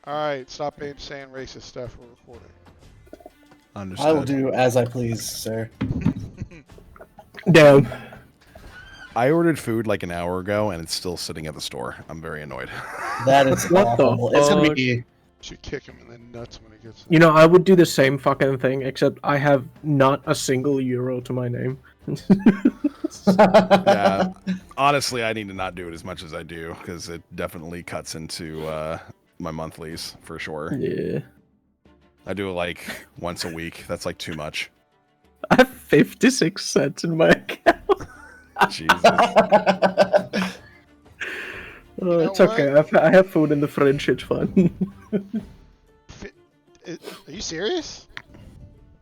Alright, stop saying racist stuff. We're recording. Understood. I will do as I please, sir. Damn. I ordered food like an hour ago, and it's still sitting at the store. I'm very annoyed. That is What the awful. It's gonna fuck? be. Should kick him in the nuts when he gets. You know, I would do the same fucking thing, except I have not a single euro to my name. Yeah, honestly, I need to not do it as much as I do, because it definitely cuts into my monthlies, for sure. Yeah. I do it like once a week. That's like too much. I have 56 cents in my account. Jesus. Oh, it's okay. I have food in the fridge. It's fine. Are you serious?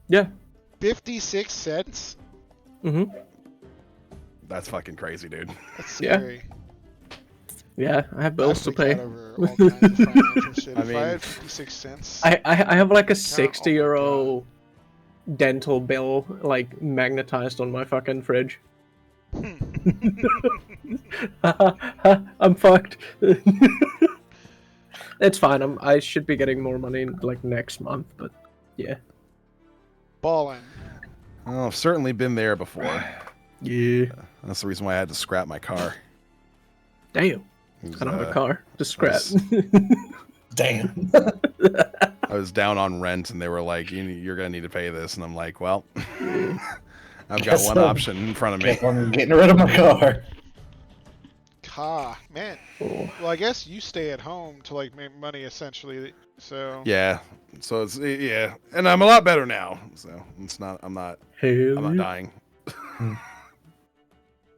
Yeah. 56 cents? Mm-hmm. That's fucking crazy, dude. That's Yeah. scary. Yeah, I have bills to I'd pay. freak out over all kinds of financial shit. I If mean- I had 56 cents. I have like a Oh my 60 euro dental bill like magnetized on my fucking fridge. I'm fucked. It's fine. I should be getting more money like next month, but yeah. Ballin'. Well, I've certainly been there before. Yeah. That's the reason why I had to scrap my car. Damn. It was, I don't have a car. Just scrap. Damn. I was down on rent, and they were like, "You're gonna need to pay this," and I'm like, "Well, I've got Guess one so. option in front of me." Guess I'm getting rid of my car. Man. Oh. Well, I guess you stay at home to like make money essentially. So. Yeah, so it's and I'm a lot better now. So it's not. I'm not Hell yeah. dying.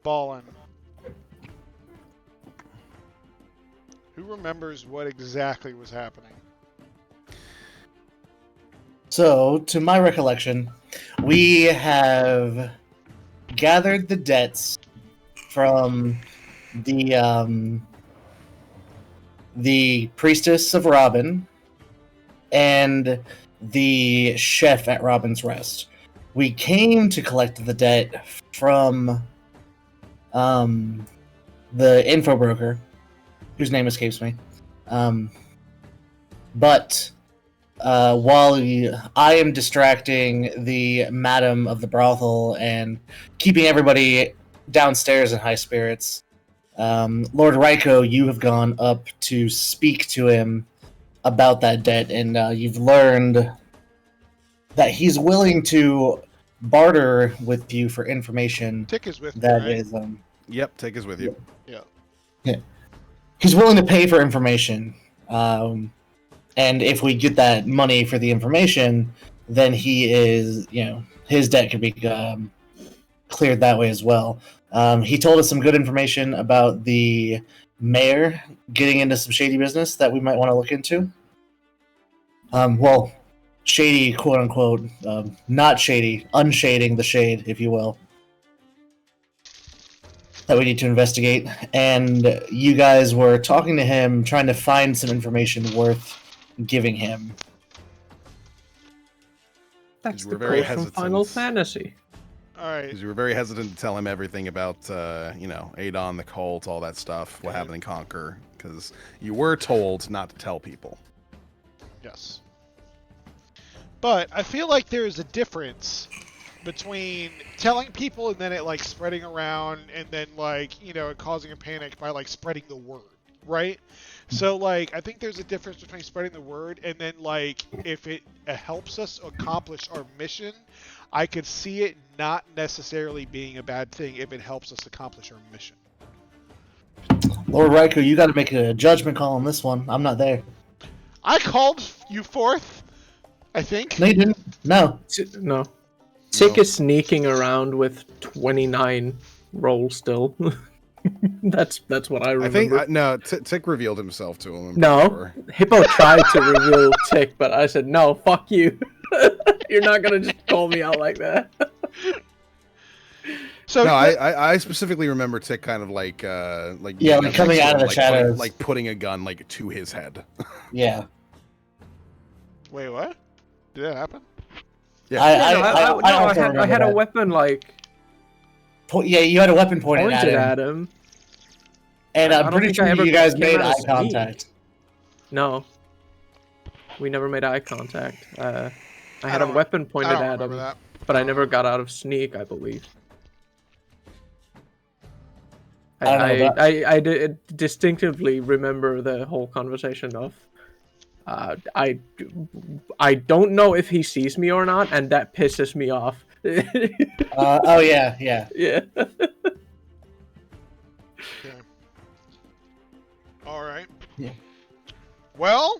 Ballin'. Who remembers what exactly was happening? So, to my recollection, we have gathered the debts from the priestess of Robin and the chef at Robin's Rest. We came to collect the debt from the info broker, whose name escapes me. But while I am distracting the madam of the brothel and keeping everybody downstairs in high spirits, Lord Ryko, you have gone up to speak to him about that debt, and you've learned that he's willing to barter with you for information Tick is with me, that right? is Yep, take us with you. he's willing to pay for information, and if we get that money for the information, then he is, his debt could be cleared that way as well. He told us some good information about the mayor getting into some shady business that we might want to look into. Well, shady, quote unquote, not shady, unshading the shade, if you will, that we need to investigate. And you guys were talking to him, trying to find some information worth giving him. That's We're the very code from hesitant. Final Fantasy. Alright. Because we were very hesitant to tell him everything about, Adon, the cult, all that stuff, what happened in Conquer, because you were told not to tell people. Yes. But I feel like there's a difference between telling people and then it like spreading around and then like, it causing a panic by like spreading the word, right? So like I think there's a difference between spreading the word and then like if it helps us accomplish our mission, I could see it not necessarily being a bad thing if it helps us accomplish our mission. Lord Riker, you got to make a judgment call on this one. I'm not there. I called you forth, I think. No, you didn't. No. No. Tick is sneaking around with 29 rolls still. That's what I remember. I think, Tick revealed himself to him. I'm No, sure. Hippo tried to reveal Tick, but I said, no, fuck you. You're not gonna just call me out like that. So No, I specifically remember Tick kind of like coming out of the shadows. putting a gun like to his head. Yeah. Wait, what? Did that happen? Yeah. I had a weapon like Yeah, you had a weapon pointed pointed at him. at him. And I I'm don't pretty think I sure ever you guys came made out eye as me. contact. No. We never made eye contact. I I had a don't- weapon I pointed don't at remember him, that. but I never got out of sneak, I believe. I don't know, I distinctively remember the whole conversation of, I don't know if he sees me or not, and that pisses me off. Oh yeah. Yeah. Okay. All right. Yeah. Well,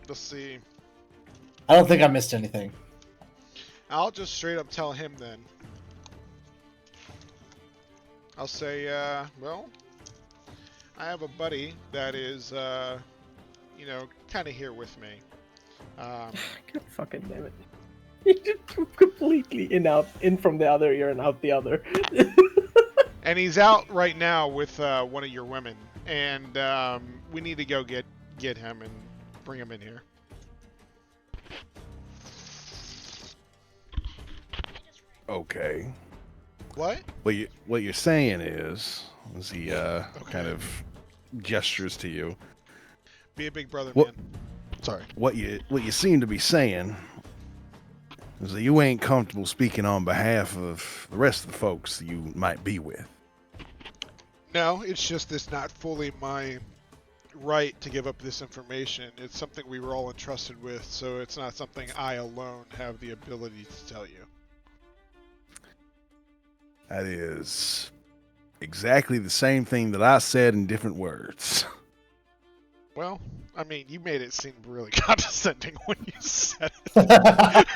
let's see. I don't think I missed anything. I'll just straight up tell him then. I'll say, well, I have a buddy that is, you know, kind of here with me. God fucking damn it. You just completely in from the other ear and out the other. And he's out right now with one of your women, and we need to go get him and bring him in here. Okay. What? What you're saying is he kind of gestures to you. Be a big brother, What- man. Sorry. What you seem to be saying is that you ain't comfortable speaking on behalf of the rest of the folks you might be with. No, it's just it's not fully my right to give up this information. It's something we were all entrusted with, so it's not something I alone have the ability to tell you. That is exactly the same thing that I said in different words. Well, I mean, you made it seem really condescending when you said it.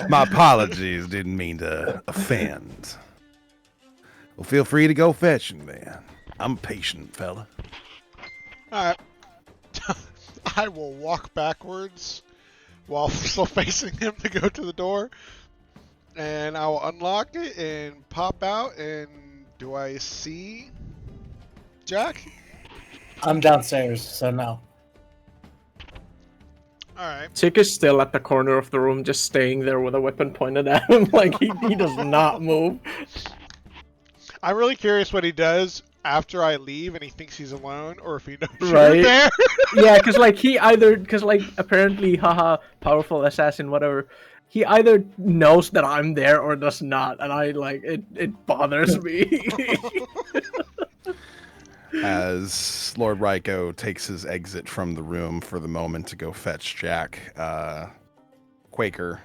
My apologies, didn't mean to offend. Well, feel free to go fetch him then. I'm a patient fella. Alright. I will walk backwards while still facing him to go to the door. And I will unlock it and pop out. And do I see Jack? I'm downstairs, so no. Alright. Chick is still at the corner of the room, just staying there with a weapon pointed at him, like he does not move. I'm really curious what he does after I leave and he thinks he's alone, or if he knows Right. you're there. Yeah, because apparently, haha, powerful assassin, whatever. He either knows that I'm there or does not, and it bothers me. As Lord Ryko takes his exit from the room for the moment to go fetch Jack, Quaker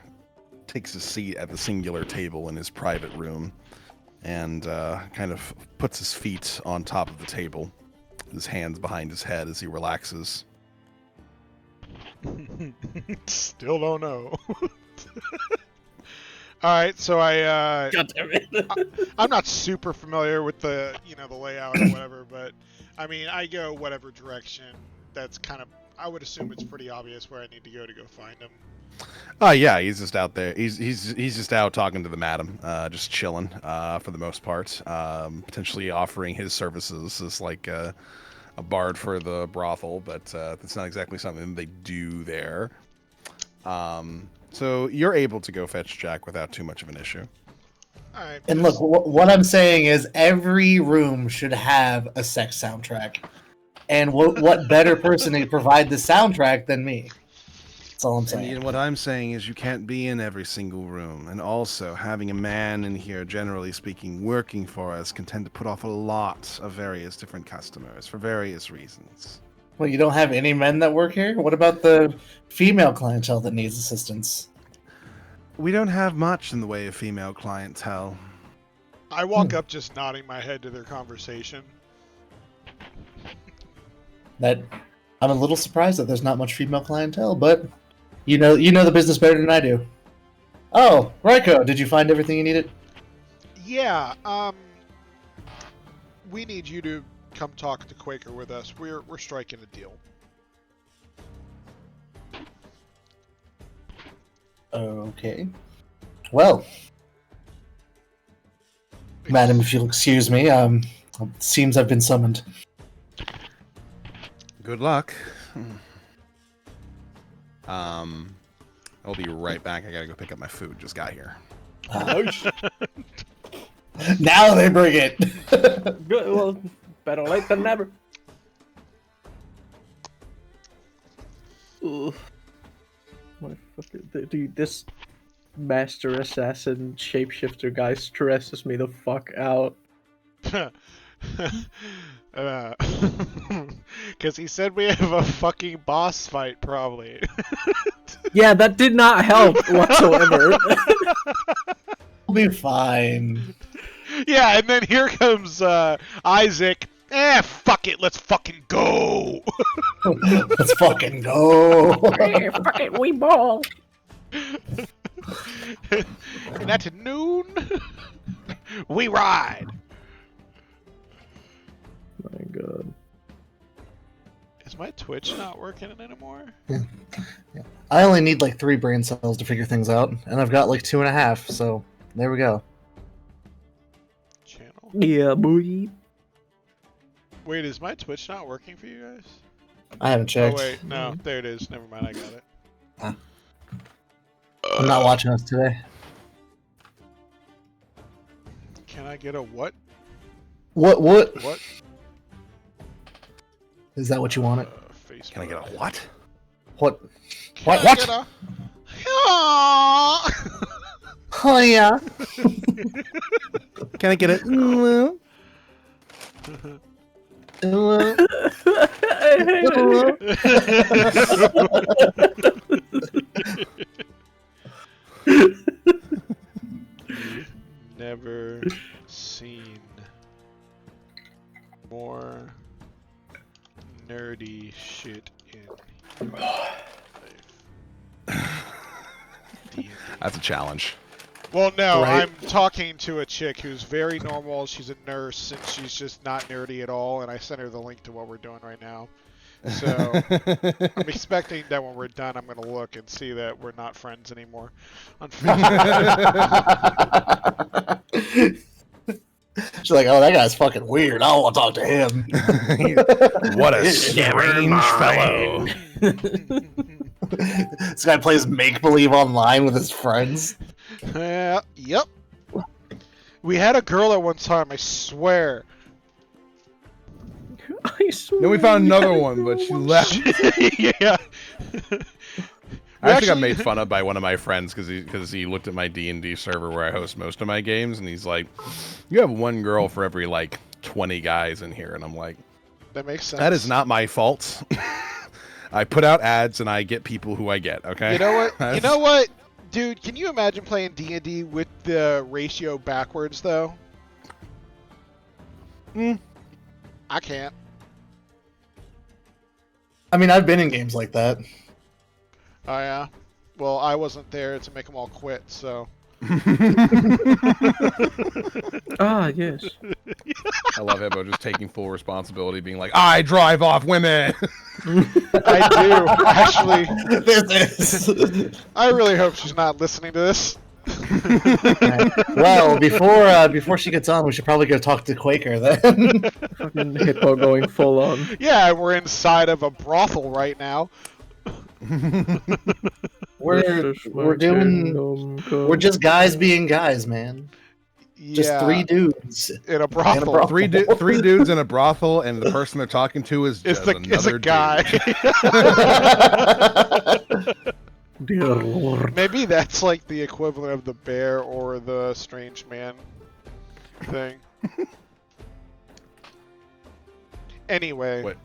takes his seat at the singular table in his private room and kind of puts his feet on top of the table, his hands behind his head as he relaxes. Still don't know. Alright, so I God damn it. I'm not super familiar with the the layout or whatever, but I mean I go whatever direction. That's kind of, I would assume it's pretty obvious where I need to go find him. Yeah, he's just out there. He's just out talking to the madam, just chilling for the most part. Potentially offering his services as like a bard for the brothel, but that's not exactly something they do there. So you're able to go fetch Jack without too much of an issue. Alright. And look, what I'm saying is every room should have a sex soundtrack. And what better person to provide the soundtrack than me? That's all I'm saying. And what I'm saying is you can't be in every single room. And also, having a man in here, generally speaking, working for us can tend to put off a lot of various different customers for various reasons. Well, you don't have any men that work here? What about the female clientele that needs assistance? We don't have much in the way of female clientele. I walk up just nodding my head to their conversation. That I'm a little surprised that there's not much female clientele, but you know the business better than I do. Oh, Ryko, did you find everything you needed? Yeah, we need you to come talk to Quaker with us. We're striking a deal. Okay. Well, madam, if you'll excuse me, it seems I've been summoned. Good luck. I'll be right back. I gotta go pick up my food. Just got here. Now they bring it. Good, well, better late than never. Ugh. Dude, this master assassin shapeshifter guy stresses me the fuck out. Because he said we have a fucking boss fight, probably. Yeah, that did not help whatsoever. We'll be fine. Yeah, and then here comes Isaac. Fuck it, let's fucking go. Let's fucking go. Hey, fuck it, we ball. And at noon, we ride. My god. Is my Twitch not working anymore? I only need like 3 brain cells to figure things out, and I've got like 2.5, so there we go. Channel. Yeah, boy. Wait, is my Twitch not working for you guys? I haven't checked. Oh wait, no, there it is. Never mind, I got it. I'm not watching us today. Can I get a what? What? What? Is that what you wanted? Facebook. Can I get a what? What? Can What? I What? get a- Aww. Oh yeah. Can I get it? Never seen more nerdy shit in your life. D&D. That's a challenge. Well, no, Right. I'm talking to a chick who's very normal. She's a nurse, and she's just not nerdy at all, and I sent her the link to what we're doing right now. So, I'm expecting that when we're done, I'm going to look and see that we're not friends anymore. On Facebook. She's like, oh, that guy's fucking weird. I don't want to talk to him. What a strange fellow. This guy plays make-believe online with his friends. Yep. We had a girl at one time, I swear. I swear. Then we found another one, but she left. Yeah. I actually got made fun of by one of my friends because he looked at my D&D server where I host most of my games, and he's like, "You have one girl for every like 20 guys in here," and I'm like, That makes sense. "That is not my fault. I put out ads and I get people who I get." Okay. You know what? You know what, dude? Can you imagine playing D&D with the ratio backwards, though? I can't. I mean, I've been in games like that. Oh yeah. Well, I wasn't there to make them all quit, so. Ah, yes. I love Hippo just taking full responsibility, being like, "I drive off women." I do actually. This is. I really hope she's not listening to this. Well, before she gets on, we should probably go talk to Quaker then. Fucking Hippo going full on. Yeah, we're inside of a brothel right now. We're just guys being guys, man. Just Yeah, 3 dudes. in a brothel. brothel. Three dudes in a brothel, and the person they're talking to is It's just it's another a guy. dude. Dear Lord. Maybe that's like the equivalent of the bear or the strange man thing. Anyway. What?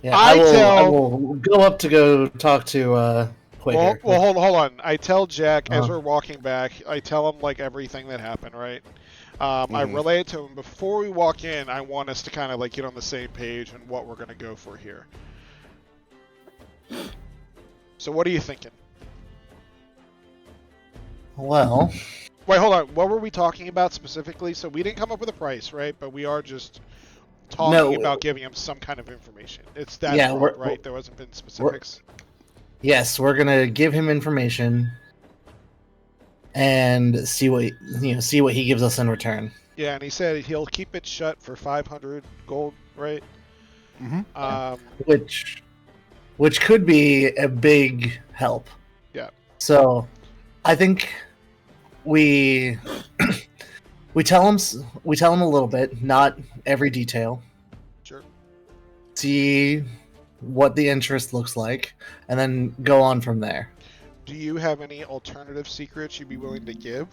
Yeah, I I will go up to go talk to Quaker. Well, hold on. I tell Jack as Uh-huh. we're walking back. I tell him like everything that happened, right? I relay it to him before we walk in. I want us to kind of like get on the same page and what we're gonna go for here. So what are you thinking? Well, Wait, hold on. What were we talking about specifically? So we didn't come up with a price, right? But we are just talking No. about giving him some kind of information. It's that Yeah, broad, we're- right? There wasn't been specifics. yes, we're gonna give him information and see what he gives us in return. Yeah, and he said he'll keep it shut for 500 gold, right? Mhm. Which could be a big help. Yeah. So, I think we we tell him a little bit, not every detail. Sure. See what the interest looks like, and then go on from there. Do you have any alternative secrets you'd be willing to give?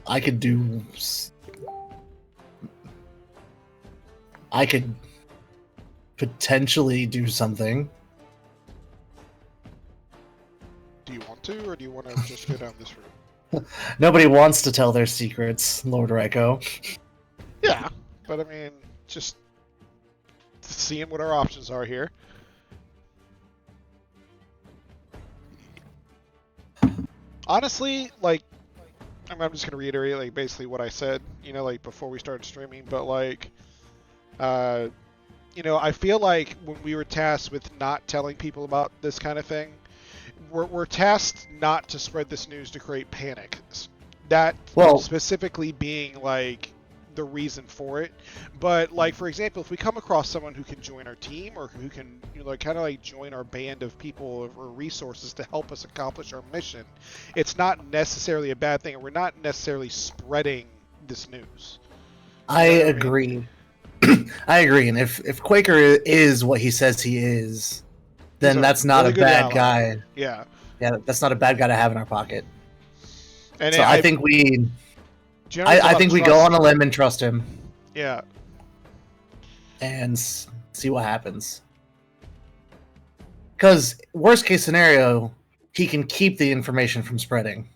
I could do. I could potentially do something. Do you want to, or do you want to just go down this route? Nobody wants to tell their secrets, Lord Ryko. Yeah, but I mean, just seeing what our options are here. Honestly, like, I'm just gonna reiterate, like, basically what I said, you know, like, before we started streaming, but, like, you know, I feel like when we were tasked with not telling people about this kind of thing, we're tasked not to spread this news to create panic. That specifically being, like, the reason for it. But, like, for example, if we come across someone who can join our team or who can, you know, like, kind of like join our band of people or resources to help us accomplish our mission, it's not necessarily a bad thing. We're not necessarily spreading this news. I agree. I agree. And if Quaker is what he says he is, then that's not a bad guy. Yeah. Yeah, that's not a bad guy to have in our pocket. And so I think we go on a limb and trust him. Yeah. And see what happens. Because worst case scenario, he can keep the information from spreading.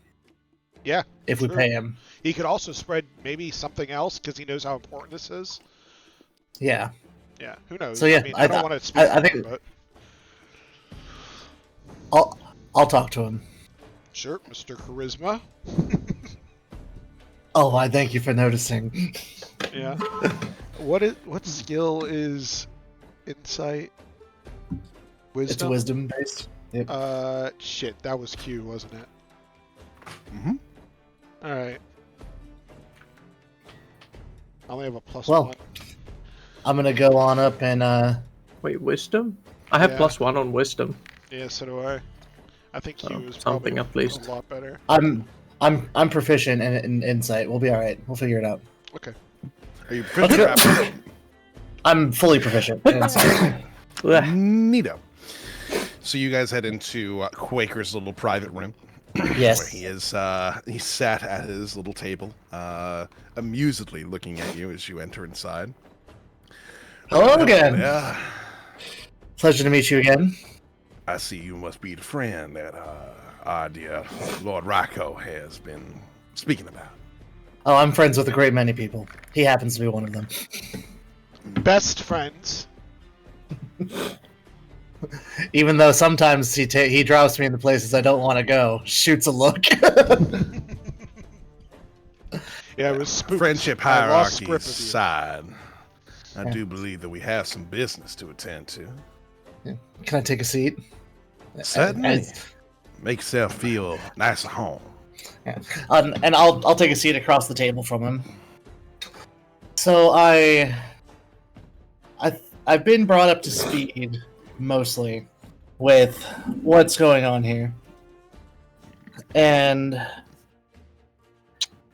Yeah. If we pay him. He could also spread maybe something else because he knows how important this is. Yeah. Yeah. Who knows? So yeah, I mean, I don't want to speak. I think. But... I'll talk to him. Sure, Mr. Charisma. Oh, I thank you for noticing. Yeah. What skill is insight? Wisdom? It's wisdom based. Yep. Shit, that was Q, wasn't it? Mm-hmm. Alright. I only have a +1. I'm gonna go on up and Wait, wisdom? I have +1 on wisdom. Yeah, so do I. I think Q is something at least a lot better. I'm proficient in insight. We'll be all right. We'll figure it out. Okay. Are you proficient? I'm fully proficient in insight. Neato. So you guys head into Quaker's little private room. Yes. Where he is. He sat at his little table, amusedly looking at you as you enter inside. Hello again. Yeah. Pleasure to meet you again. I see you must be the friend that our dear Lord Ryko has been speaking about. Oh, I'm friends with a great many people. He happens to be one of them. Best friends. Even though sometimes he drops me in the places I don't want to go. Shoots a look. Yeah, it was spooked. Friendship hierarchy aside, I do believe that we have some business to attend to. Can I take a seat? Certainly. Make yourself feel nice at home. Yeah. And I'll take a seat across the table from him. So I've been brought up to speed mostly with what's going on here. And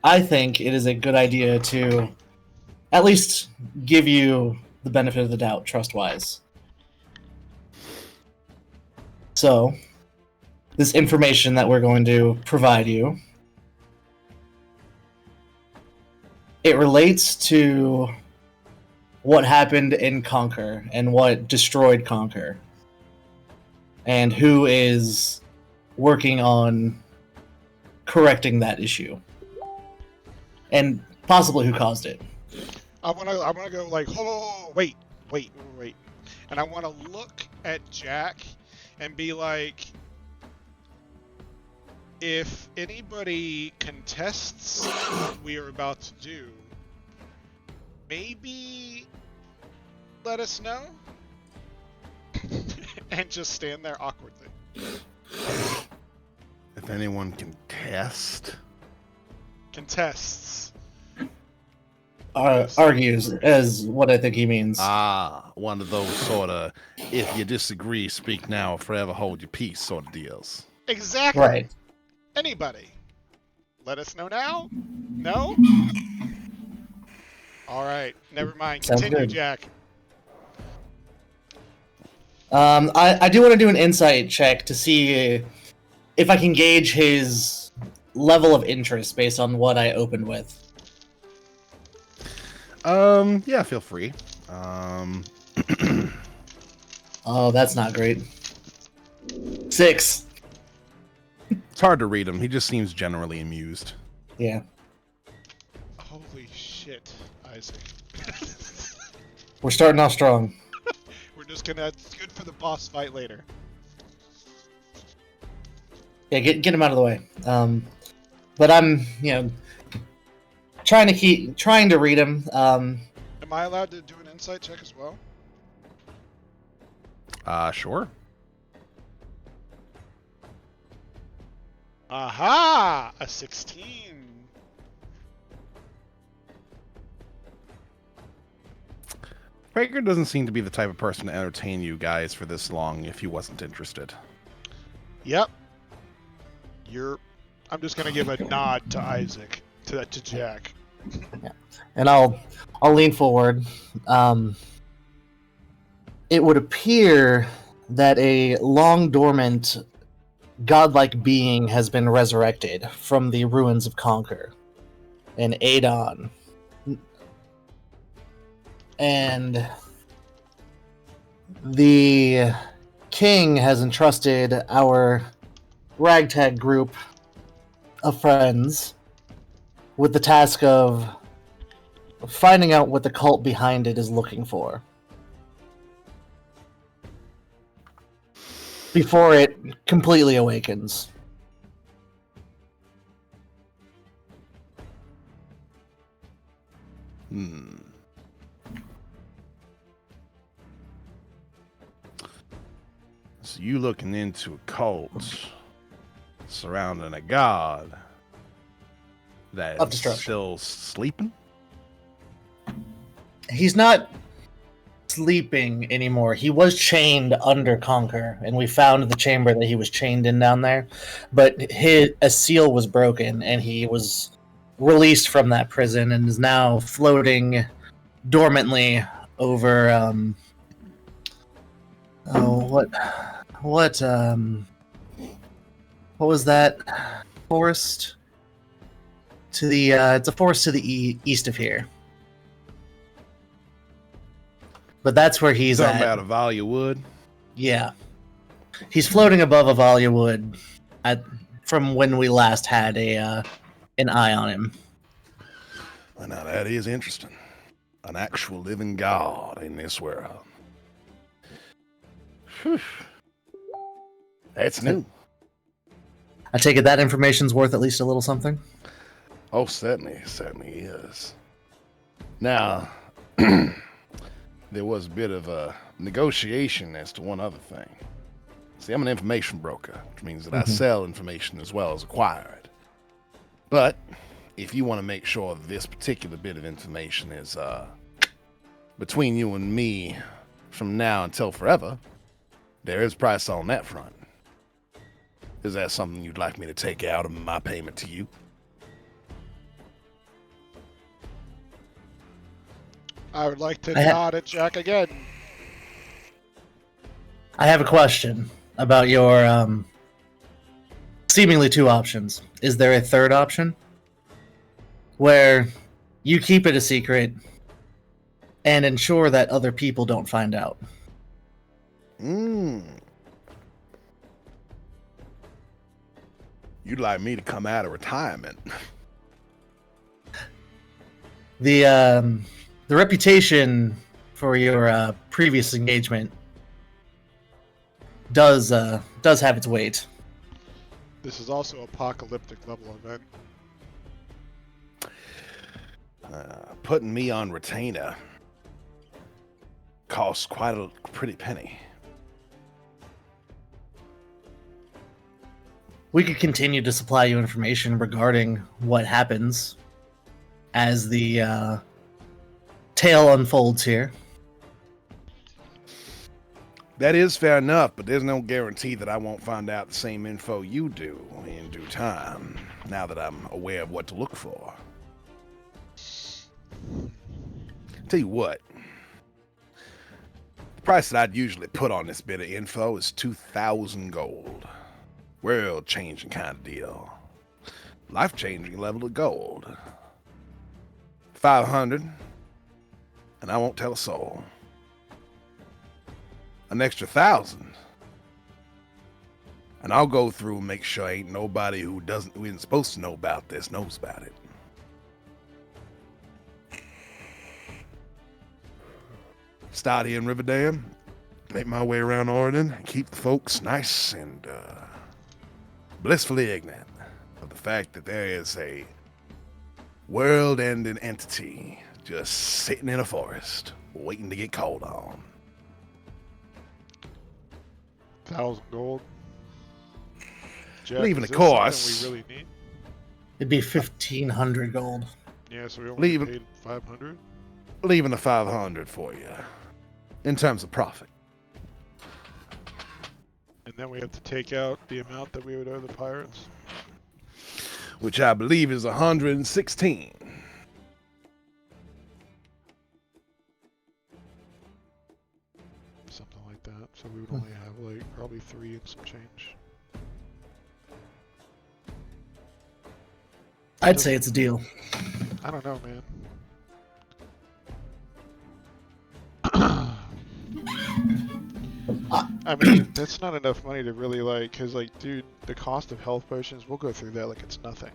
I think it is a good idea to at least give you the benefit of the doubt, trust-wise. So, this information that we're going to provide you, it relates to what happened in Conquer and what destroyed Conquer, and who is working on correcting that issue, and possibly who caused it. I wanna go like, oh, wait, and I wanna look at Jack and be like, if anybody contests what we are about to do, maybe let us know. And just stand there awkwardly. If anyone contests, argues as what I think he means. One of those sort of, if you disagree, speak now or forever hold your peace sort of deals. Exactly. Right. Anybody. Let us know now? No? All right, never mind. Sounds Continue, good. Jack. I do want to do an insight check to see if I can gauge his level of interest based on what I opened with. Yeah, feel free. Oh, that's not great. 6. It's hard to read him. He just seems generally amused. Yeah. Holy shit, Isaac. We're starting off strong. We're just gonna. It's good for the boss fight later. Yeah, get him out of the way. But I'm, trying to read him. Am I allowed to do an insight check as well? Sure. Aha! A 16. Quaker doesn't seem to be the type of person to entertain you guys for this long if he wasn't interested. Yep. I'm just gonna give a nod to Isaac, to Jack. And I'll lean forward. It would appear that a long dormant godlike being has been resurrected from the ruins of Conquer, an Adon. And the king has entrusted our ragtag group of friends with the task of finding out what the cult behind it is looking for before it completely awakens. So you looking into a cult surrounding a god that Of is destruction. still sleeping? He's not sleeping anymore. He was chained under Conquer, and we found the chamber that he was chained in down there. But a seal was broken, and he was released from that prison and is now floating dormantly over. What was that forest? It's a forest to the east of here. But that's where he's Talking at. about Avalia Wood? Yeah. He's floating above Avalia Wood from when we last had an eye on him. Well, now that is interesting. An actual living god in this world. Whew. That's new. I take it that information's worth at least a little something? Oh, certainly is. Now, there was a bit of a negotiation as to one other thing. See, I'm an information broker, which means that I sell information as well as acquire it. But if you want to make sure this particular bit of information is between you and me from now until forever, there is a price on that front. Is that something you'd like me to take out of my payment to you? I would like to nod at Jack again. I have a question about your seemingly two options. Is there a third option? Where you keep it a secret and ensure that other people don't find out. You'd like me to come out of retirement. The reputation for your previous engagement does have its weight. This is also apocalyptic level event. Putting me on retainer costs quite a pretty penny. We could continue to supply you information regarding what happens as the tale unfolds here. That is fair enough, but there's no guarantee that I won't find out the same info you do in due time, now that I'm aware of what to look for. Tell you what. The price that I'd usually put on this bit of info is 2,000 gold. World-changing kind of deal. Life-changing level of gold. 500, and I won't tell a soul. An extra 1,000, and I'll go through and make sure ain't nobody who isn't supposed to know about this knows about it. Start here in Riverdam, make my way around Orden, and keep the folks nice and blissfully ignorant of the fact that there is a world-ending entity just sitting in a forest, waiting to get called on. 1,000 gold. Jack, Leaving is the this something course. we really need? It'd be 1,500 gold. Yeah, so we only Leave- paid 500. Leaving the 500 for you, in terms of profit. And then we have to take out the amount that we would owe the pirates. Which I believe is 116. Something like that. So we would only have like probably 3 and some change. I'd say it's a deal. I don't know, man. I mean, that's not enough money to really like, cause like, dude, the cost of health potions, we'll go through that like it's nothing.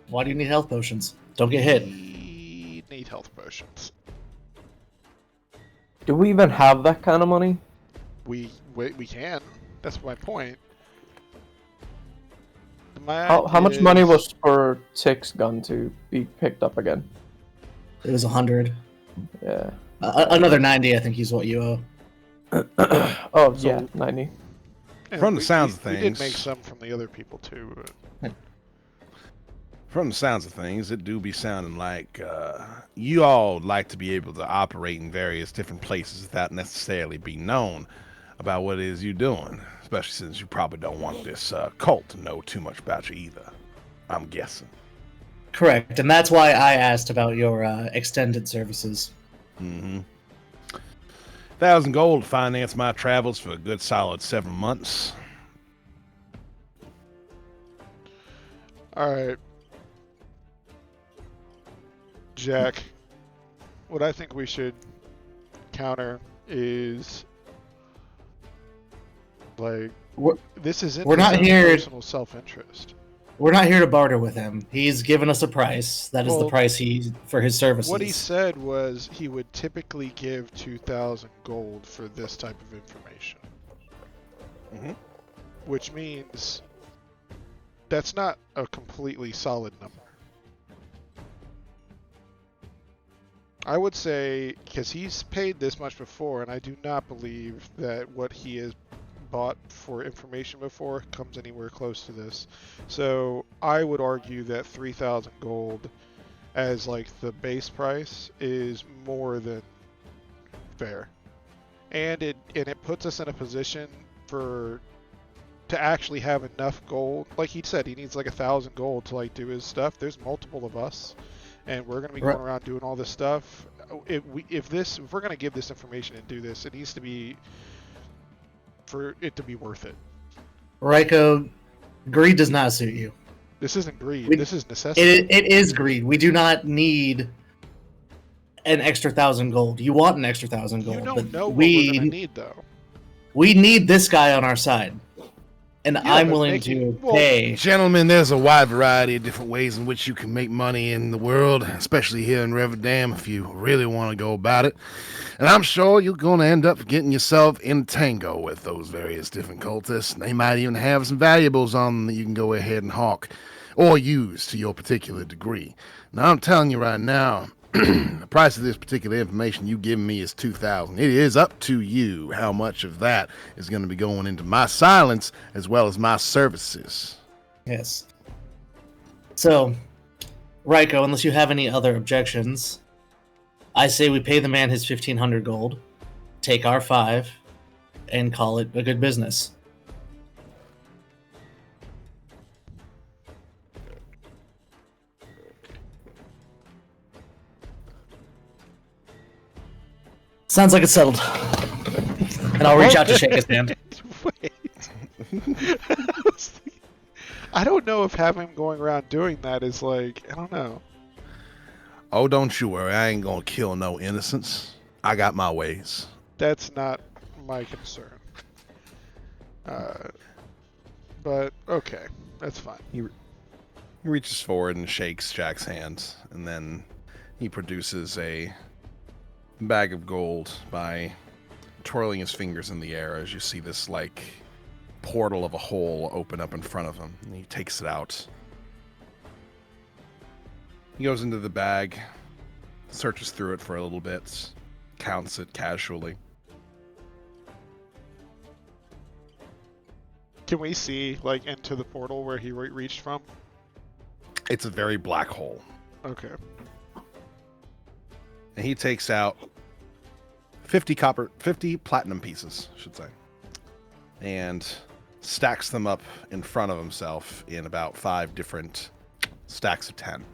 Why do you need health potions? Don't get hit. We need health potions. Do we even have that kind of money? We can. That's my point. How much money was for Tick's gun to be picked up again? It was 100. Yeah. Another 90, I think, is what you owe. Oh, So- yeah, 90. And From the sounds of we did things- make some from the other people too. But From the sounds of things, it do be sounding like you all like to be able to operate in various different places without necessarily be known about what it is you're doing. Especially since you probably don't want this cult to know too much about you either. I'm guessing. Correct, and that's why I asked about your extended services. Mm-hmm. 1,000 gold to finance my travels for a good solid 7 months. all right, Jack. What I think we should counter is like We're, this is in We're his not own here- personal self-interest. we're not here to barter with him. He's given us a price. That is the Well, price for his services. What he said was he would typically give 2,000 gold for this type of information. Mhm. Which means that's not a completely solid number. I would say, because he's paid this much before, and I do not believe that what he has bought for information before comes anywhere close to this. So I would argue that 3,000 gold as like the base price is more than fair, and it puts us in a position to actually have enough gold. Like he said, he needs like 1,000 gold to like do his stuff. There's multiple of us, and we're gonna be going around doing all this stuff. If we're gonna give this information and do this, it needs to be for it to be worth it. Raiko, greed does not suit you. This isn't greed. We- This is necessity. It is greed. We do not need an extra 1,000 gold. You want an extra 1,000 gold. You don't but know what we're gonna need though. we need this guy on our side. And Yeah, I'm but willing to well, pay. Gentlemen, there's a wide variety of different ways in which you can make money in the world, especially here in Riverdam if you really want to go about it. And I'm sure you're going to end up getting yourself in tango with those various different cultists. They might even have some valuables on them that you can go ahead and hawk or use to your particular degree. Now, I'm telling you right now, the price of this particular information you giving me is 2,000. It is up to you how much of that is going to be going into my silence as well as my services. Yes. So, Raiko, unless you have any other objections, I say we pay the man his 1,500 gold, take our 5, and call it a good business. Sounds like it's settled. And I'll reach out to shake his hand. Wait. I don't know if having him going around doing that is like, I don't know. Oh, don't you worry. I ain't gonna kill no innocents. I got my ways. That's not my concern. But okay, that's fine. He reaches forward and shakes Jack's hand, and then he produces a bag of gold by twirling his fingers in the air as you see this, like, portal of a hole open up in front of him. And he takes it out. He goes into the bag, searches through it for a little bit, counts it casually. Can we see, like, into the portal where he reached from? It's a very black hole. Okay. And he takes out 50 platinum pieces, I should say, and stacks them up in front of himself in about 5 different stacks of 10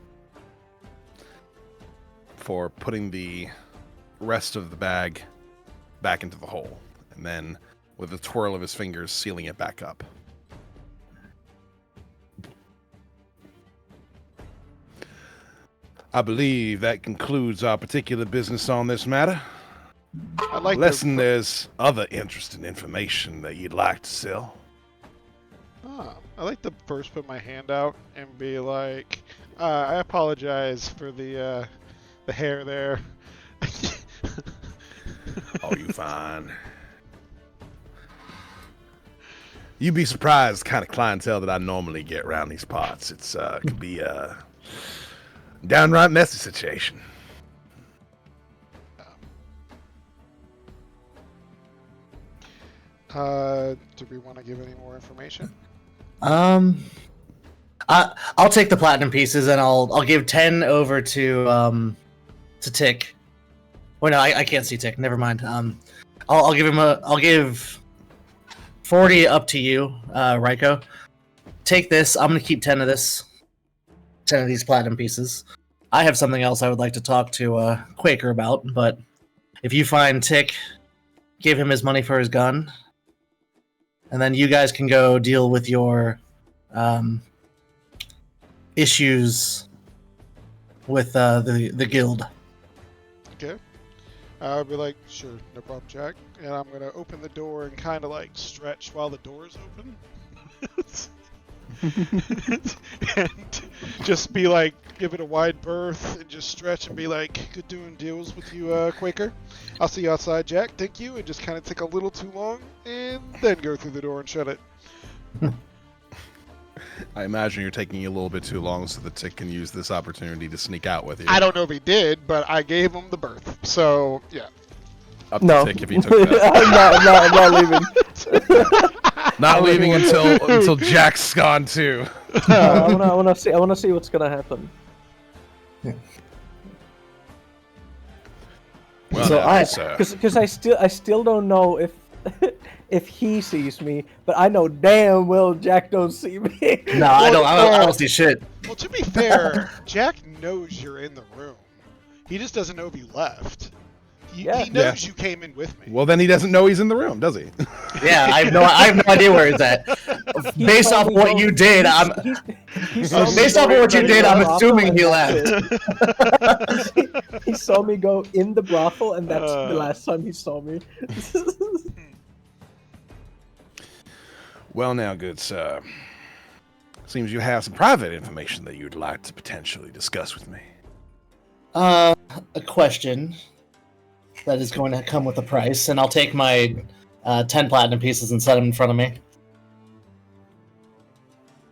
for putting the rest of the bag back into the hole, and then with a twirl of his fingers sealing it back up. I believe that concludes our particular business on this matter. I like Unless there's other interesting information that you'd like to sell. I like to first put my hand out and be like, I apologize for the hair there. Oh, you fine. You'd be surprised the kind of clientele that I normally get around these parts. It's could be a downright messy situation. Do we want to give any more information? I'll take the platinum pieces and I'll give 10 over to Tick. Wait, no, I can't see Tick. Never mind. I'll give 40 up to you, Raiko. Take this. I'm gonna keep 10 of this. 10 of these platinum pieces. I have something else I would like to talk to Quaker about, but if you find Tick, give him his money for his gun. And then you guys can go deal with your issues with the guild. Okay. I'll be like, sure, no problem, Jack. And I'm going to open the door and kind of like stretch while the door's open. And just be like, give it a wide berth and just stretch and be like, good doing deals with you, Quaker. I'll see you outside, Jack. Thank you. And just kind of take a little too long and then go through the door and shut it. I imagine you're taking a little bit too long so that Tick can use this opportunity to sneak out with you. I don't know if he did, but I gave him the berth. So, yeah. Up to Tick if he took that. I'm not leaving. Not leaving until Jack's gone too. I wanna see what's gonna happen. Well, So because I still don't know if if he sees me, but I know damn well Jack don't see me. No, I don't see shit. Well, to be fair, Jack knows you're in the room. He just doesn't know if you left. He knows you came in with me. Well, then he doesn't know he's in the room, does he? Yeah, I have no idea where he's at. Based off what you did, I'm assuming he left. He saw me go in the brothel, and that's the last time he saw me. Well, now, good sir. Seems you have some private information that you'd like to potentially discuss with me. A question that is going to come with a price, and I'll take my 10 platinum pieces and set them in front of me.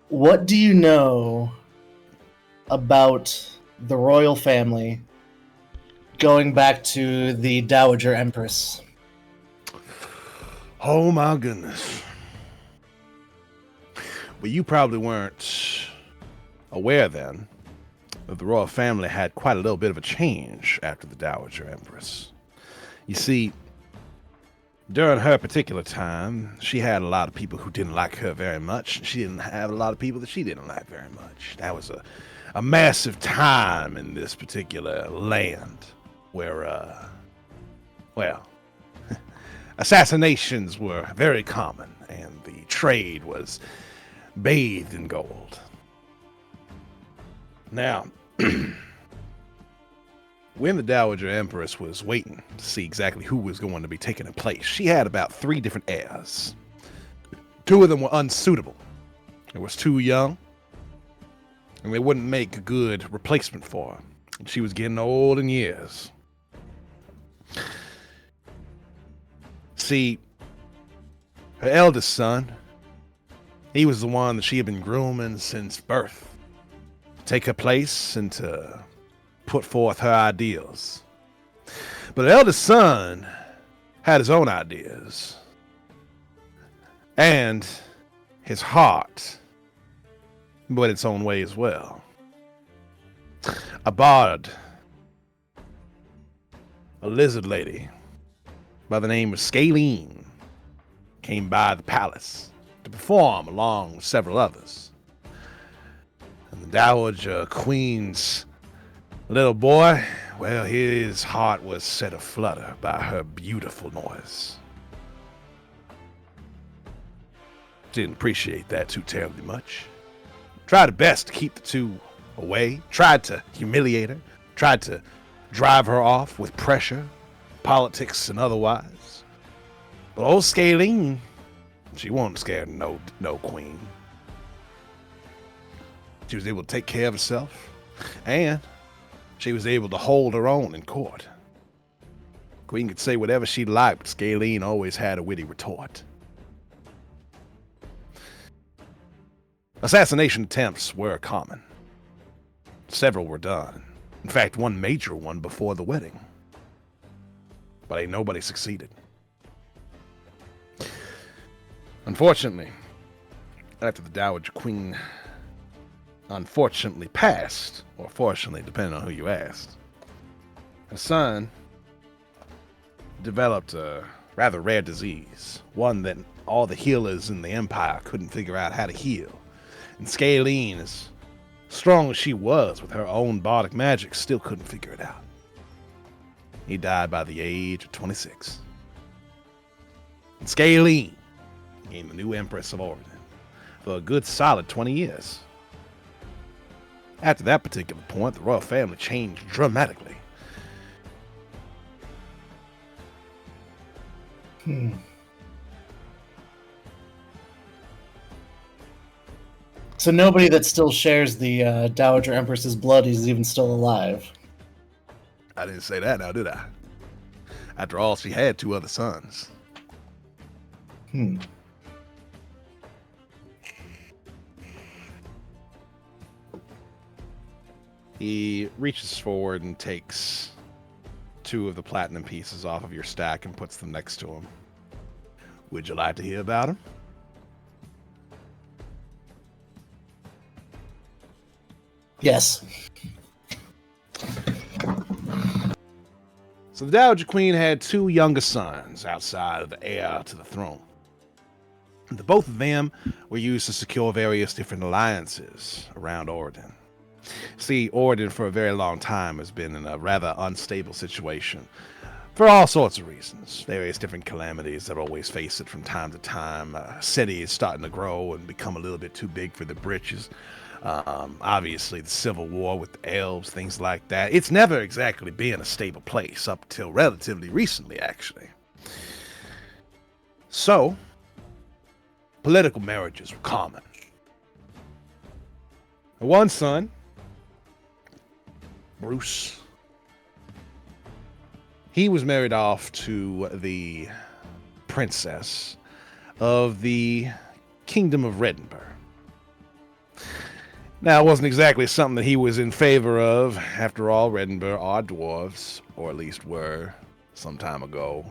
What do you know about the royal family going back to the Dowager Empress? Oh my goodness. Well, you probably weren't aware then that the royal family had quite a little bit of a change after the Dowager Empress. You see, during her particular time, she had a lot of people who didn't like her very much. She didn't have a lot of people that she didn't like very much. That was a massive time in this particular land where Well, assassinations were very common, and the trade was bathed in gold. Now, when the Dowager Empress was waiting to see exactly who was going to be taking her place, she had about 3 different heirs. 2 of them were unsuitable. They was too young, and they wouldn't make a good replacement for her. And she was getting old in years. See, her eldest son, he was the one that she had been grooming since birth, to take her place and to put forth her ideals. But her eldest son had his own ideas, and his heart went its own way as well. A bard, a lizard lady by the name of Scalene, came by the palace to perform along with several others. And the Dowager Queen's little boy, well, his heart was set aflutter by her beautiful noise. Didn't appreciate that too terribly much. Tried her best to keep the 2 away, tried to humiliate her, tried to drive her off with pressure, politics and otherwise. But old Scalene, she wasn't scared of no queen. She was able to take care of herself, and she was able to hold her own in court. Queen could say whatever she liked, but Scalene always had a witty retort. Assassination attempts were common. Several were done. In fact, one major one before the wedding. But ain't nobody succeeded. Unfortunately, after the Dowager Queen unfortunately passed, or fortunately, depending on who you asked, her son developed a rather rare disease, one that all the healers in the Empire couldn't figure out how to heal. And Scalene, as strong as she was with her own bardic magic, still couldn't figure it out. He died by the age of 26. And Scalene became the new Empress of Oregon for a good solid 20 years. After that particular point, the royal family changed dramatically. So nobody that still shares the Dowager Empress's blood is even still alive. I didn't say that now, did I? After all, she had 2 other sons. He reaches forward and takes 2 of the platinum pieces off of your stack and puts them next to him. Would you like to hear about them? Yes. So the Dowager Queen had 2 younger sons outside of the heir to the throne. The both of them were used to secure various different alliances around Oregon. See, Oregon for a very long time has been in a rather unstable situation for all sorts of reasons. Various different calamities that always face it from time to time. City is starting to grow and become a little bit too big for the britches. Obviously, the Civil War with the elves, things like that. It's never exactly been a stable place up till relatively recently, actually. So, political marriages were common. One son, Bruce, he was married off to the princess of the Kingdom of Reddenburg. Now, it wasn't exactly something that he was in favor of. After all, Reddenburg are dwarves, or at least were some time ago.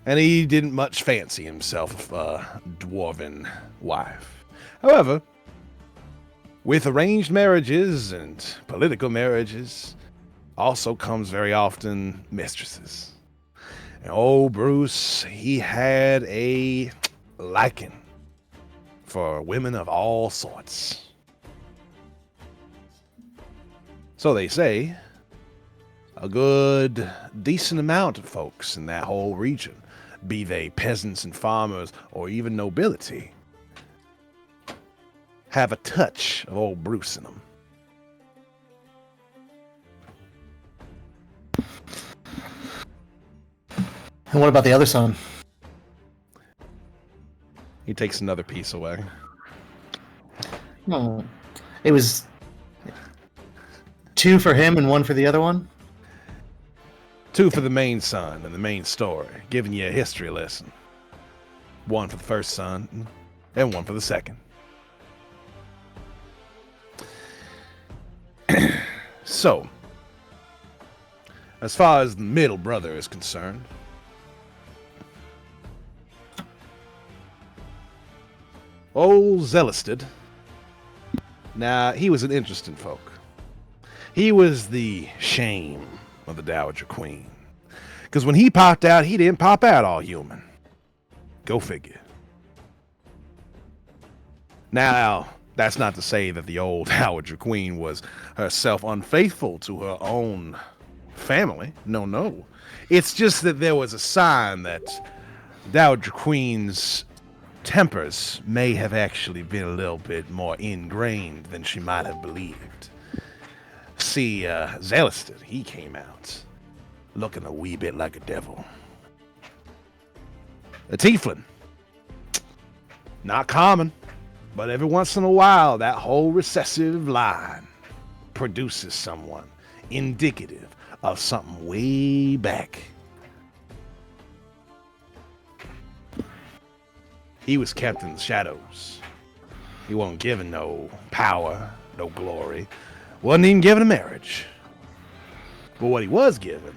And he didn't much fancy himself a dwarven wife. However, with arranged marriages and political marriages also comes very often mistresses. And old Bruce, he had a liking for women of all sorts. So they say, a good, decent amount of folks in that whole region, be they peasants and farmers or even nobility, have a touch of old Bruce in them. And what about the other son? He takes another piece away. No, it was 2 for him and 1 for the other one. 2 for the main son and the main story, giving you a history lesson. 1 for the first son and 1 for the second. So, as far as the middle brother is concerned, old Zelistid, now he was an interesting folk. He was the shame of the Dowager Queen. Because when he popped out, he didn't pop out all human. Go figure. Now, that's not to say that the old Dowager Queen was herself unfaithful to her own family. No, no. It's just that there was a sign that Dowager Queen's tempers may have actually been a little bit more ingrained than she might have believed. See, Zelistid, he came out looking a wee bit like a devil. A tiefling. Not common, but every once in a while, that whole recessive line produces someone indicative of something way back. He was kept in the shadows. He wasn't given no power, no glory. Wasn't even given a marriage. But what he was given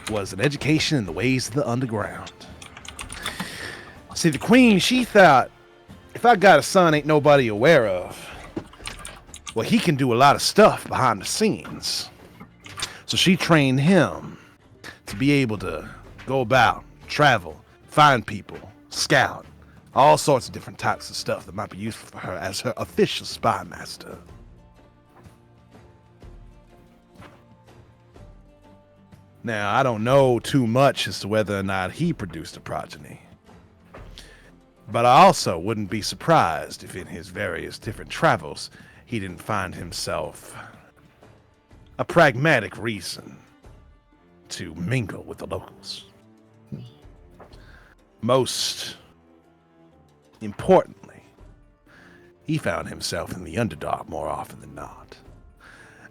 was an education in the ways of the underground. See, the queen, she thought, if I got a son ain't nobody aware of, well, he can do a lot of stuff behind the scenes. So she trained him to be able to go about, travel, find people, scout, all sorts of different types of stuff that might be useful for her as her official spy master. Now, I don't know too much as to whether or not he produced a progeny. But I also wouldn't be surprised if in his various different travels he didn't find himself a pragmatic reason to mingle with the locals. Most importantly, he found himself in the Underdark more often than not,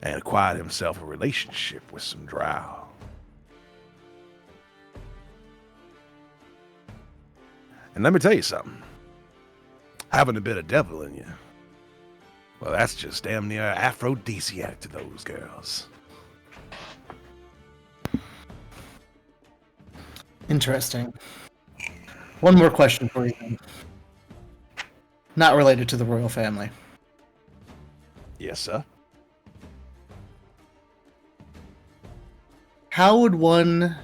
and acquired himself a relationship with some drow. And let me tell you something. Having a bit of devil in you, well, that's just damn near aphrodisiac to those girls. Interesting. One more question for you, then. Not related to the royal family. Yes, sir. How would one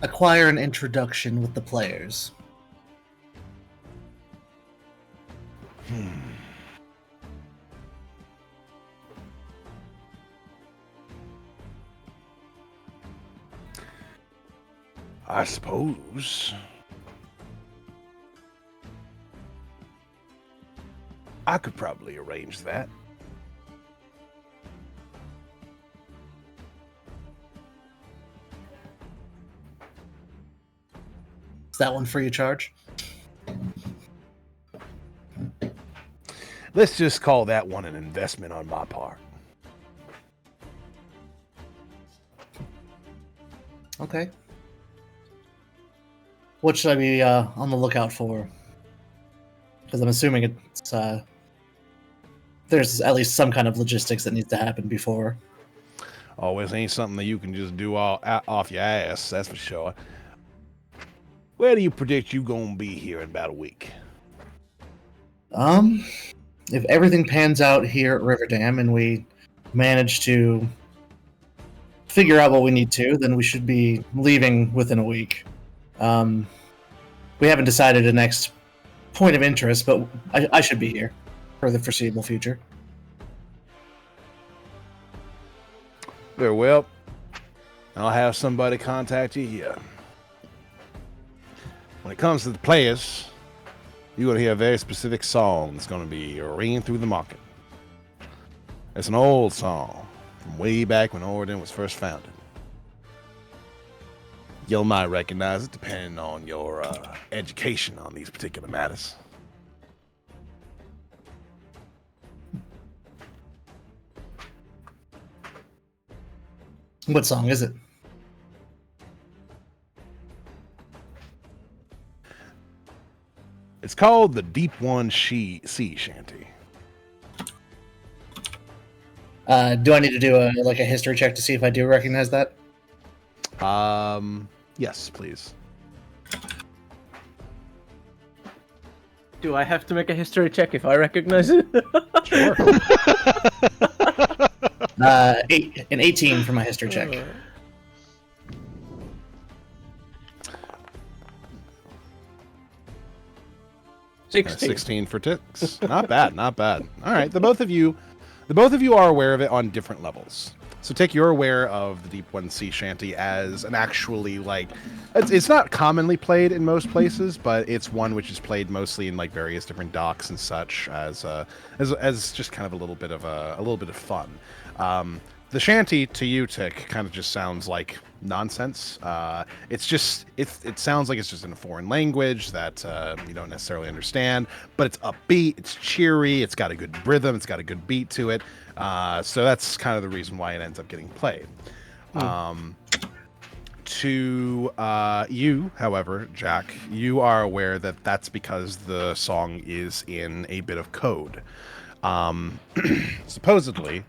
acquire an introduction with the players? I suppose I could probably arrange that. Is that one free of charge? Let's just call that one an investment on my part. Okay. What should I be on the lookout for? Because I'm assuming it's there's at least some kind of logistics that needs to happen before. Always ain't something that you can just do all off your ass, that's for sure. Where do you predict you gonna be here in about a week? If everything pans out here at Riverdam and we manage to figure out what we need to, then we should be leaving within a week. We haven't decided a next point of interest, but I should be here for the foreseeable future. Very well. I'll have somebody contact you here. When it comes to the players, you're going to hear a very specific song that's going to be ringing through the market. It's an old song from way back when Orden was first founded. You might recognize it depending on your education on these particular matters. What song is it? It's called the Deep One Sea Shanty. Do I need to do a history check to see if I do recognize that? Yes, please. Do I have to make a history check if I recognize it? Sure. An 18 for my history check. Uh, 16 for ticks. Not bad, not bad. All right, the both of you are aware of it on different levels. So Tick, you're aware of the Deep One Sea Shanty as an actually it's not commonly played in most places, but it's one which is played mostly in like various different docks and such as just kind of a little bit of fun. The shanty to you, Tick, kind of just sounds like nonsense. It sounds like it's just in a foreign language that you don't necessarily understand, but it's upbeat, it's cheery, it's got a good rhythm, it's got a good beat to it. So that's kind of the reason why it ends up getting played. To you, however, Jack, you are aware that that's because the song is in a bit of code. Supposedly,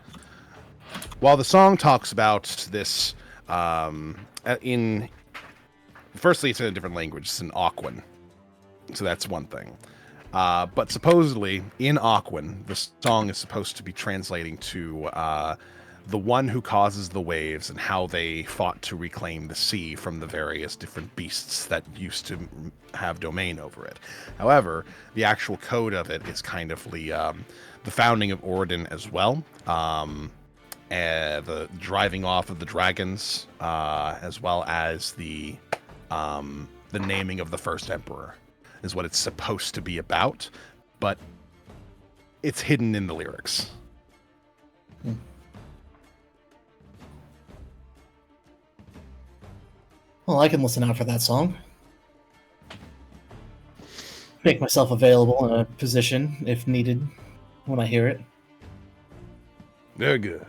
while the song talks about this, firstly, it's in a different language. It's in Aquan, so that's one thing. But supposedly, in Aquan, the song is supposed to be translating to the one who causes the waves and how they fought to reclaim the sea from the various different beasts that used to have domain over it. However, the actual code of it is kind of the founding of Orden as well. The driving off of the dragons, as well as the naming of the first emperor, is what it's supposed to be about, but it's hidden in the lyrics. Well, I can listen out for that song. Make myself available in a position if needed when I hear it. Very good.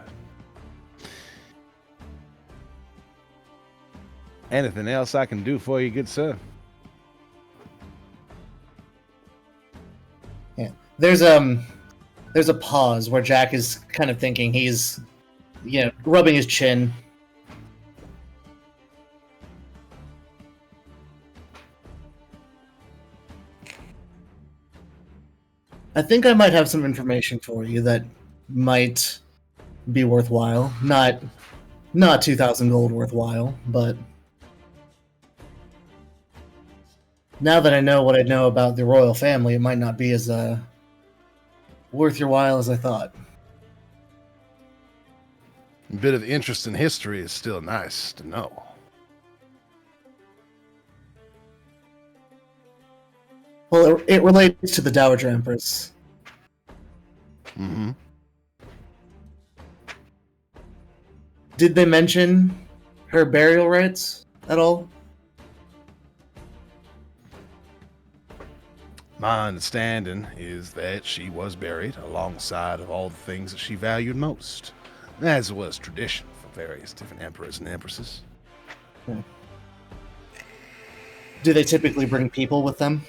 Anything else I can do for you, good sir? Yeah. There's a pause where Jack is kind of thinking. He's, rubbing his chin. I think I might have some information for you that might be worthwhile. Not 2,000 gold worthwhile, but now that I know what I know about the royal family, it might not be as worth your while as I thought. A bit of interest in history is still nice to know. Well, it relates to the Dowager Empress. Mm-hmm. Did they mention her burial rites at all? My understanding is that she was buried alongside of all the things that she valued most, as was tradition for various different emperors and empresses. Do they typically bring people with them?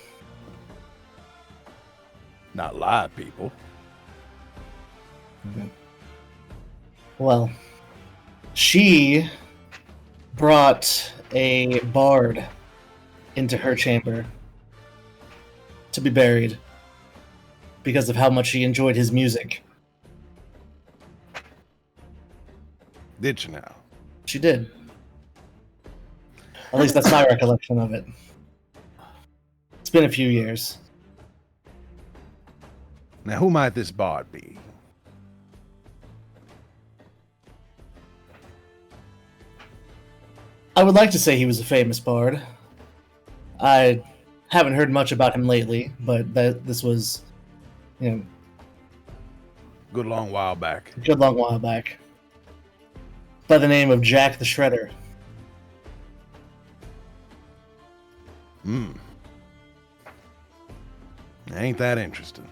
Not live people. Well, she brought a bard into her chamber to be buried because of how much she enjoyed his music. Did you now? She did. At least that's my recollection of it. It's been a few years. Now, who might this bard be? I would like to say he was a famous bard. I haven't heard much about him lately, but this was, Good long while back. a good long while back. By the name of Jack the Shredder. Ain't that interesting.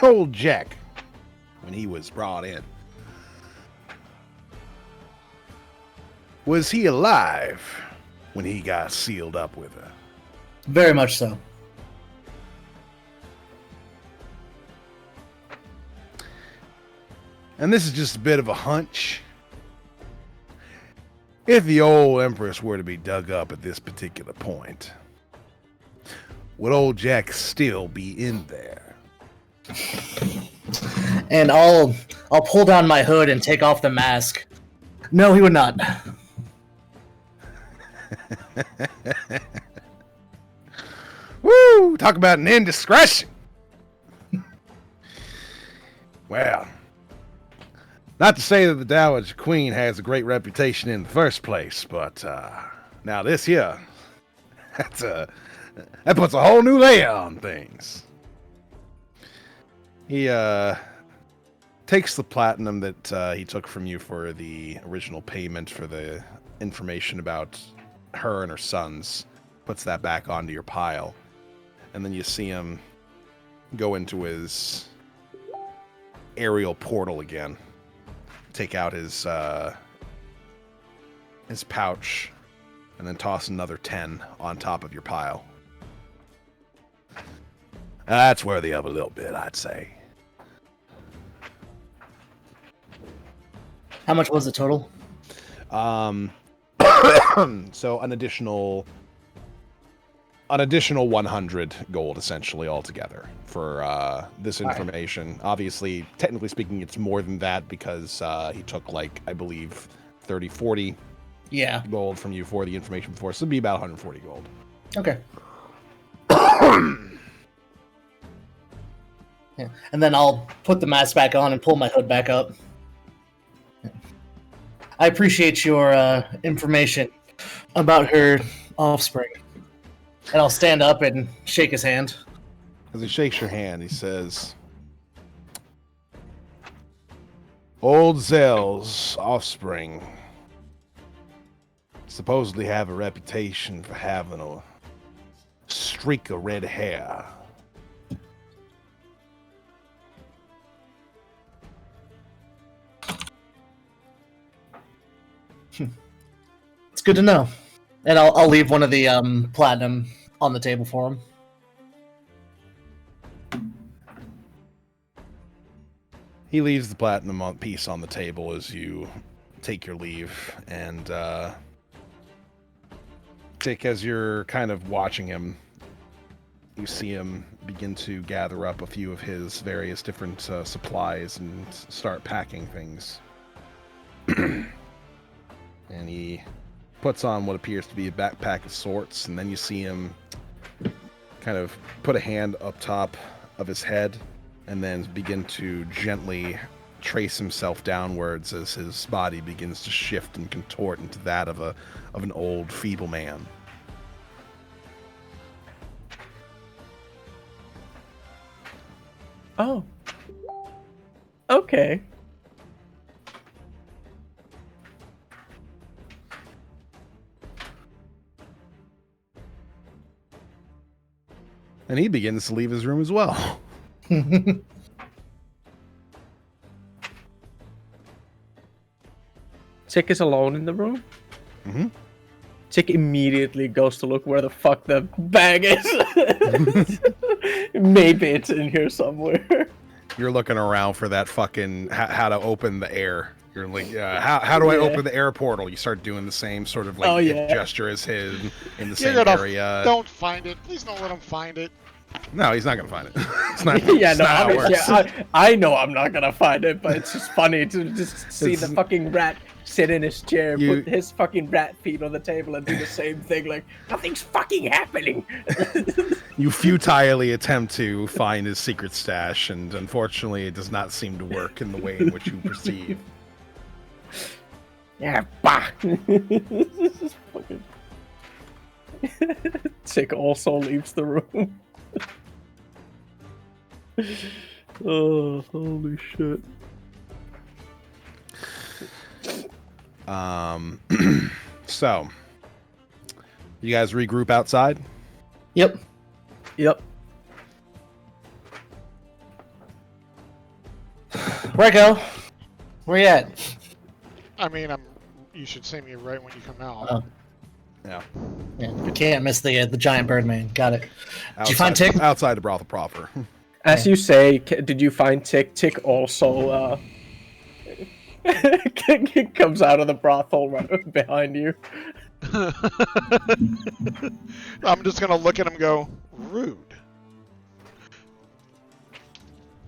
Old Jack, when he was brought in, was he alive when he got sealed up with her? Very much so. And this is just a bit of a hunch. If the old Empress were to be dug up at this particular point, would old Jack still be in there? And I'll pull down my hood and take off the mask. No, he would not. Woo! Talk about an indiscretion. Well, not to say that the Dowager Queen has a great reputation in the first place, but now this here, that puts a whole new layer on things. He takes the platinum that he took from you for the original payment for the information about her and her sons, puts that back onto your pile, and then you see him go into his aerial portal again, take out his pouch, and then toss another 10 on top of your pile. That's worthy of a little bit, I'd say. How much was the total? So an additional 100 gold, essentially, altogether for this information. Obviously, technically speaking, it's more than that because he took, like, I believe, 30, 40 gold from you for the information before. So it'd be about 140 gold. Okay. Yeah. And then I'll put the mask back on and pull my hood back up. I appreciate your information about her offspring. And I'll stand up and shake his hand. As he shakes your hand, he says, Old Zell's offspring supposedly have a reputation for having a streak of red hair. It's good to know. And I'll leave one of the platinum on the table for him. He leaves the platinum piece on the table as you take your leave, and as you're kind of watching him, you see him begin to gather up a few of his various different supplies and start packing things. And he puts on what appears to be a backpack of sorts, and then you see him kind of put a hand up top of his head and then begin to gently trace himself downwards as his body begins to shift and contort into that of an old, feeble man. Oh. Okay. And he begins to leave his room as well. Chick is alone in the room. Mm-hmm. Chick immediately goes to look where the fuck the bag is. Maybe it's in here somewhere. You're looking around for that fucking how to open the air. You're like, how do I open the air portal? You start doing the same sort of like gesture as his in the same area. Don't find it. Please don't let him find it. No, he's not gonna find it. It's not. Yeah, it's no, not how it works. I know I'm not gonna find it, but it's just funny to just see the fucking rat sit in his chair, You- put his fucking rat feet on the table, and do the same thing. Like nothing's fucking happening. You futilely attempt to find his secret stash, and unfortunately, it does not seem to work in the way in which you perceive. Yeah, bah. This is fucking. Tick also leaves the room. Oh, holy shit. So, you guys regroup outside? Yep. Yep. Rico, where you at? I mean, you should see me right when you come out. Oh. Yeah. Yeah, you can't miss the giant Birdman. Got it. Did you find Tick? Outside the brothel proper. As you say, did you find Tick? Tick also comes out of the brothel right behind you. I'm just gonna look at him and go, rude.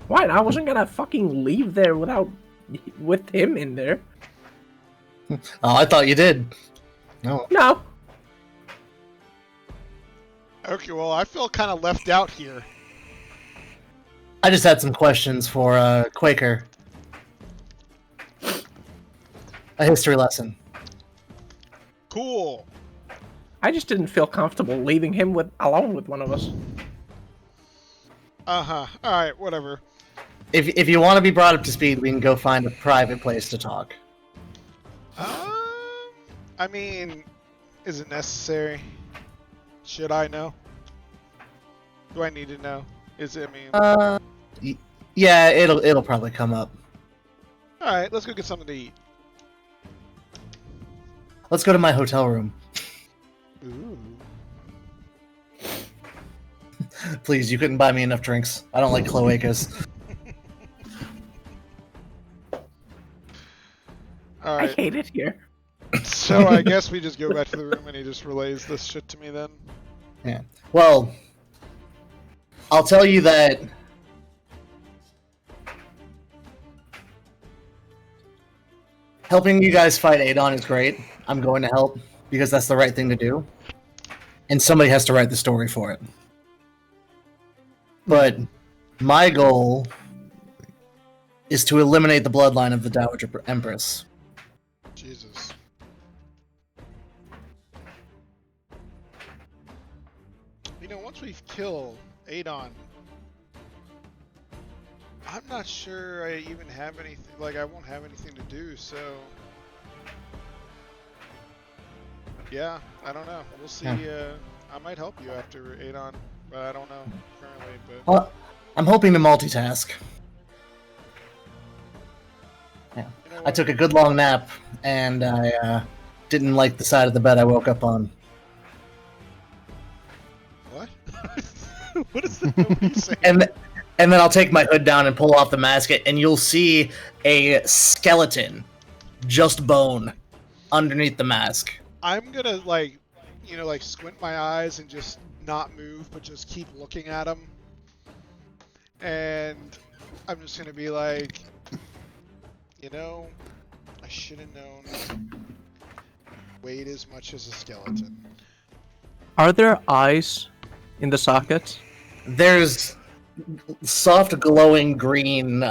What? I wasn't gonna fucking leave there with him in there. Oh, I thought you did. No. No. Okay, well, I feel kind of left out here. I just had some questions for Quaker. A history lesson. Cool. I just didn't feel comfortable leaving him alone with one of us. Uh-huh. Alright, whatever. If you want to be brought up to speed, we can go find a private place to talk. I mean, is it necessary? Should I know? Do I need to know? Is it, I mean... Yeah, it'll probably come up. Alright, let's go get something to eat. Let's go to my hotel room. Ooh. Please, you couldn't buy me enough drinks. I don't like cloacas. I Alright, hate it here. so I guess we just go back to the room and he just relays this shit to me then? Yeah. Well, I'll tell you that helping you guys fight Adon is great. I'm going to help because that's the right thing to do. And somebody has to write the story for it. But my goal is to eliminate the bloodline of the Dowager Empress. Jesus. You know, once we've killed Adon, I'm not sure I even have anything, like I won't have anything to do, so... Yeah, I don't know. We'll see, I might help you after Adon, but I don't know currently, but... Well, I'm hoping to multitask. Yeah. You know I what? took a good long nap, and I didn't like the side of the bed I woke up on. What? What is that? What are you saying? And then I'll take my hood down and pull off the mask, and you'll see a skeleton, just bone, underneath the mask. I'm gonna, like, you know, like, squint my eyes and just not move, but just keep looking at him. And I'm just gonna be like, you know, I should have known. Weighed as much as a skeleton. Are there eyes in the sockets? There's soft, glowing green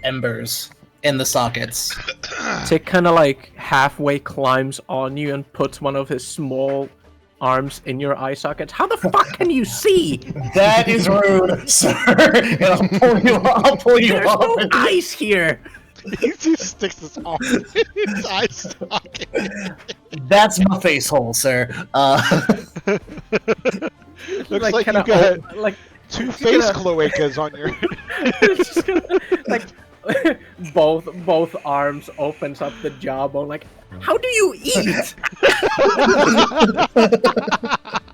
embers in the sockets. Tick kind of like halfway climbs on you and puts one of his small arms in your eye sockets. How the fuck can you see? That is rude, sir. And I'll pull you There's off. no eyes here. He just sticks his arm in his eye socket. That's my face hole, sir. Looks like you kinda got like two face gonna- cloacas on your... it's just gonna, like both arms opens up the jawbone. Like, how do you eat?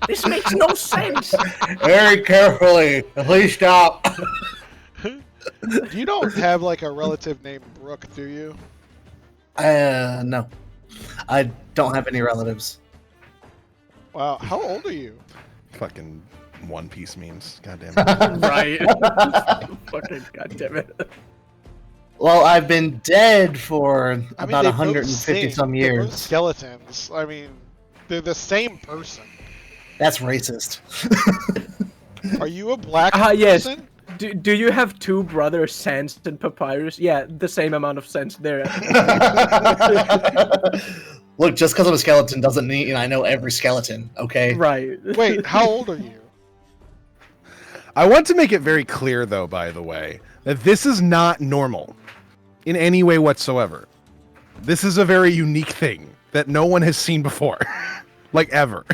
This makes no sense. Very carefully. Please stop. You don't have, like, a relative named Brooke, do you? No. I don't have any relatives. Wow, how old are you? Fucking One Piece memes. God damn it. Right. Fucking goddamn it. Well, I've been dead for I mean, about they both 150 sing. some They're both years. skeletons. I mean, they're the same person. That's racist. Are you a black Yes. person? Do you have two brothers, Sans and Papyrus? Yeah, the same amount of sense there. Look, just because I'm a skeleton doesn't mean I know every skeleton, okay? Right. Wait, how old are you? I want to make it very clear, though, by the way, that this is not normal in any way whatsoever. This is a very unique thing that no one has seen before, like ever.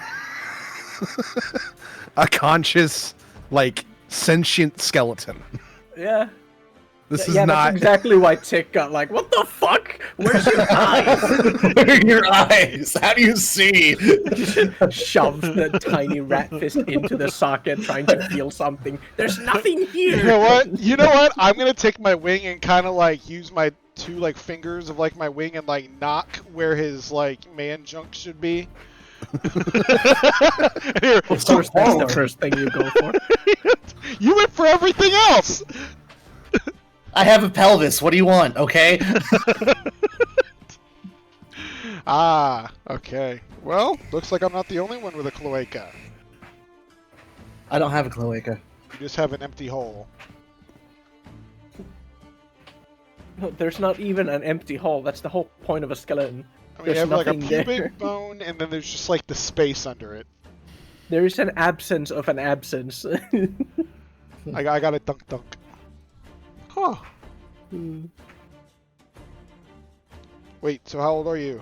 A conscious, like, sentient skeleton. Yeah. This is Yeah, not. that's exactly why Tick got like, what the fuck? Where's your eyes? Where are your eyes? How do you see? Shoves the tiny rat fist into the socket, trying to feel something. There's nothing here. You know what? You know what? I'm gonna take my wing and kind of like use my two like fingers of like my wing and like knock where his like man junk should be. Here, Of course, that's the first thing you go for. you went for everything else. I have a pelvis. What do you want, okay? Ah, okay. Well, looks like I'm not the only one with a cloaca. I don't have a cloaca. You just have an empty hole. No, there's not even an empty hole. That's the whole point of a skeleton. I mean, you There's have like a nothing there. pubic bone, and then there's just like the space under it. There is an absence of an absence. I got a dunk. Huh. Hmm. Wait, so how old are you?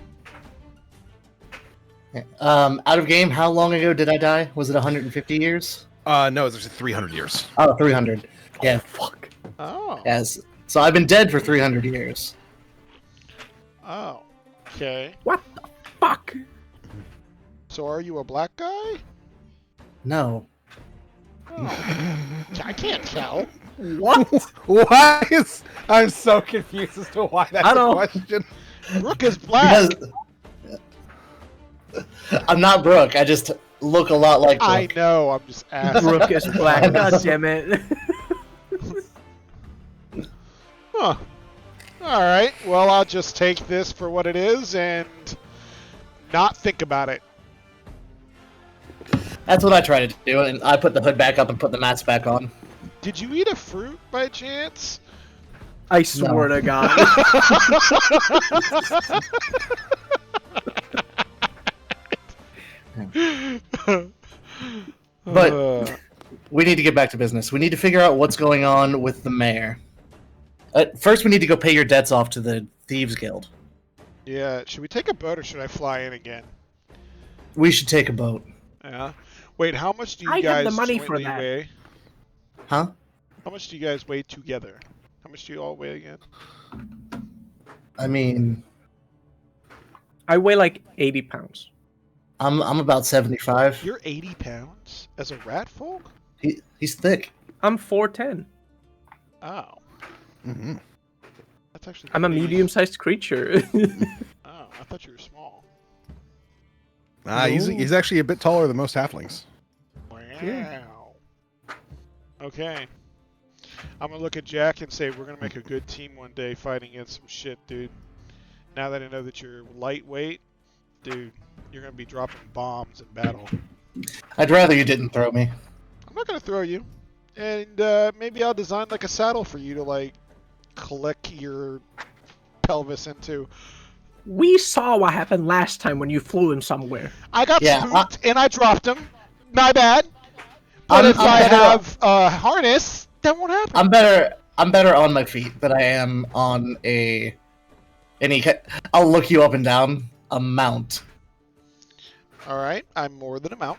Out of game, how long ago did I die? Was it 150 years? No, it's actually 300 years. Oh, 300. Yeah. Fuck. Oh. Yes. So I've been dead for 300 years. Oh. Okay. What the fuck? So are you a black guy? No. Oh. I can't tell. What? Why is... I'm so confused as to why that's I a don't- question. Brooke is black. Because I'm not Brooke. I just look a lot like Brooke. I know. I'm just asking. Brooke is black. God damn it. Huh. All right. Well, I'll just take this for what it is and not think about it. That's what I try to do, and I put the hood back up and put the mats back on. Did you eat a fruit by chance? I swear to God. But we need to get back to business. We need to figure out what's going on with the mayor. First, we need to go pay your debts off to the Thieves Guild. Yeah. Should we take a boat or should I fly in again? We should take a boat. Yeah. Wait, how much do you I guys have the money for jointly that. weigh? Huh? How much do you guys weigh together? How much do you all weigh again? I mean, I weigh like 80 pounds. I'm about 75. You're 80 pounds as a rat folk? He's thick. I'm 4'10". Oh. Mm-hmm. That's actually I'm a pretty- medium-sized creature. Oh, I thought you were small. He's actually a bit taller than most halflings. Wow. Yeah. Okay. I'm gonna look at Jack and say we're gonna make a good team one day fighting against some shit, dude. Now that I know that you're lightweight, dude, you're gonna be dropping bombs in battle. I'd rather you didn't throw me. I'm not gonna throw you, and maybe I'll design like a saddle for you to like collect your pelvis into. We saw what happened last time when you flew him somewhere. I got Yeah, spooked and I dropped him. My bad. But if I have a harness, that won't happen. I'm better on my feet than I am on I'll look you up and down a mount. All right, I'm more than a mount.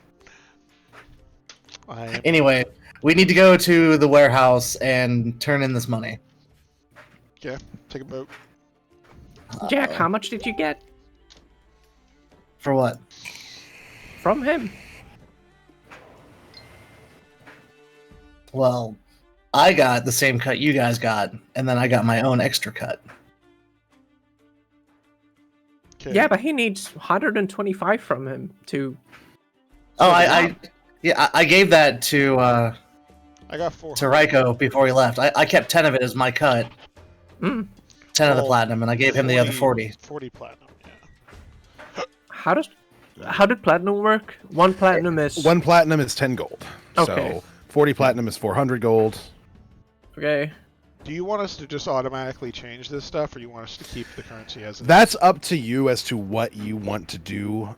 I am. Anyway, we need to go to the warehouse and turn in this money. Okay, take a boat. Jack, how much did you get For what? from him? Well, I got the same cut you guys got, and then I got my own extra cut. Okay. Yeah, but he needs 125 from him to... Oh, Yeah. I gave that to I got 4. Raiko before he left. I kept 10 of it as my cut. Mm. 10 of the Well, platinum, and I gave him the other 40. 40 platinum, yeah. How did platinum work? One platinum is 1 platinum is 10 gold. Okay. So 40 platinum is 400 gold. okay. Do you want us to just automatically change this stuff, or you want us to keep the currency as it is? That's up to you as to what you want to do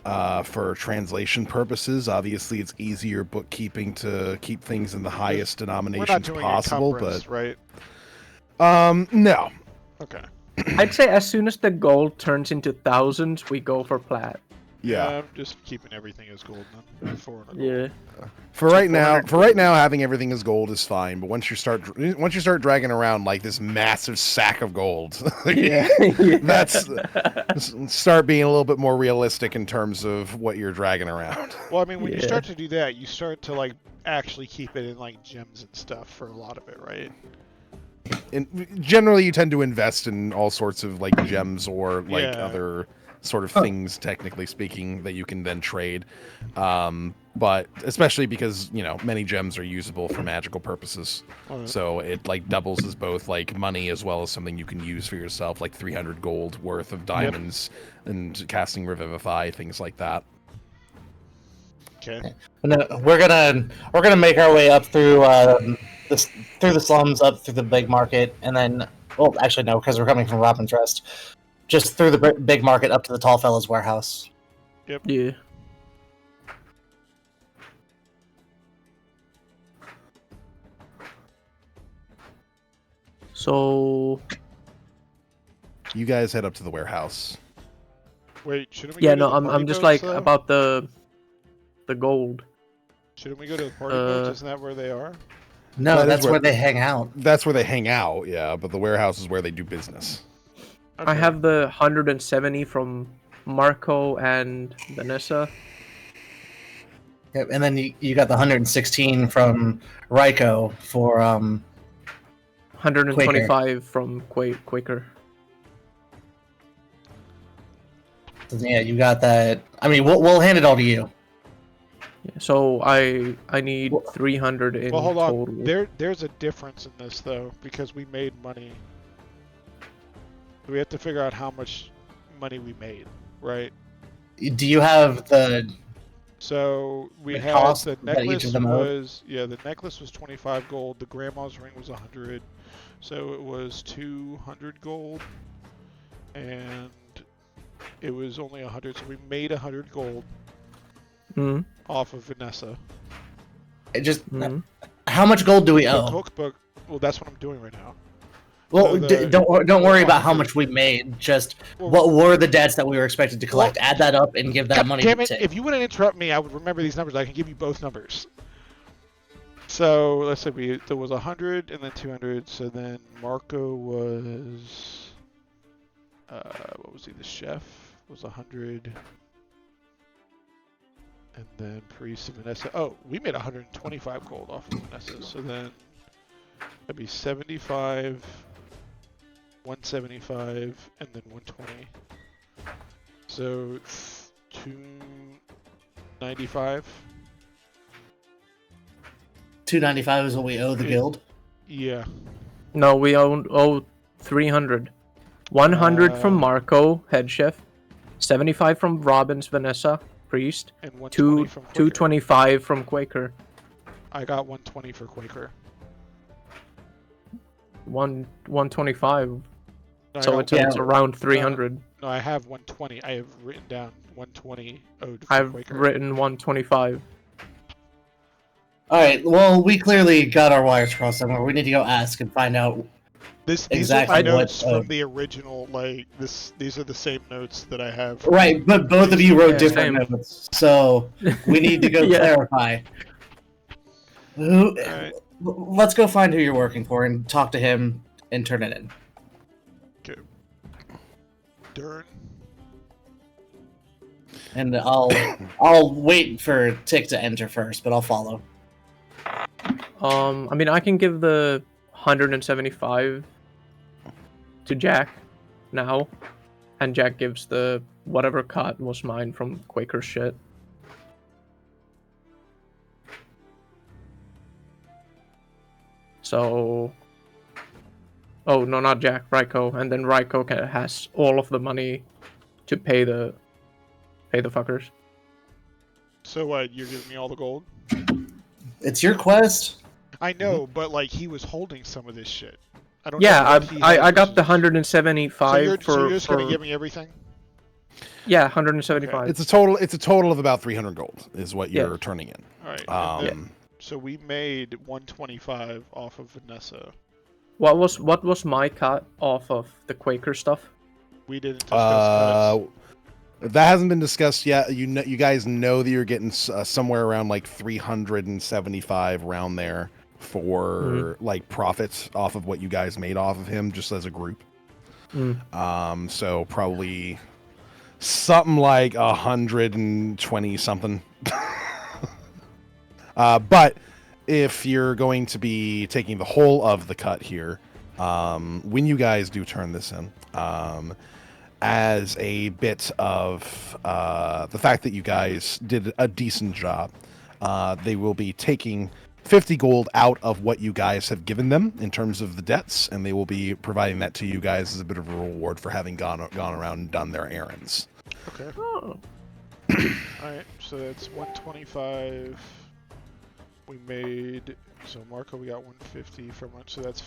for translation purposes. Obviously, it's easier bookkeeping to keep things in the highest We're not denominations doing possible, encumbrance, right? but no. Okay. I'd say as soon as the gold turns into thousands, we go for plat. Yeah. I'm just keeping everything as gold then. 400 gold. Yeah. For So right now, 400 having everything as gold is fine. But once you start dragging around like this massive sack of gold, Yeah. that's start being a little bit more realistic in terms of what you're dragging around. Well, I mean, when you Yeah. start to do that, you start to like actually keep it in like gems and stuff for a lot of it, right? And generally, you tend to invest in all sorts of like gems or like Yeah. other sort of things, technically speaking, that you can then trade. But especially because many gems are usable for magical purposes, Alright. so it like doubles as both like money as well as something you can use for yourself, like 300 gold worth of diamonds and casting Revivify, things like that. Okay. No, we're gonna make our way up through through the slums, up through the big market, and then well, actually no, because we're coming from Robin's Rest, just through the big market up to the tall fellow's warehouse. Yeah. So You guys head up to the warehouse. Wait, shouldn't we yeah, go to no, the I'm party just boats, like though? about the gold. Shouldn't we go to the party boats? Isn't that where they are? No, That is that's where- where they hang out. That's where they hang out, yeah. But the warehouse is where they do business. Okay. I have the 170 from Marco and Vanessa. Yep, and then you got the 116 from Ryko for 125 from Quaker. yeah, you got that. I mean, we'll hand it all to you. Yeah, so I need 300 in Well, hold on. total. There's a difference in this though, because we made money. We have to figure out how much money we made, right? Do you have the? So we The had cost the that each necklace of them owed? was the necklace was 25 gold. The grandma's ring was 100, so it was 200 gold, and it was only 100. So we made 100 gold Mhm. off of Vanessa. It just Mhm. how much gold do we The owe? cookbook. Well, that's what I'm doing right now. Well, So the- don't worry about how 100. much we made. Just Well- what were the debts that we were expected to collect? Add that up and give that God money damn to it! Tim. If you wouldn't interrupt me, I would remember these numbers. I can give you both numbers. So let's say there was 100 and then 200. So then Marco was what was he? The chef was 100, and then Priest and Vanessa. Oh, we made 125 gold off of Vanessa. So then that'd be 75, 175, and then 120. So 295. 295 is what we owe the guild. Yeah. No, we owe 300. 100 from Marco, head chef. 75 from Robbins, Vanessa, priest. And 120 from Quaker. 225 from Quaker. I got 120 for Quaker. 125. No, So I it's, got, it's around 300. no, I have 120. I have written down 120 owed for I've Quaker. written 125. All right. Well, we clearly got our wires crossed somewhere. We need to go ask and find out. These exactly are my what notes from owed. the original. Like this, these are the same notes that I have. Right, but both of you wrote Yeah, different same. notes, so we need to go Yeah. clarify. Who? Alright. Let's go find who you're working for and talk to him and turn it in. Okay. Dern. And I'll wait for Tick to enter first, but I'll follow. I mean, I can give the 175 to Jack now, and Jack gives the whatever cut was mine from Quaker shit. So Oh no, not Jack, Raiko, and then Raiko has all of the money to pay the fuckers. So what? You're giving me all the gold? It's your quest. I know, but like he was holding some of this shit. I don't Yeah, know what he I had got the versus- 175 So you're for just gonna give me everything? yeah 175. It's a total of about 300 gold is what you're Yeah. turning in. All right. Um, and then- So we made 125 off of Vanessa. What was my cut off of the Quaker stuff? We didn't discuss cuts. That hasn't been discussed yet. You guys know that you're getting somewhere around like 375 around there for like profits off of what you guys made off of him just as a group. So probably something like 120 something. But if you're going to be taking the whole of the cut here, when you guys do turn this in, as a bit of the fact that you guys did a decent job, they will be taking 50 gold out of what you guys have given them in terms of the debts, and they will be providing that to you guys as a bit of a reward for having gone around and done their errands. Okay. Oh. Alright, so that's 125. We made... So Marco, we got 150 from it, so that's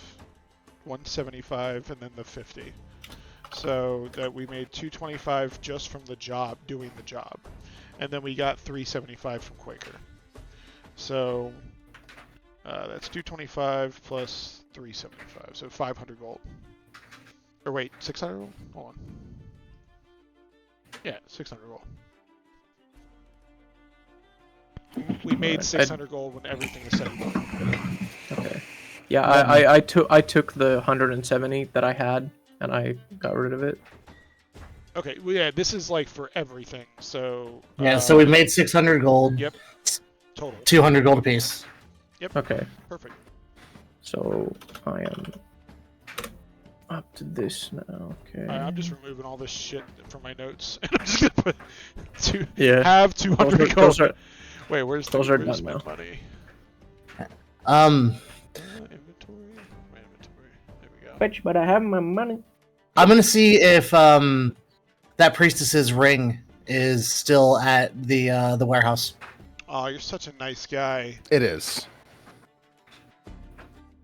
175 and then the 50. So that we made 225 just from the job, doing the job. And then we got 375 from Quaker. So that's 225 plus 375, so 500 gold. Or wait, 600 gold? Hold on. Yeah, 600 gold. We made 600 gold when everything is set and done. Okay. Yeah, I took the 170 that I had and I got rid of it. Okay, well, yeah, this is like for everything, so... Yeah, so we made 600 gold. Yep. Total. 200 gold apiece. Yep. Okay. Perfect. So I am up to this now. Okay. I'm just removing all this shit from my notes, and I'm just gonna put Yeah. 200 Those gold. are Wait, where's are my done now. money? Inventory. My inventory. There we go. Bitch, but I have my money. I'm gonna see if that priestess's ring is still at the warehouse. Oh, you're such a nice guy. It is.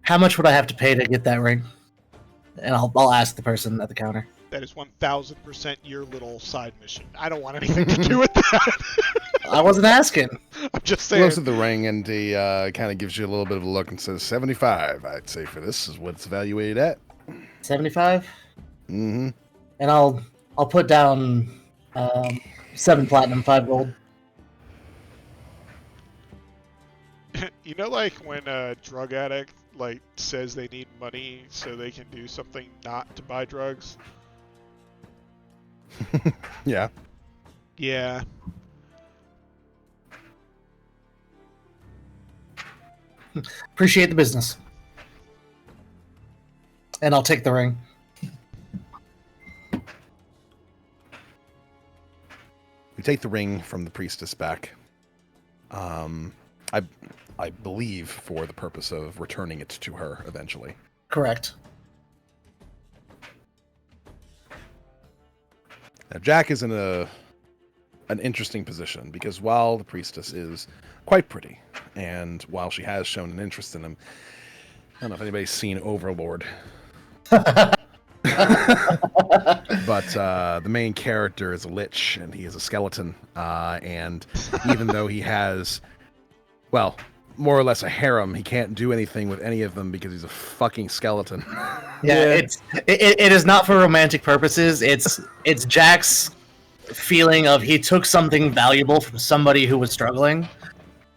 How much would I have to pay to get that ring? And I'll ask the person at the counter. That is 1000% your little side mission. I don't want anything to do with that. I wasn't asking. I'm just He saying. looks at the ring and he kind of gives you a little bit of a look and says, 75, I'd say for this is what it's evaluated at. 75. Mm-hmm. And I'll put down 7 platinum, 5 gold. You know, like when a drug addict like says they need money so they can do something not to buy drugs. Yeah. Yeah. Appreciate the business. And I'll take the ring. You take the ring from the priestess back. I believe for the purpose of returning it to her eventually. Correct. Now Jack is in an interesting position because while the priestess is quite pretty, and while she has shown an interest in him, I don't know if anybody's seen Overlord. But the main character is a lich, and he is a skeleton. And even though he has, well, more or less a harem, he can't do anything with any of them because he's a fucking skeleton. Yeah, it is not for romantic purposes. It's Jack's feeling of he took something valuable from somebody who was struggling,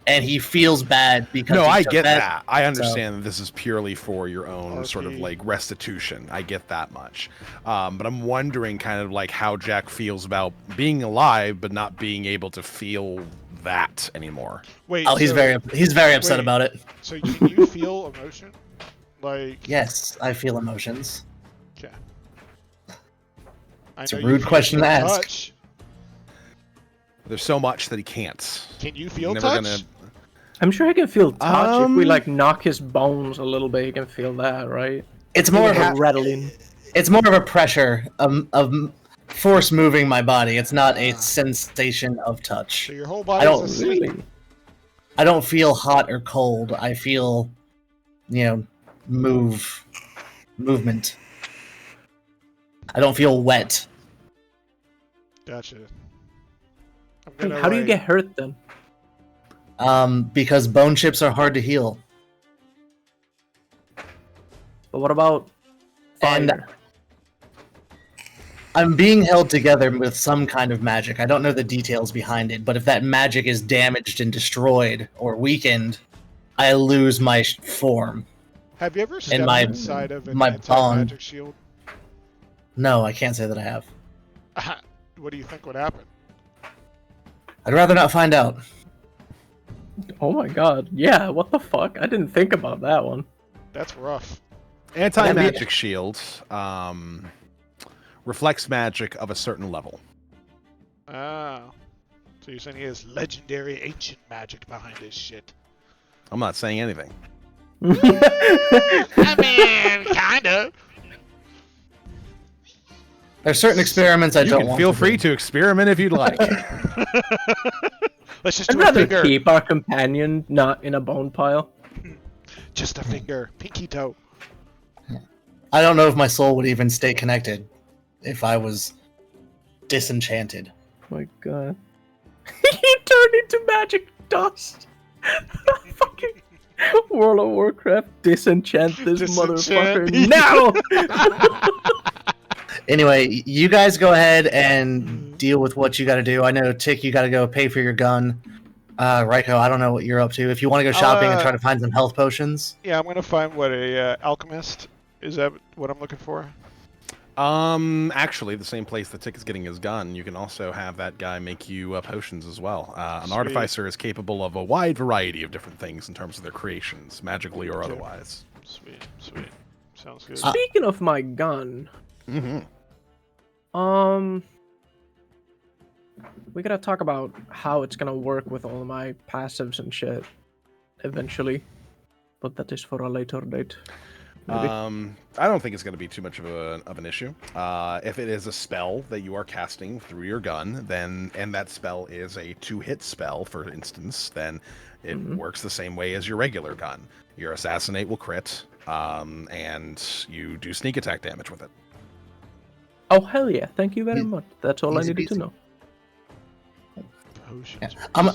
and he feels bad because No, he I took get that. I So- understand that this is purely for your own RP. sort of like restitution. I get that much. But I'm wondering kind of like how Jack feels about being alive but not being able to feel that anymore. Wait. Oh, he's so- very upset wait. about it. So can you feel emotion? Like. Yes, I feel emotions. Okay. It's a know you rude can't question feel to ask. touch. There's so much that he can't. Can you feel Never touch? gonna- I'm sure he can feel touch if we Um, like knock his bones a little bit. He can feel that, right? It's more of a rattling. It's more of a pressure of force moving my body. It's not a sensation of touch. So your whole I body's don't asleep. Really? I don't feel hot or cold. I feel, movement. I don't feel wet. Gotcha. I'm Wait, gonna, how do you like- get hurt then? Because bone chips are hard to heal. But what about fire? And I'm being held together with some kind of magic. I don't know the details behind it, but if that magic is damaged and destroyed or weakened, I lose my form. Have you ever stepped my- inside of an my bond. anti-magic shield? No, I can't say that I have. What do you think would happen? I'd rather not find out. Oh my god. Yeah, what the fuck? I didn't think about that one. That's rough. Anti-magic shield reflects magic of a certain level. Ah. So you're saying he has legendary ancient magic behind his shit. I'm not saying anything. I mean, kinda. There's certain experiments I You don't can want feel to free do. to experiment if you'd like. Let's just I'd do a rather finger. keep our companion not in a bone pile. Just a finger. Pinky toe. I don't know if my soul would even stay connected if I was disenchanted. Oh my god. You turned into magic dust. Fucking World of Warcraft, disenchant this Disenchant. motherfucker now! Anyway, you guys go ahead and deal with what you got to do. I know, Tick, you got to go pay for your gun. Raiko, I don't know what you're up to. If you want to go shopping and try to find some health potions. Yeah, I'm gonna find what a alchemist. Is that what I'm looking for? Actually, the same place that Tick is getting his gun, you can also have that guy make you potions as well. An Sweet. artificer is capable of a wide variety of different things in terms of their creations, magically or Okay. otherwise. Sweet, sweet. Sounds good. Speaking of my gun, Mm-hmm. we gotta talk about how it's gonna work with all my passives and shit eventually. But that is for a later date. Maybe. I don't think it's going to be too much of an issue. If it is a spell that you are casting through your gun, and that spell is a 2-hit spell, for instance, then it works the same way as your regular gun. Your assassinate will crit, and you do sneak attack damage with it. Oh hell yeah! Thank you very Easy- much. That's all I easy needed to peasy. know. Potions. I'm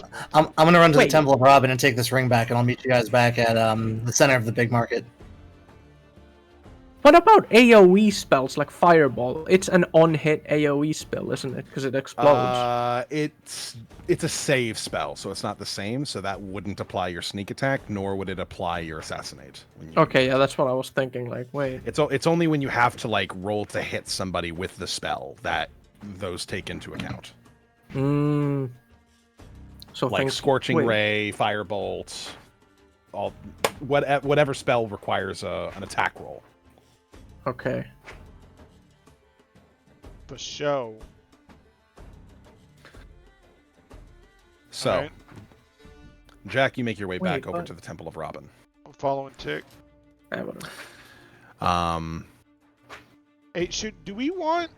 gonna run to the Wait. Temple of Robin and take this ring back, and I'll meet you guys back at the center of the big market. What about AoE spells like Fireball? It's an on-hit AoE spell, isn't it? Because it explodes. It's a save spell, so it's not the same. So that wouldn't apply your sneak attack, nor would it apply your assassinate. When you, Okay, yeah, that's what I was thinking. Like, wait. It's only when you have to like roll to hit somebody with the spell that those take into account. So Like things, Scorching wait. Ray, Firebolt, whatever spell requires an attack roll. Okay. The show. So, Alright. Jack, you make your way Wait, back over what? to the Temple of Robin. I'm following Tick. Yeah, whatever. Hey, do we want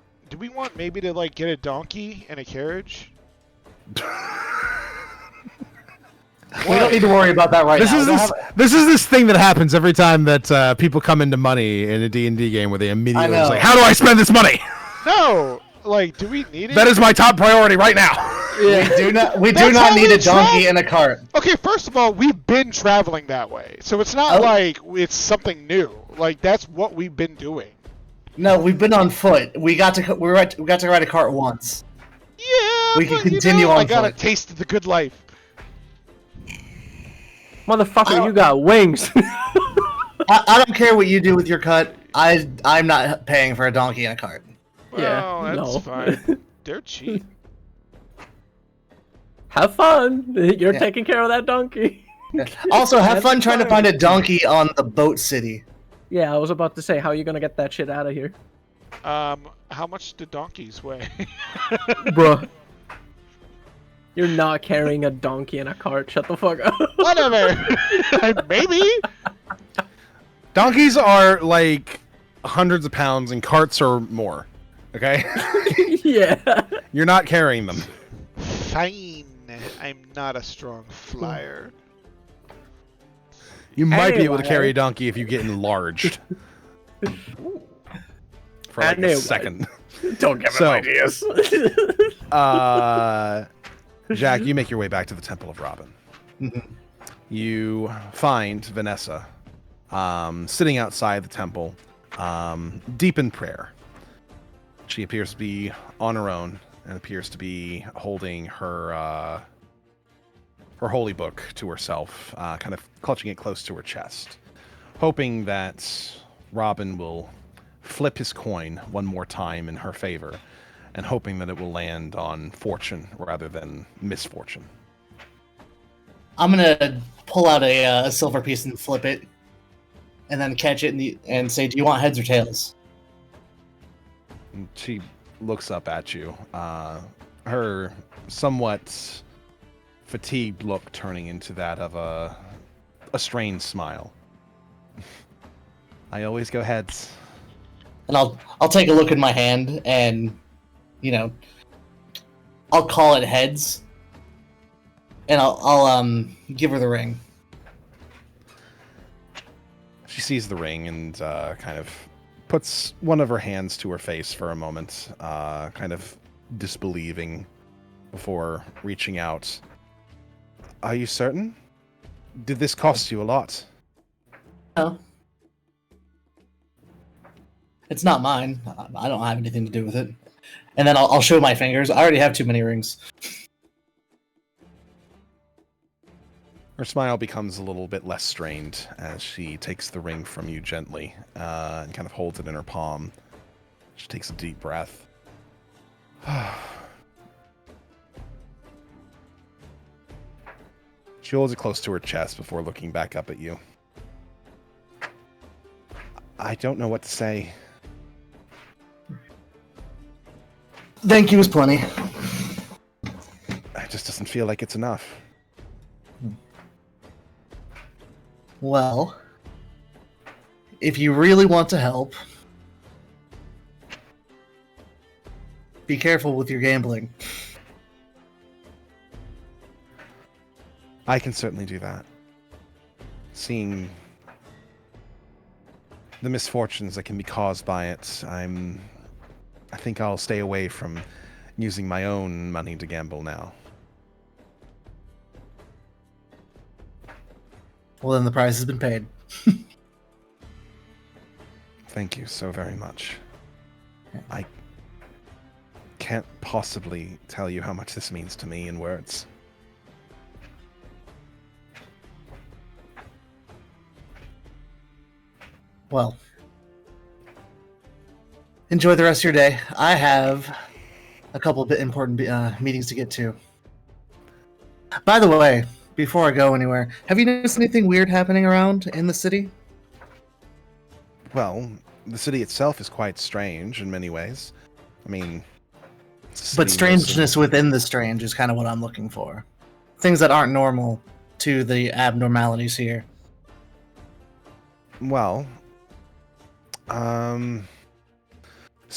maybe to like get a donkey and a carriage? We don't need to worry about that right This now. is this thing that happens every time that people come into money in a D&D game where they immediately I know. say, "How do I spend this money?" No, like, do we need it? That is my top priority right now. We do not That's how need we a donkey travel. and a cart. Okay, first of all, we've been traveling that way, so it's not Oh. like it's something new. Like that's what we've been doing. No, we've been on foot. We got to ride a cart once. Yeah, We can but, continue I on got a foot. taste of the good life. Motherfucker, you got wings. I don't care what you do with your cut. I'm not paying for a donkey and a cart. Yeah, Well, that's no. fine. They're cheap. Have fun. You're Yeah. taking care of that donkey. Also, have That's fun trying to fine. find a donkey on the boat city. Yeah, I was about to say, how are you gonna get that shit out of here? How much do donkeys weigh? Bruh. You're not carrying a donkey in a cart. Shut the fuck up. Whatever. Maybe. Donkeys are like hundreds of pounds in carts or more. Okay? Yeah. You're not carrying them. Fine. I'm not a strong flyer. You might be able to Anyway. carry a donkey if you get enlarged. For like Anyway. a second. Don't give him So- ideas. Jack, you make your way back to the Temple of Robin. Mhm. You find Vanessa sitting outside the temple, deep in prayer. She appears to be on her own and appears to be holding her her holy book to herself, kind of clutching it close to her chest, hoping that Robin will flip his coin one more time in her favor, and hoping that it will land on fortune rather than misfortune. I'm gonna pull out a silver piece and flip it, and then catch it and say, "Do you want heads or tails?" And she looks up at you, her somewhat fatigued look turning into that of a strained smile. I always go heads. And I'll take a look in my hand, and I'll call it heads, and I'll give her the ring. She sees the ring and kind of puts one of her hands to her face for a moment, kind of disbelieving before reaching out. Are you certain? Did this cost you a lot? No, it's not mine. I don't have anything to do with it. And then I'll show my fingers. I already have too many rings. Her smile becomes a little bit less strained as she takes the ring from you gently and kind of holds it in her palm. She takes a deep breath. She holds it close to her chest before looking back up at you. I don't know what to say. Thank you is plenty. It just doesn't feel like it's enough. Well, if you really want to help, be careful with your gambling. I can certainly do that. Seeing the misfortunes that can be caused by it, I think I'll stay away from using my own money to gamble now. Well, then the price has been paid. Thank you so very much. I can't possibly tell you how much this means to me in words. Well, enjoy the rest of your day. I have a couple of important meetings to get to. By the way, before I go anywhere, have you noticed anything weird happening around in the city? Well, the city itself is quite strange in many ways. I mean, it's a But city mostly- strangeness within the strange is kind of what I'm looking for. Things that aren't normal to the abnormalities here. Well, some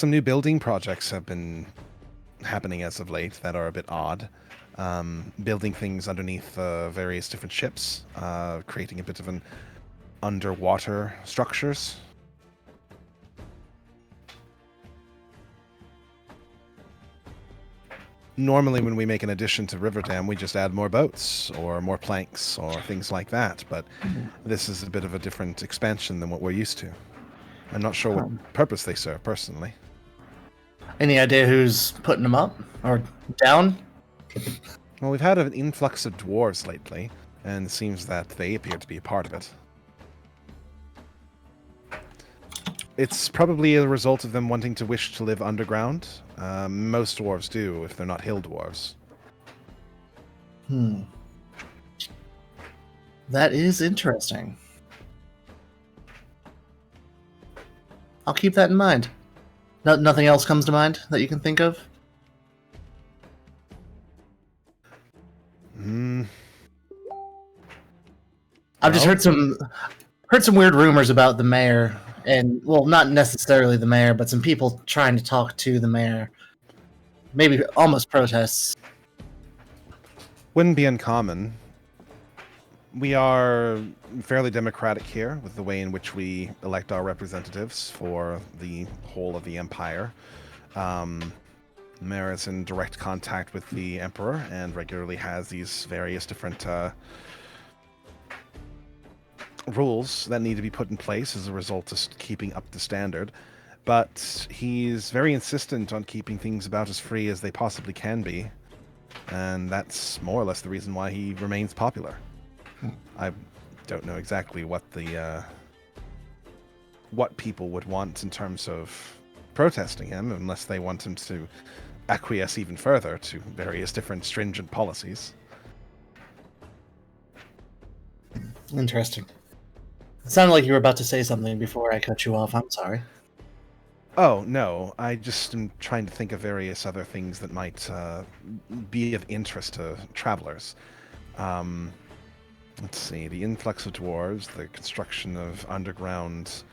new building projects have been happening as of late that are a bit odd. Building things underneath various different ships, creating a bit of an underwater structures. Normally, when we make an addition to Riverdam, we just add more boats or more planks or things like that. But this is a bit of a different expansion than what we're used to. I'm not sure what purpose they serve, personally. Any idea who's putting them up or down? Well, we've had an influx of dwarves lately, and it seems that they appear to be a part of it. It's probably a result of them wanting to wish to live underground. Most dwarves do, if they're not hill dwarves. That is interesting. I'll keep that in mind. Nothing else comes to mind that you can think of? I've just heard some weird rumors about the mayor and well, not necessarily the mayor, but some people trying to talk to the mayor. Maybe almost protests. Wouldn't be uncommon. We are fairly democratic here with the way in which we elect our representatives for the whole of the empire. Mayor is in direct contact with the emperor and regularly has these various different rules that need to be put in place as a result of keeping up the standard. But he's very insistent on keeping things about as free as they possibly can be. And that's more or less the reason why he remains popular. I don't know exactly what the what people would want in terms of protesting him, unless they want him to acquiesce even further to various different stringent policies. Interesting. It sounded like you were about to say something before I cut you off. I'm sorry. Oh, no. I just am trying to think of various other things that might be of interest to travelers. Let's see. The influx of dwarves, the construction of underground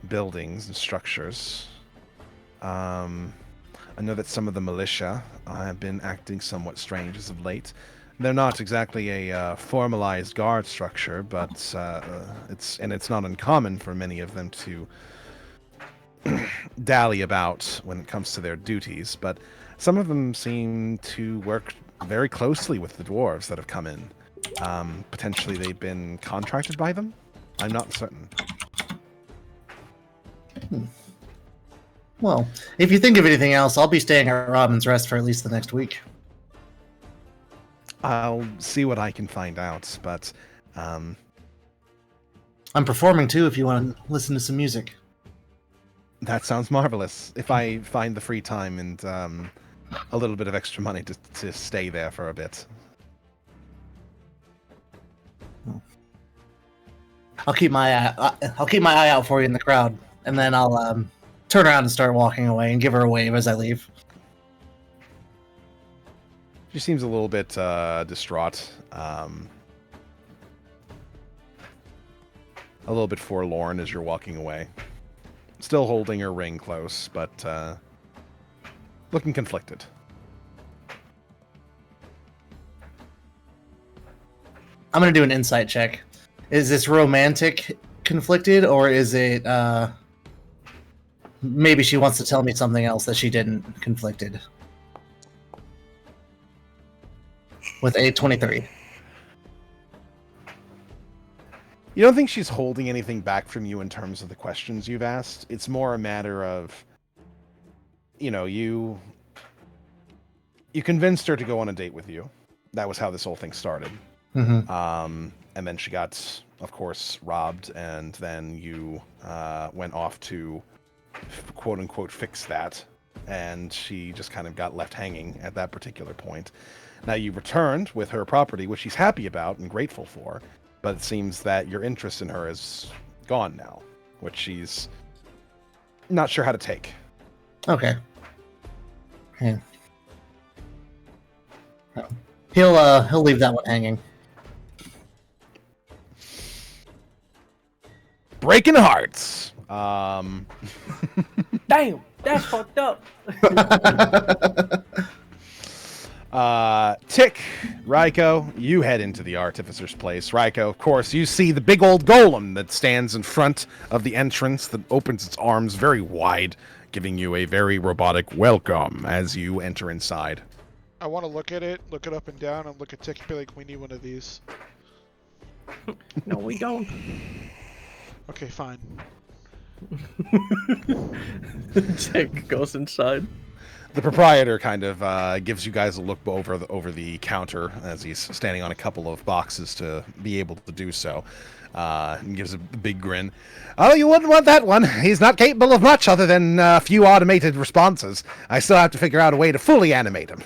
buildings and structures. I know that some of the militia have been acting somewhat strange as of late. They're not exactly a formalized guard structure, but it's not uncommon for many of them to dally about when it comes to their duties. But some of them seem to work very closely with the dwarves that have come in. Potentially they've been contracted by them? I'm not certain. Well, if you think of anything else, I'll be staying at Robin's Rest for at least the next week. I'll see what I can find out, but I'm performing too if you want to listen to some music. that sounds marvelous. If I find the free time and a little bit of extra money to stay there for a bit. I'll keep my eye out for you in the crowd, and then I'll turn around and start walking away and give her a wave as I leave. She seems a little bit distraught, a little bit forlorn as you're walking away. Still holding her ring close, but looking conflicted. I'm gonna do an insight check. Is this romantic conflicted, or is it maybe she wants to tell me something else that she didn't conflicted? With a 23. You don't think she's holding anything back from you in terms of the questions you've asked? It's more a matter of, you convinced her to go on a date with you. That was how this whole thing started. Mm-hmm. And then she got, of course, robbed, and then you went off to, quote-unquote, fix that, and she just kind of got left hanging at that particular point. Now, you returned with her property, which she's happy about and grateful for, but it seems that your interest in her is gone now, which she's not sure how to take. Okay. Yeah. He'll leave that one hanging. Breaking hearts. Damn, that's fucked up. Tick, Raiko, you head into the Artificer's Place. Raiko, of course, you see the big old golem that stands in front of the entrance that opens its arms very wide, giving you a very robotic welcome as you enter inside. I want to look at it up and down, and look at Tick and be like, we need one of these. No, we don't. Okay, fine. Tick goes inside. The proprietor kind of gives you guys a look over the counter as he's standing on a couple of boxes to be able to do so. And gives a big grin. Oh, you wouldn't want that one. He's not capable of much other than a few automated responses. I still have to figure out a way to fully animate him.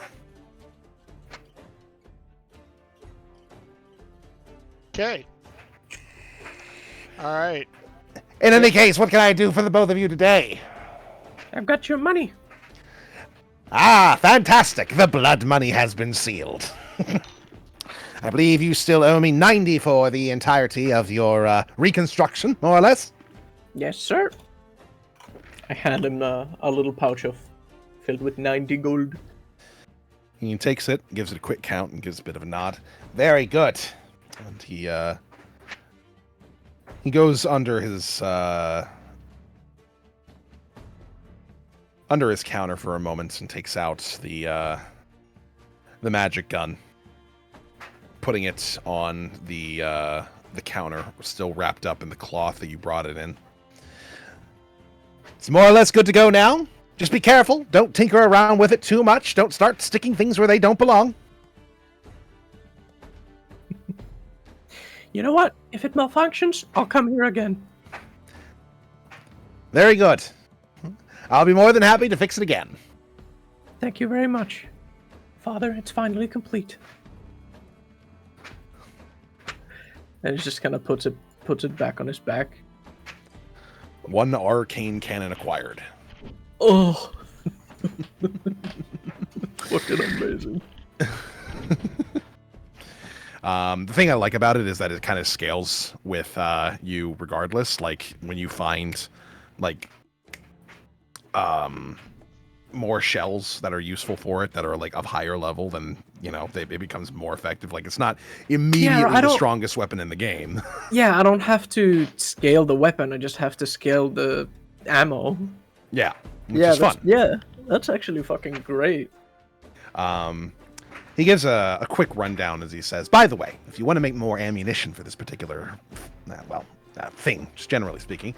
Okay. All right. In any case, what can I do for the both of you today? I've got your money. Ah, fantastic. The blood money has been sealed. I believe you still owe me 90 for the entirety of your reconstruction, more or less. Yes, sir. I hand him a little pouch filled with 90 gold. He takes it, gives it a quick count, and gives a bit of a nod. Very good. And he goes under his counter for a moment and takes out the magic gun, putting it on the counter, still wrapped up in the cloth that you brought it in. It's more or less good to go now. Just be careful. Don't tinker around with it too much. Don't start sticking things where they don't belong. You know what? If it malfunctions, I'll come here again. Very good. I'll be more than happy to fix it again. Thank you very much. Father, it's finally complete. And he just kind of puts it back on his back. 1 arcane cannon acquired. Oh. Fucking amazing. The thing I like about it is that it kind of scales with you regardless. Like, when you find, like, more shells that are useful for it, that are, like, of higher level, then, you know, it becomes more effective. Like, it's not immediately the strongest weapon in the game. Yeah, I don't have to scale the weapon. I just have to scale the ammo. Yeah, which is fun. Yeah, that's actually fucking great. He gives a quick rundown as he says, by the way, if you want to make more ammunition for this particular, thing, just generally speaking,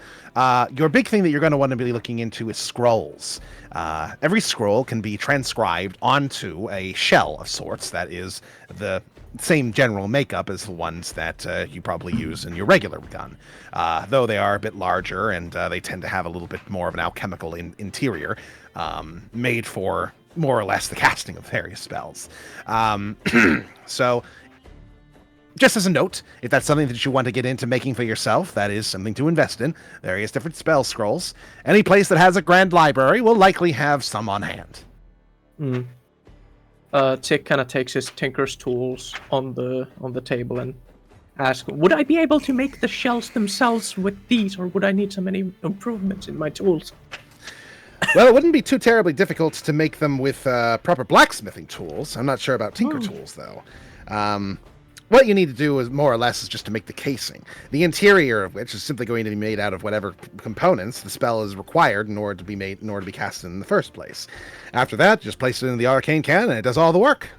your big thing that you're going to want to be looking into is scrolls. Every scroll can be transcribed onto a shell of sorts that is the same general makeup as the ones that you probably use in your regular gun, though they are a bit larger and they tend to have a little bit more of an alchemical interior, made for more or less the casting of various spells. So, just as a note, if that's something that you want to get into making for yourself, that is something to invest in. Various different spell scrolls. Any place that has a grand library will likely have some on hand. Tick kind of takes his tinker's tools on the table and asks, would I be able to make the shells themselves with these, or would I need some any improvements in my tools? Well, it wouldn't be too terribly difficult to make them with proper blacksmithing tools. I'm not sure about tinker tools, though. What you need to do is more or less is just to make the casing, the interior of which is simply going to be made out of whatever components the spell is required in order to be made, in order to be cast in the first place. After that, just place it in the arcane can and it does all the work.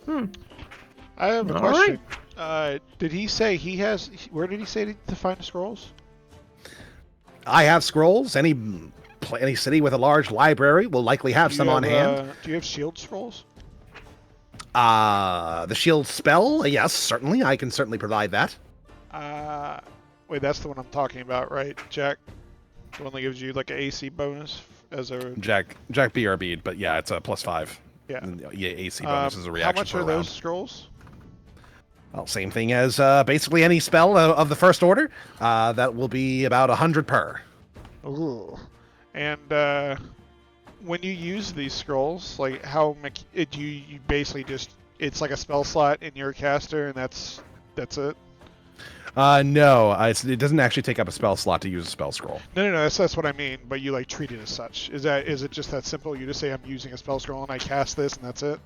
I have a question. Right. Did he say he has? Where did he say to find the scrolls? I have scrolls. Any city with a large library will likely have some on hand. Do you have shield scrolls? The shield spell? Yes, certainly. I can certainly provide that. Wait, that's the one I'm talking about, right, Jack? The one that gives you like an AC bonus as a... Jack BRB'd, but yeah, it's a +5. Yeah. AC bonus is a reaction. How much are those scrolls? Well, same thing as basically any spell of the first order. That will be about 100 per. Ooh. And when you use these scrolls, like how you basically just, it's like a spell slot in your caster and that's it? No, it doesn't actually take up a spell slot to use a spell scroll. No, that's what I mean, but you like treat it as such. Is it just that simple? You just say I'm using a spell scroll and I cast this and that's it?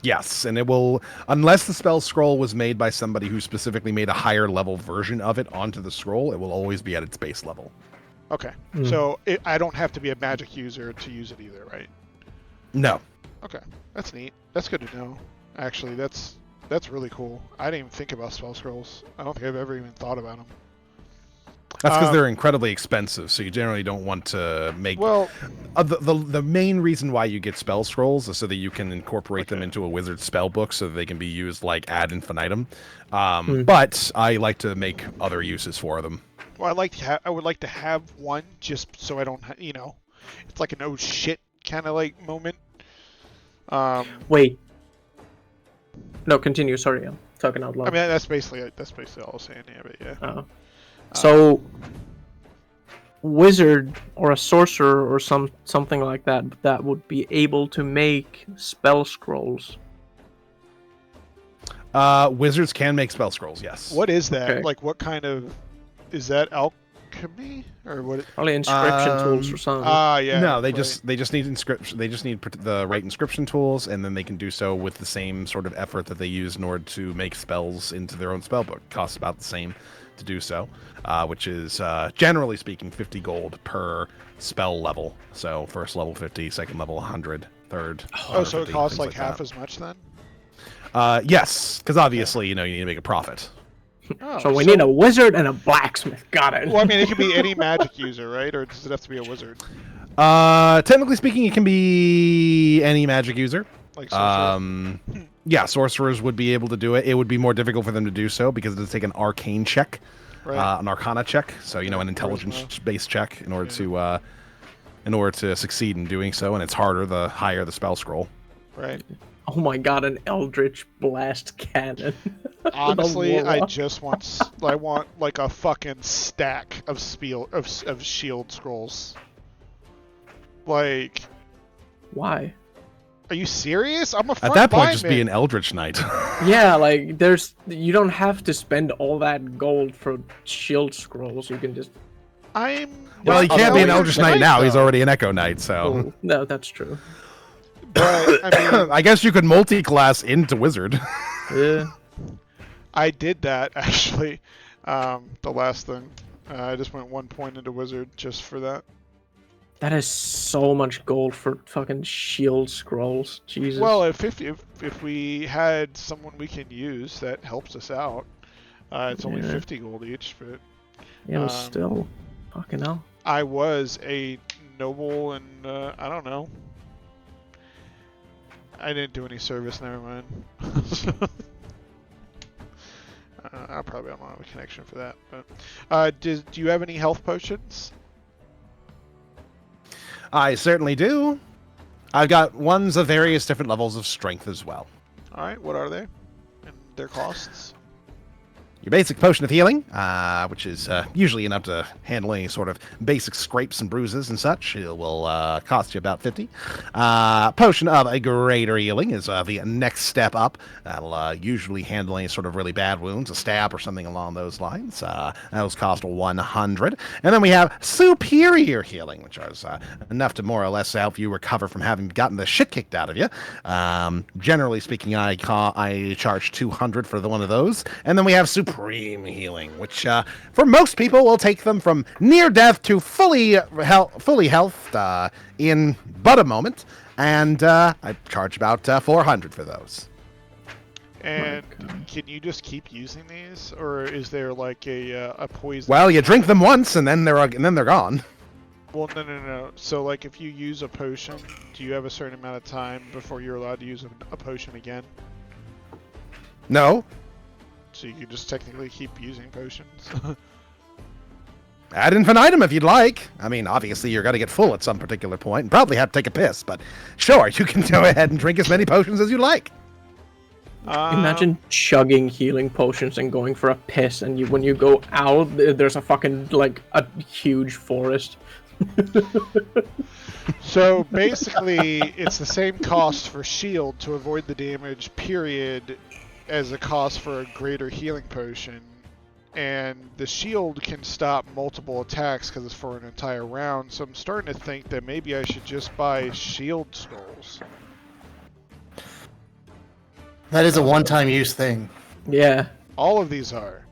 Yes, and it will, unless the spell scroll was made by somebody who specifically made a higher level version of it onto the scroll, it will always be at its base level. Okay, so I don't have to be a magic user to use it either, right? No. Okay, that's neat. That's good to know. Actually, that's really cool. I didn't even think about spell scrolls. I don't think I've ever even thought about them. That's because they're incredibly expensive, so you generally don't want to make... Well... the main reason why you get spell scrolls is so that you can incorporate them into a wizard's spell book so that they can be used like ad infinitum. But I like to make other uses for them. Well, I would like to have one just so I don't, it's like an oh shit kind of like moment. Wait. No, continue. Sorry, I'm talking out loud. I mean, that's basically all I was saying. Yeah, but yeah. So, wizard or a sorcerer or something like that would be able to make spell scrolls. Wizards can make spell scrolls. Yes. What is that? Okay. Like, what kind of? Is that alchemy or what? Probably inscription tools or something. Yeah. No, they right. just need inscription. They just need the right inscription tools, and then they can do so with the same sort of effort that they use in order to make spells into their own spell book. Costs about the same to do so, which is generally speaking 50 gold per spell level. So first level 50, second level 100, third. Oh, so it 150, costs things like half that. as much then? Yes, because obviously you need to make a profit. Oh, So we need a wizard and a blacksmith. Got it. Well, I mean, it could be any magic user, right? Or does it have to be a wizard? Technically speaking, it can be any magic user. Like sorcerer? Yeah, sorcerers would be able to do it. It would be more difficult for them to do so because it does take an arcane check, Right. an arcana check. So an intelligence-based check in order to succeed in doing so, and it's harder the higher the spell scroll. Right. Oh my god, an eldritch blast cannon. Honestly, I warlock. just want I want like a fucking stack of shield scrolls. Like, Why? are you serious? I'm a At that point, frontline just man. be an eldritch knight. Yeah, like you don't have to spend all that gold for shield scrolls. You can just. I'm. Well, he not can't be an Eldritch eldritch knight now. He's though. already an echo knight. So Oh, no, that's true. But I mean, I guess you could multi-class into wizard. Yeah. I did that actually. The last thing, I just went 1 point into wizard just for that. That is so much gold for fucking shield scrolls. Jesus. Well, if we had someone we can use that helps us out, it's only Yeah. 50 gold each. But yeah, but still, fucking hell. I was a noble, and I don't know. I didn't do any service. Never mind. I probably don't have a connection for that. But do you have any health potions? I certainly do. I've got ones of various different levels of strength as well. All right. What are they? And their costs? Your basic potion of healing, which is usually enough to handle any sort of basic scrapes and bruises and such. It will cost you about 50. Potion of a greater healing is the next step up. That'll usually handle any sort of really bad wounds, a stab or something along those lines. Those cost 100. And then we have superior healing, which is enough to more or less help you recover from having gotten the shit kicked out of you. Generally speaking, I charge 200 for one of those. And then we have supreme healing, which for most people will take them from near death to fully health in but a moment, and I charge about 400 for those. And can you just keep using these, or is there like a poison? Well, you drink them once, and then they're gone. Well, no. So like, if you use a potion, do you have a certain amount of time before you're allowed to use a potion again? No, So you can just technically keep using potions. ad infinitum if you'd like. I mean, obviously you're going to get full at some particular point and probably have to take a piss, but sure, you can go ahead and drink as many potions as you like. Imagine chugging healing potions and going for a piss, and when you go out, there's a fucking like a huge forest. So basically, it's the same cost for shield to avoid the damage, period, as a cost for a greater healing potion. And the shield can stop multiple attacks because it's for an entire round. So I'm starting to think that maybe I should just buy shield scrolls. That is a one-time use thing. Yeah. All of these are.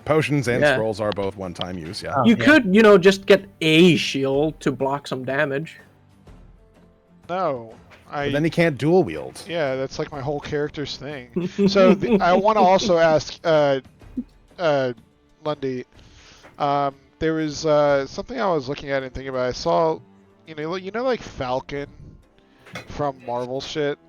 Potions and Yeah. scrolls are both one-time use, yeah. Oh, You yeah. could, just get a shield to block some damage. No. But then you can't dual wield. Yeah, that's like my whole character's thing. So I want to also ask Lundy. There was something I was looking at and thinking about. I saw, you know, like Falcon from Marvel shit,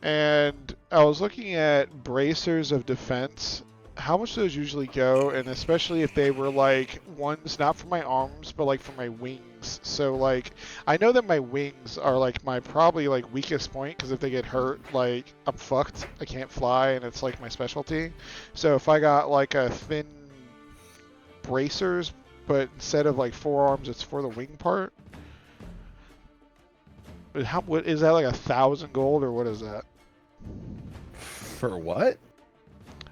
and I was looking at bracers of defense. How much those usually go, and especially if they were like ones not for my arms, but like for my wings. So like, I know that my wings are like my probably like weakest point, because if they get hurt, like I'm fucked. I can't fly, and it's like my specialty. So if I got like a thin bracers, but instead of like forearms, it's for the wing part. But what is that, like 1,000 gold, or what is that? For what?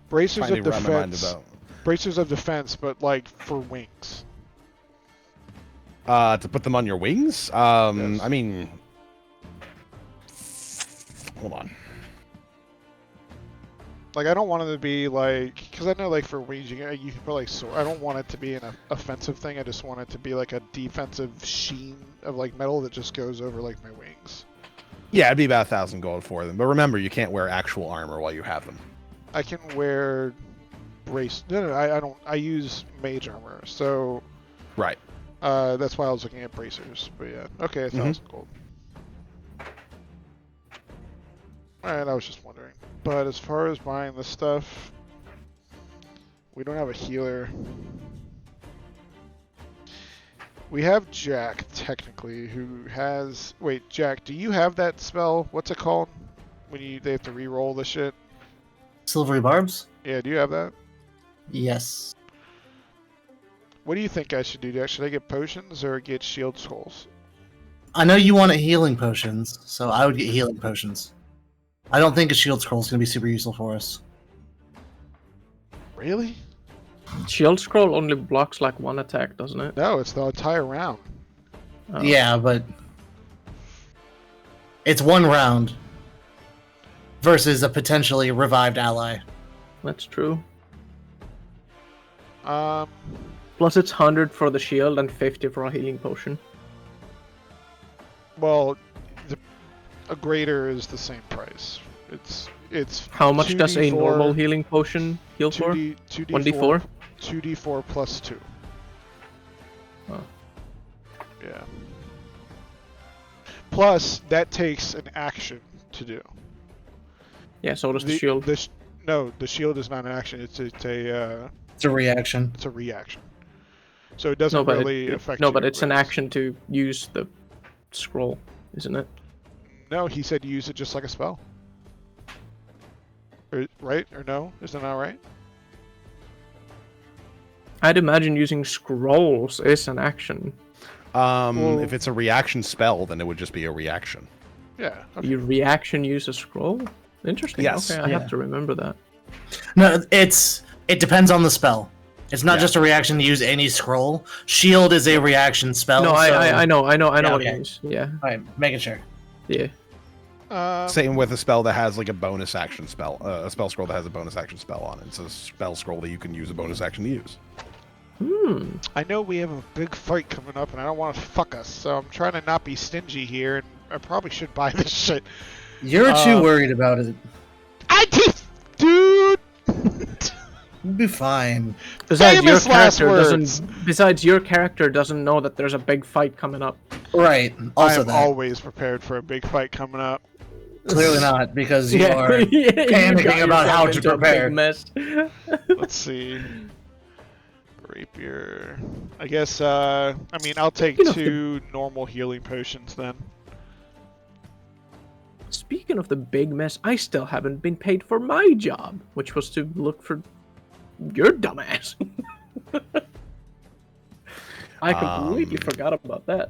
Bracers Trying of to wrap my mind defense. about. Bracers of defense, but like for wings. To put them on your wings? Yes. I mean, hold on. Like, I don't want it to be like, because I know like for wings you can put like sword. I don't want it to be an offensive thing. I just want it to be like a defensive sheen of like metal that just goes over like my wings. Yeah, it'd be about 1,000 gold for them. But remember, you can't wear actual armor while you have them. I can wear brace. No, I don't. I use mage armor, so Right. that's why I was looking at bracers. But yeah, okay, 1,000 gold. All right, I was just wondering. But as far as buying this stuff, we don't have a healer. We have Jack, technically, who has... Wait, Jack, do you have that spell? What's it called? When they have to re-roll the shit? Silvery barbs? Yeah, do you have that? Yes. What do you think I should do, Jack? Should I get potions or get shield scrolls? I know you wanted healing potions, so I would get healing potions. I don't think a shield scroll is going to be super useful for us. Really? Shield scroll only blocks like one attack, doesn't it? No, it's the entire round. Oh. Yeah, but it's one round versus a potentially revived ally. That's true. Um, Plus it's 100 for the shield and 50 for a healing potion. well, a greater is the same price. It's How much does a 2d4 normal healing potion heal for? 1d4? 2d4 plus 2. Oh. Yeah. Plus, that takes an action to do. Yeah, so does the shield. No, the shield is not an action. It's a It's a reaction. it's a reaction. So it doesn't really affect. No, but your it's an race. action to use the scroll, isn't it? No, he said use it just like a spell. Right or no? Isn't that right? I'd imagine using scrolls is an action. Well- If it's a reaction spell, then it would just be a reaction. Yeah. Okay. You reaction use a scroll? Interesting. Yes. Okay, I Yeah. have to remember that. No, it depends on the spell. It's not Yeah. just a reaction to use any scroll. Shield is a reaction spell. No, so... I know what okay. it means. Yeah, Alright, making sure. yeah. Same with a spell that has like a bonus action spell, a spell scroll that has a bonus action spell on it. It's a spell scroll that you can use a bonus action to use. I know we have a big fight coming up, and I don't want to fuck us, so I'm trying to not be stingy here, and I probably should buy this shit. You're too worried about it. Dude. You'll be fine. Famous last words. Besides, your character doesn't know that there's a big fight coming up. Right. Also I'm that. always prepared for a big fight coming up. Clearly not, because you are You got panicking about how yourself to into a big prepare. mess. Let's see. Rapier. I guess, I mean, I'll take Speaking of 2 normal healing potions then. Speaking of the big mess, I still haven't been paid for my job, which was to look for your dumbass. I completely forgot about that.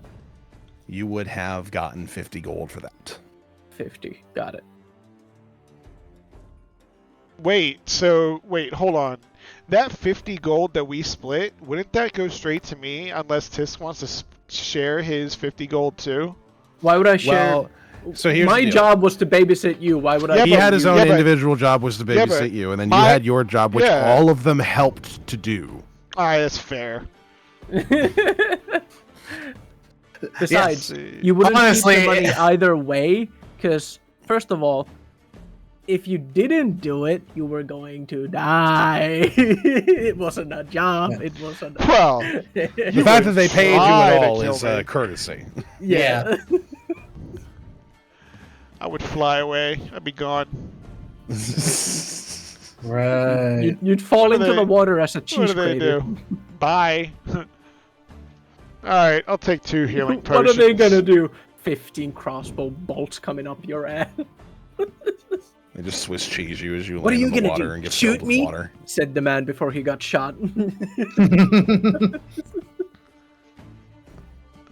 You would have gotten 50 gold for that. 50. Got it. Wait, hold on. That 50 gold that we split, wouldn't that go straight to me unless Tisk wants to share his 50 gold too? Why would I share? Well, so here's my the deal. job was to babysit you. Why would I? Yeah, He but- had his yeah, own but- individual job was to yeah, babysit but you, and then my- you had your job, which yeah. all of them helped to do. Alright, that's fair. Besides, Yes. you wouldn't Honestly- keep the money either way, because first of all, if you didn't do it, you were going to die. It wasn't a job. Yeah. It wasn't. Well, The fact that they paid you try at to all kill is me. courtesy. Yeah. I would fly away. I'd be gone. Right. You'd fall What do into the they- water as a What cheese do they grater. do? Bye. Alright, I'll take 2 healing What potions. are they gonna do? 15 crossbow bolts coming up your ass. They just Swiss cheese you as you What are land you in the gonna water do? and get Shoot filled with me? water. Said the man before he got shot.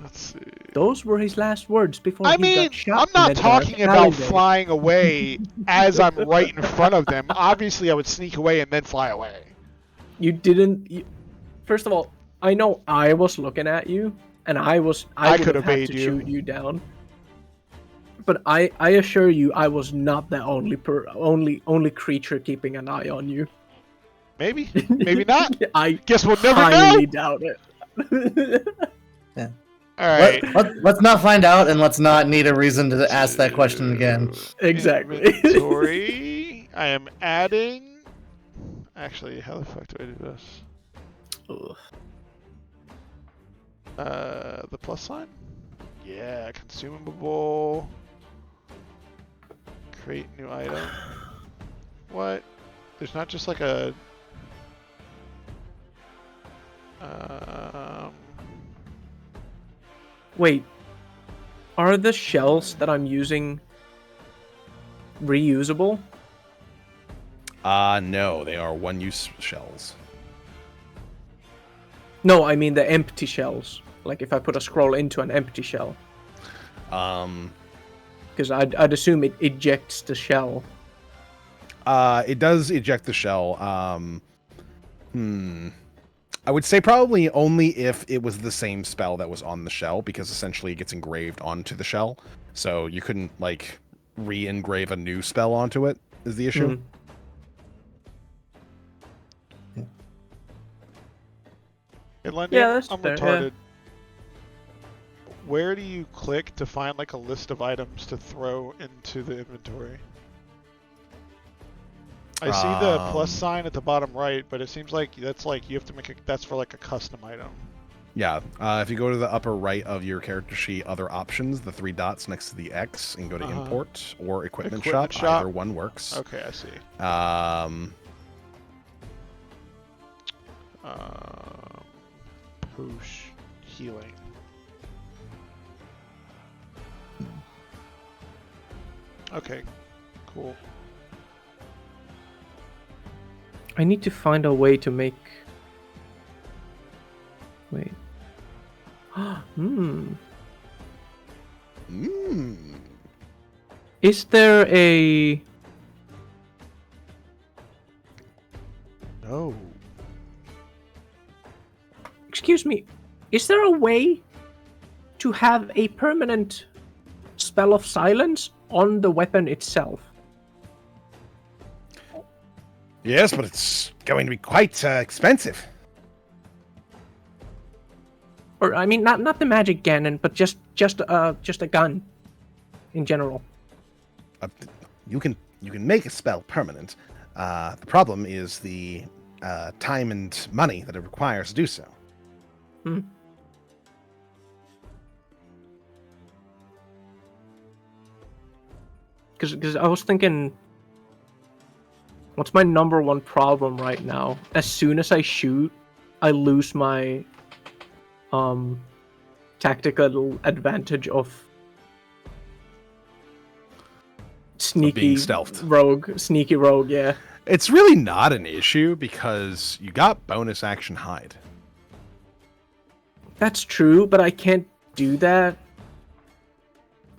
Let's see. Those were his last words before I he mean, got shot. I'm in not the dark talking about alleyway. flying away as I'm right in front of them. Obviously, I would sneak away and then fly away. You didn't. First of all, I know I was looking at you, and I would could have have had made to you. shoot you down. But I assure you, I was not the only creature keeping an eye on you. Maybe, maybe not. I Guess we'll never know. highly doubt it. All right. Let's not find out, and let's not need a reason to ask that question again. Exactly. Inventory. I am adding. Actually, how the fuck do I do this? Ugh. The plus sign? Yeah, consumable. Create new item. What? There's not just like a... Wait, are the shells that I'm using reusable? No, they are one-use shells. No, I mean the empty shells. Like if I put a scroll into an empty shell. Because I'd assume it ejects the shell. It does eject the shell. I would say probably only if it was the same spell that was on the shell, because essentially it gets engraved onto the shell. So you couldn't, like, re-engrave a new spell onto it, is the issue. Yeah, that's I'm fair, retarded. yeah. Where do you click to find like a list of items to throw into the inventory? I see the plus sign at the bottom right, but it seems like that's like you have to make that's for like a custom item. Yeah, if you go to the upper right of your character sheet, other options, the 3 dots next to the X, and go to import or equipment shop, either one works. Okay, I see. Push healing. Okay, cool. I need to find a way to make... Wait. Is there a... No. Excuse me. Is there a way to have a permanent spell of silence on the weapon itself? Yes, but it's going to be quite expensive. Or I mean, not the magic cannon, but just a gun, in general. You can make a spell permanent. The problem is the time and money that it requires to do so. Because I was thinking, what's my number one problem right now? As soon as I shoot, I lose my tactical advantage of being stealthed. Sneaky rogue, yeah. It's really not an issue because you got bonus action hide. That's true, but I can't do that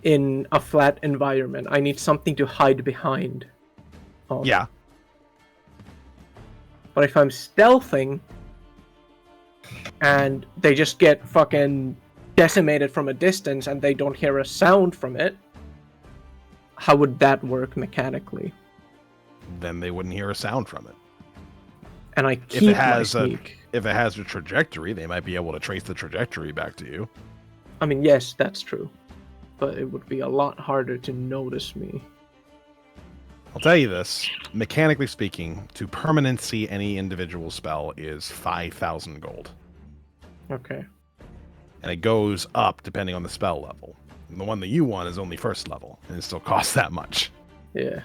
in a flat environment. I need something to hide behind. Yeah. But if I'm stealthing and they just get fucking decimated from a distance and they don't hear a sound from it, how would that work mechanically? Then they wouldn't hear a sound from it. And I keep my sneak. If it has a trajectory, they might be able to trace the trajectory back to you. I mean, yes, that's true. But it would be a lot harder to notice me. I'll tell you this. Mechanically speaking, to permanency any individual spell is 5,000 gold. Okay. And it goes up depending on the spell level. And the one that you want is only first level, and it still costs that much. Yeah.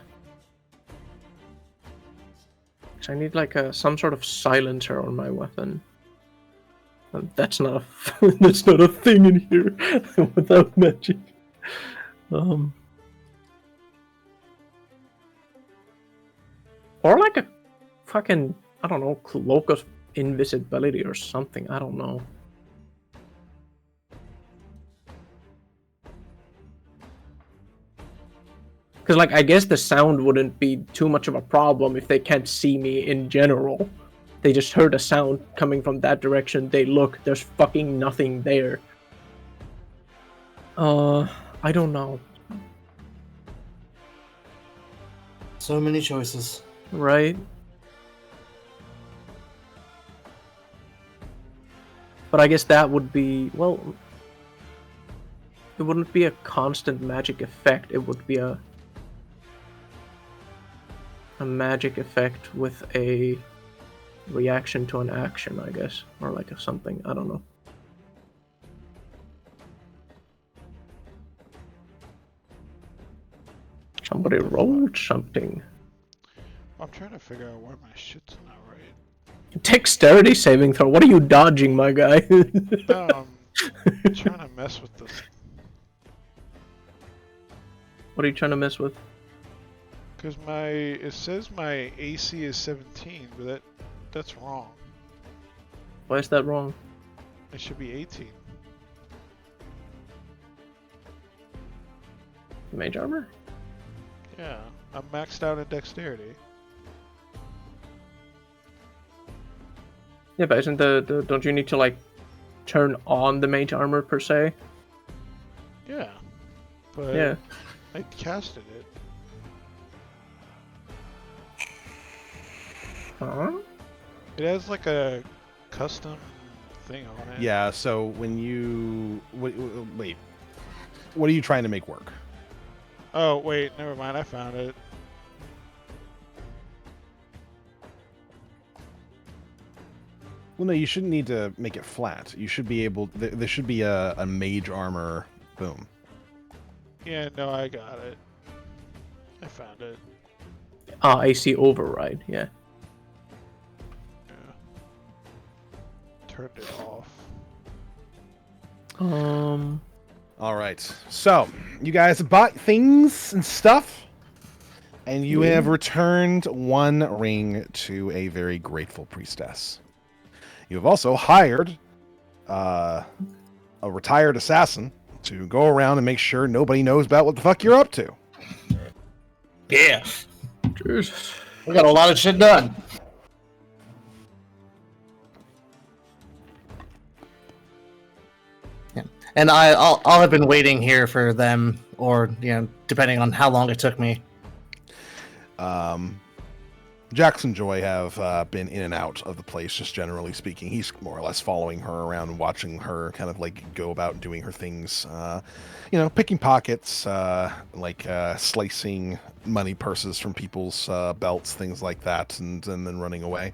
I need like some sort of silencer on my weapon. That's not a that's not a thing in here without magic. Or like a fucking, I don't know, cloak of invisibility or something. I don't know. Because, like, I guess the sound wouldn't be too much of a problem if they can't see me in general. They just heard a sound coming from that direction. They look. There's fucking nothing there. I don't know. So many choices. Right? But I guess that would be, well, it wouldn't be a constant magic effect. It would be a magic effect with a reaction to an action, I guess, or like a something. I don't know. Somebody rolled something. I'm trying to figure out why my shit's not right. Dexterity saving throw. What are you dodging, my guy? I'm trying to mess with this. What are you trying to mess with? Because it says my AC is 17, but that's wrong. Why is that wrong? It should be 18. Mage armor? Yeah, I'm maxed out in dexterity. Yeah, but isn't don't you need to like turn on the mage armor per se? Yeah, but Yeah. I casted it. Huh? It has like a custom thing on it. Yeah, so when you... Wait. What are you trying to make work? Oh, wait, never mind, I found it. Well, no, you shouldn't need to make it flat. You should be able... There should be a mage armor... Boom. Yeah, no, I got it. I found it. AC override, yeah. Yeah. Turned it off. All right. So, you guys have bought things and stuff, and you have returned one ring to a very grateful priestess. You have also hired a retired assassin to go around and make sure nobody knows about what the fuck you're up to. Yeah. Jesus. We got a lot of shit done. Yeah. And I'll have been waiting here for them, or depending on how long it took me. Jackson Joy have been in and out of the place, just generally speaking. He's more or less following her around and watching her kind of like go about doing her things, picking pockets, slicing money purses from people's belts, things like that, and then running away.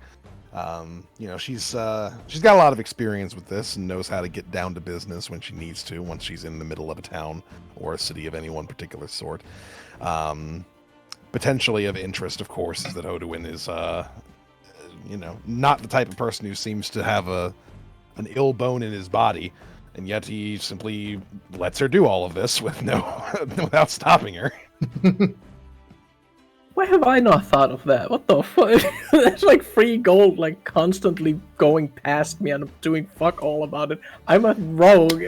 She's got a lot of experience with this and knows how to get down to business when she needs to, once she's in the middle of a town or a city of any one particular sort. Potentially of interest, of course, is that Oduin is, not the type of person who seems to have an ill bone in his body, and yet he simply lets her do all of this without stopping her. Why have I not thought of that? What the fuck? There's like free gold like constantly going past me and I'm doing fuck all about it. I'm a rogue.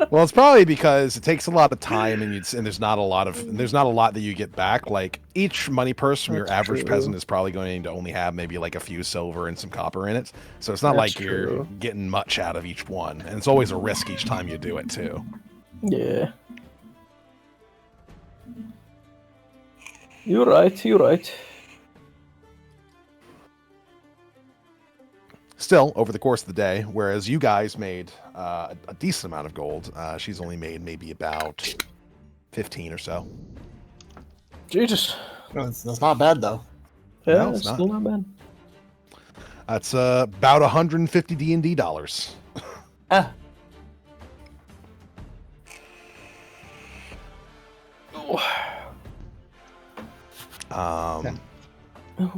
Well, it's probably because it takes a lot of time and there's not a lot that you get back. Like each money purse from your average peasant is probably going to only have maybe like a few silver and some copper in it. So it's not like you're getting much out of each one. And it's always a risk each time you do it too. Yeah. You're right. Still, over the course of the day, whereas you guys made a decent amount of gold, she's only made maybe about 15 or so. Jesus. That's not bad, though. Yeah, No, it's it's still not bad. That's about 150 D&D dollars. Ah.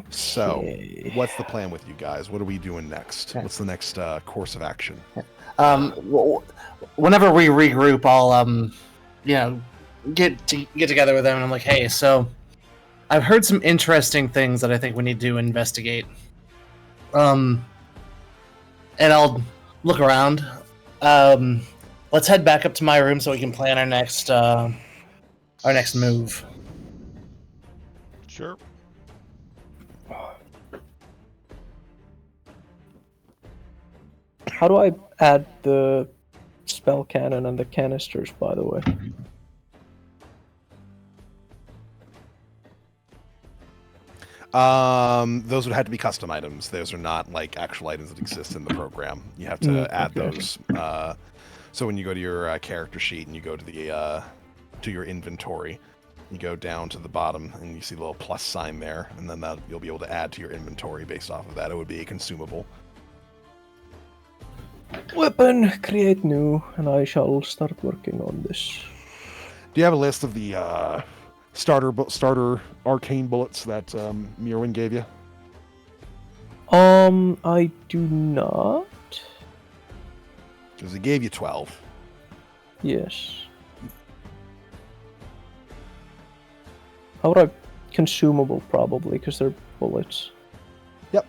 So, what's the plan with you guys? What are we doing next? What's the next course of action? Whenever we regroup, I'll get together with them, and I'm like, hey, so I've heard some interesting things that I think we need to investigate. And I'll look around. Let's head back up to my room so we can plan our next move. Sure. how do I add the spell cannon and the canisters, by the way? Those would have to be custom items. Those are not like actual items that exist in the program. You have to add okay. those. So when you go to your character sheet and you go to the to your inventory, you go down to the bottom and you see the little plus sign there, and then you'll be able to add to your inventory based off of that. It would be a consumable. Weapon, create new, and I shall start working on this. Do you have a list of the starter arcane bullets that Mirwin gave you? I do not. Because he gave you 12. Yes. How would I consumable probably because they're bullets. Yep.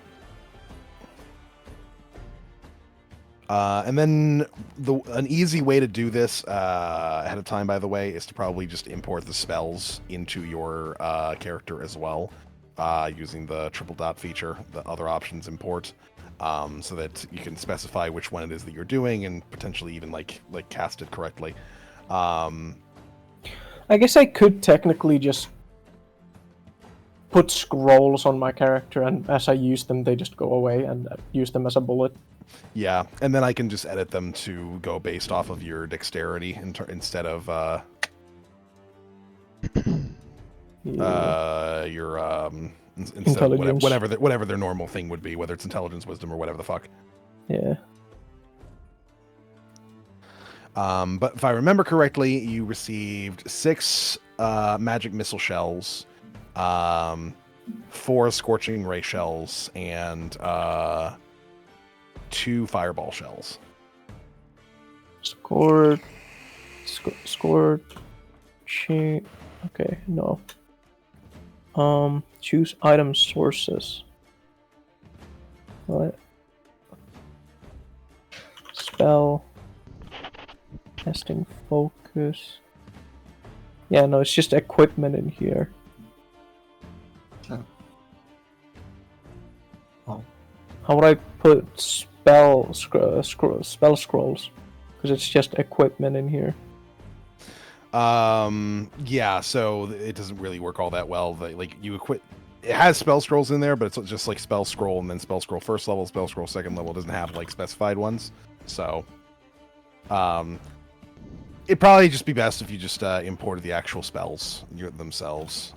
And then an easy way to do this ahead of time, by the way, is to probably just import the spells into your character as well, using the triple dot feature, the other options import, so that you can specify which one it is that you're doing and potentially even like cast it correctly. I guess I could technically just put scrolls on my character, and as I use them, they just go away, and use them as a bullet. Yeah, and then I can just edit them to go based off of your dexterity instead of your instead of whatever their normal thing would be, whether it's intelligence, wisdom, or whatever the fuck. Yeah. But if I remember correctly, you received 6 magic missile shells, 4 scorching ray shells, and 2 fireball shells. Scored. Okay, no. Choose item sources. What? Spell. Testing focus. Yeah, no, it's just equipment in here. Oh. How would I put spell scrolls? Because it's just equipment in here. Yeah, so it doesn't really work all that well. Like you equip, it has spell scrolls in there, but it's just like spell scroll and then spell scroll first level, spell scroll second level. It doesn't have like specified ones. So, it'd probably just be best if you just imported the actual spells themselves.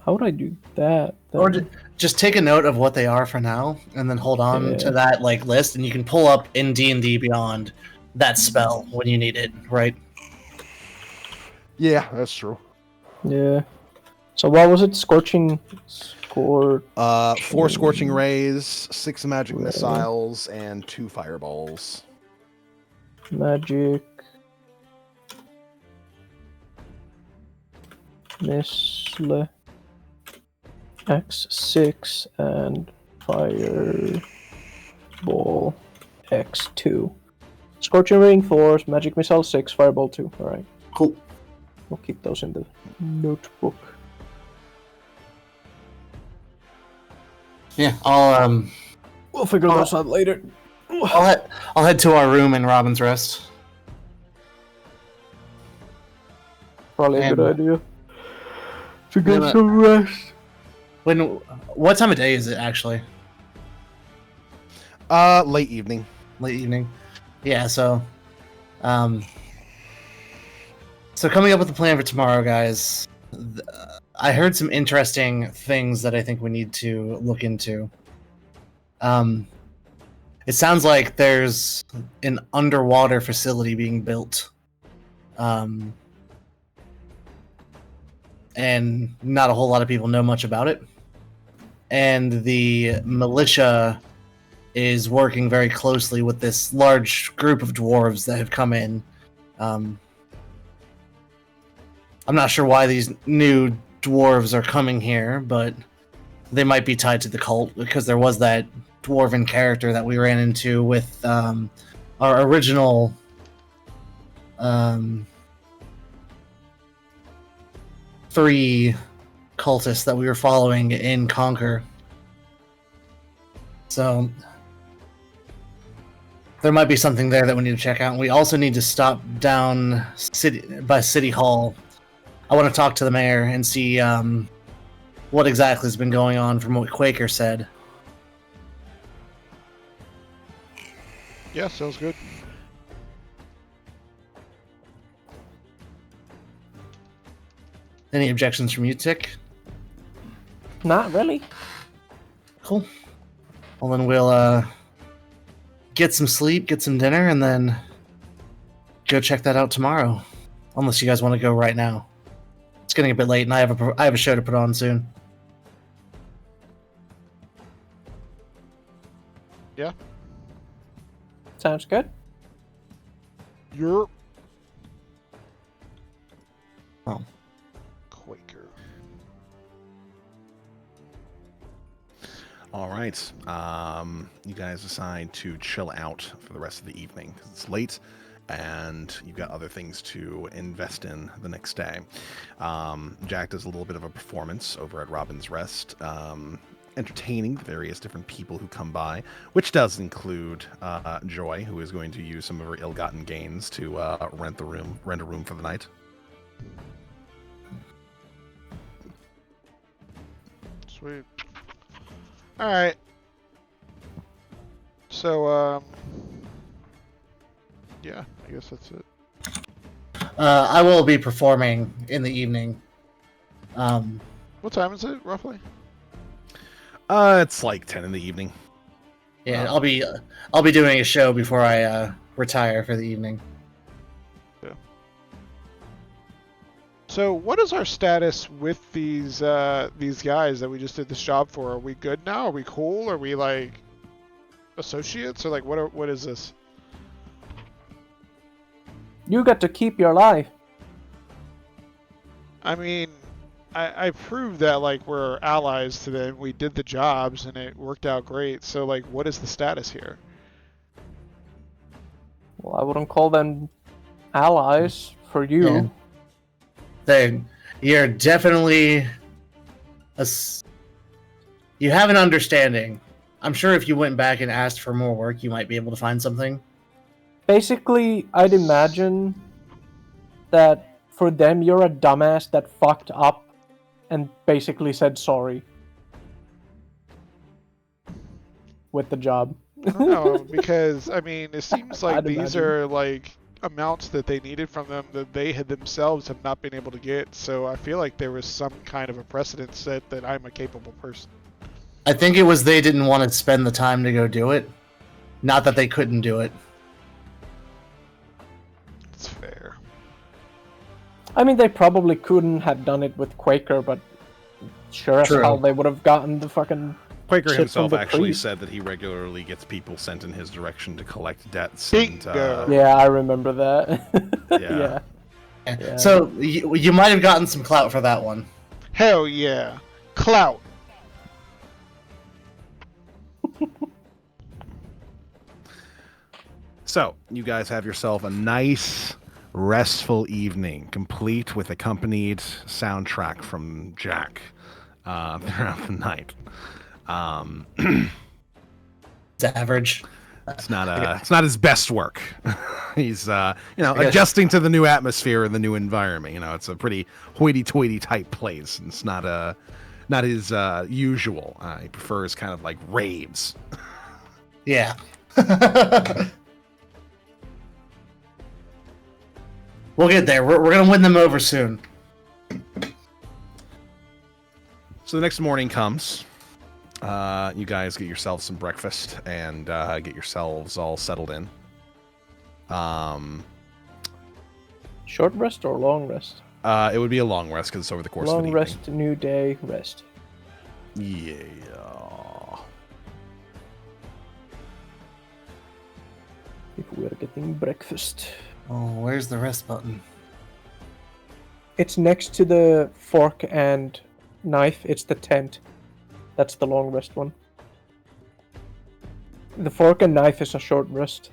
How would I do that? Then? Or just take a note of what they are for now, and then hold on to that like list, and you can pull up in D&D Beyond that spell when you need it, right? Yeah, that's true. Yeah. So what was it? Scorching. 4 scorching rays, 6 magic missiles, and 2 fireballs. Magic. Missile. X6 and Fireball X2. Scorching Ring 4, Magic Missile 6, Fireball 2. Alright. Cool. We'll keep those in the notebook. Yeah, I'll We'll figure those out later. I'll head to our room in Robin's Rest. Probably a good idea. To get Yeah, some rest. What time of day is it actually? Late evening. Late evening. Yeah, so coming up with a plan for tomorrow, guys. I heard some interesting things that I think we need to look into. It sounds like there's an underwater facility being built. And not a whole lot of people know much about it. And the militia is working very closely with this large group of dwarves that have come in. I'm not sure why these new dwarves are coming here, but they might be tied to the cult, because there was that dwarven character that we ran into with our original three cultists that we were following in Conquer. So there might be something there that we need to check out. And we also need to stop down by City Hall. I want to talk to the mayor and see what exactly has been going on from what Quaker said. Yeah, sounds good. Any objections from you, Tick? Not really. Cool. Well, then we'll get some sleep, get some dinner, and then go check that out tomorrow. Unless you guys want to go right now. It's getting a bit late, and I have a show to put on soon. Yeah. Sounds good. You're Oh. Quaker. All right. You guys decide to chill out for the rest of the evening 'cause it's late and you've got other things to invest in the next day. Jack does a little bit of a performance over at Robin's Rest, entertaining the various different people who come by, which does include Joy, who is going to use some of her ill-gotten gains to rent a room for the night. Sweet. All right. So, yeah, I guess that's it. I will be performing in the evening. What time is it, roughly? It's like 10 in the evening. Yeah, I'll be doing a show before I retire for the evening. So, what is our status with these guys that we just did this job for? Are we good now? Are we cool? Are we like associates, or like what is this? You get to keep your life. I mean, I proved that like we're allies to them. We did the jobs and it worked out great. So like, what is the status here? Well, I wouldn't call them allies for you. Yeah. You're definitely you have an understanding. I'm sure if you went back and asked for more work, you might be able to find something. Basically, I'd imagine that for them, you're a dumbass that fucked up and basically said sorry with the job. I don't know, because I mean, it seems like I'd these imagine. are like amounts that they needed from them that they had themselves have not been able to get. So I feel like there was some kind of a precedent set that I'm a capable person. I think it was they didn't want to spend the time to go do it. Not that they couldn't do it. It's fair. I mean, they probably couldn't have done it with Quaker, but sure as True. hell they would have gotten the fucking Quaker shit himself from the actually priest. said that he regularly gets people sent in his direction to collect debts. Bingo. Yeah, I remember that. Yeah. Yeah. So you might have gotten some clout for that one. Hell yeah. Clout. So, you guys have yourself a nice, restful evening, complete with accompanied soundtrack from Jack throughout the night. It's average. It's not his best work. He's adjusting to the new atmosphere and the new environment. It's a pretty hoity-toity type place. And it's not his usual. He prefers kind of like raves. Yeah. We'll get there. We're gonna win them over soon. So the next morning comes. You guys get yourselves some breakfast and get yourselves all settled in. Short rest or long rest? It would be a long rest because it's over the course of the Long evening. rest, new day, rest. Yeah. If we're getting breakfast. Oh, where's the rest button? It's next to the fork and knife. It's the tent. That's the long rest one. The fork and knife is a short rest.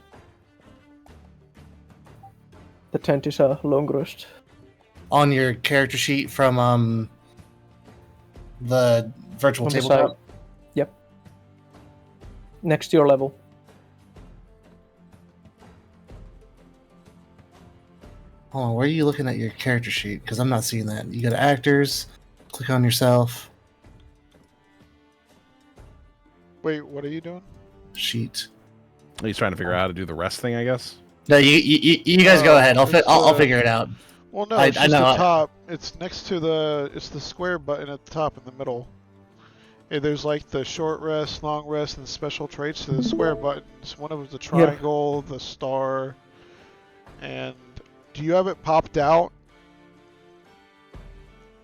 The tent is a long rest. On your character sheet from the virtual On the tabletop. side. Yep. Next to your level. Hold on, where are you looking at your character sheet? Because I'm not seeing that. You go to actors, click on yourself, Wait, what are you doing? sheet. He's trying to figure out how to do the rest thing, I guess. No, you guys go ahead. I'll figure it out. Well, no, I it's just know. the top. It's next to it's the square button at the top in the middle. There's like the short rest, long rest, and special traits to the square buttons. One of them's the triangle, the star, and do you have it popped out?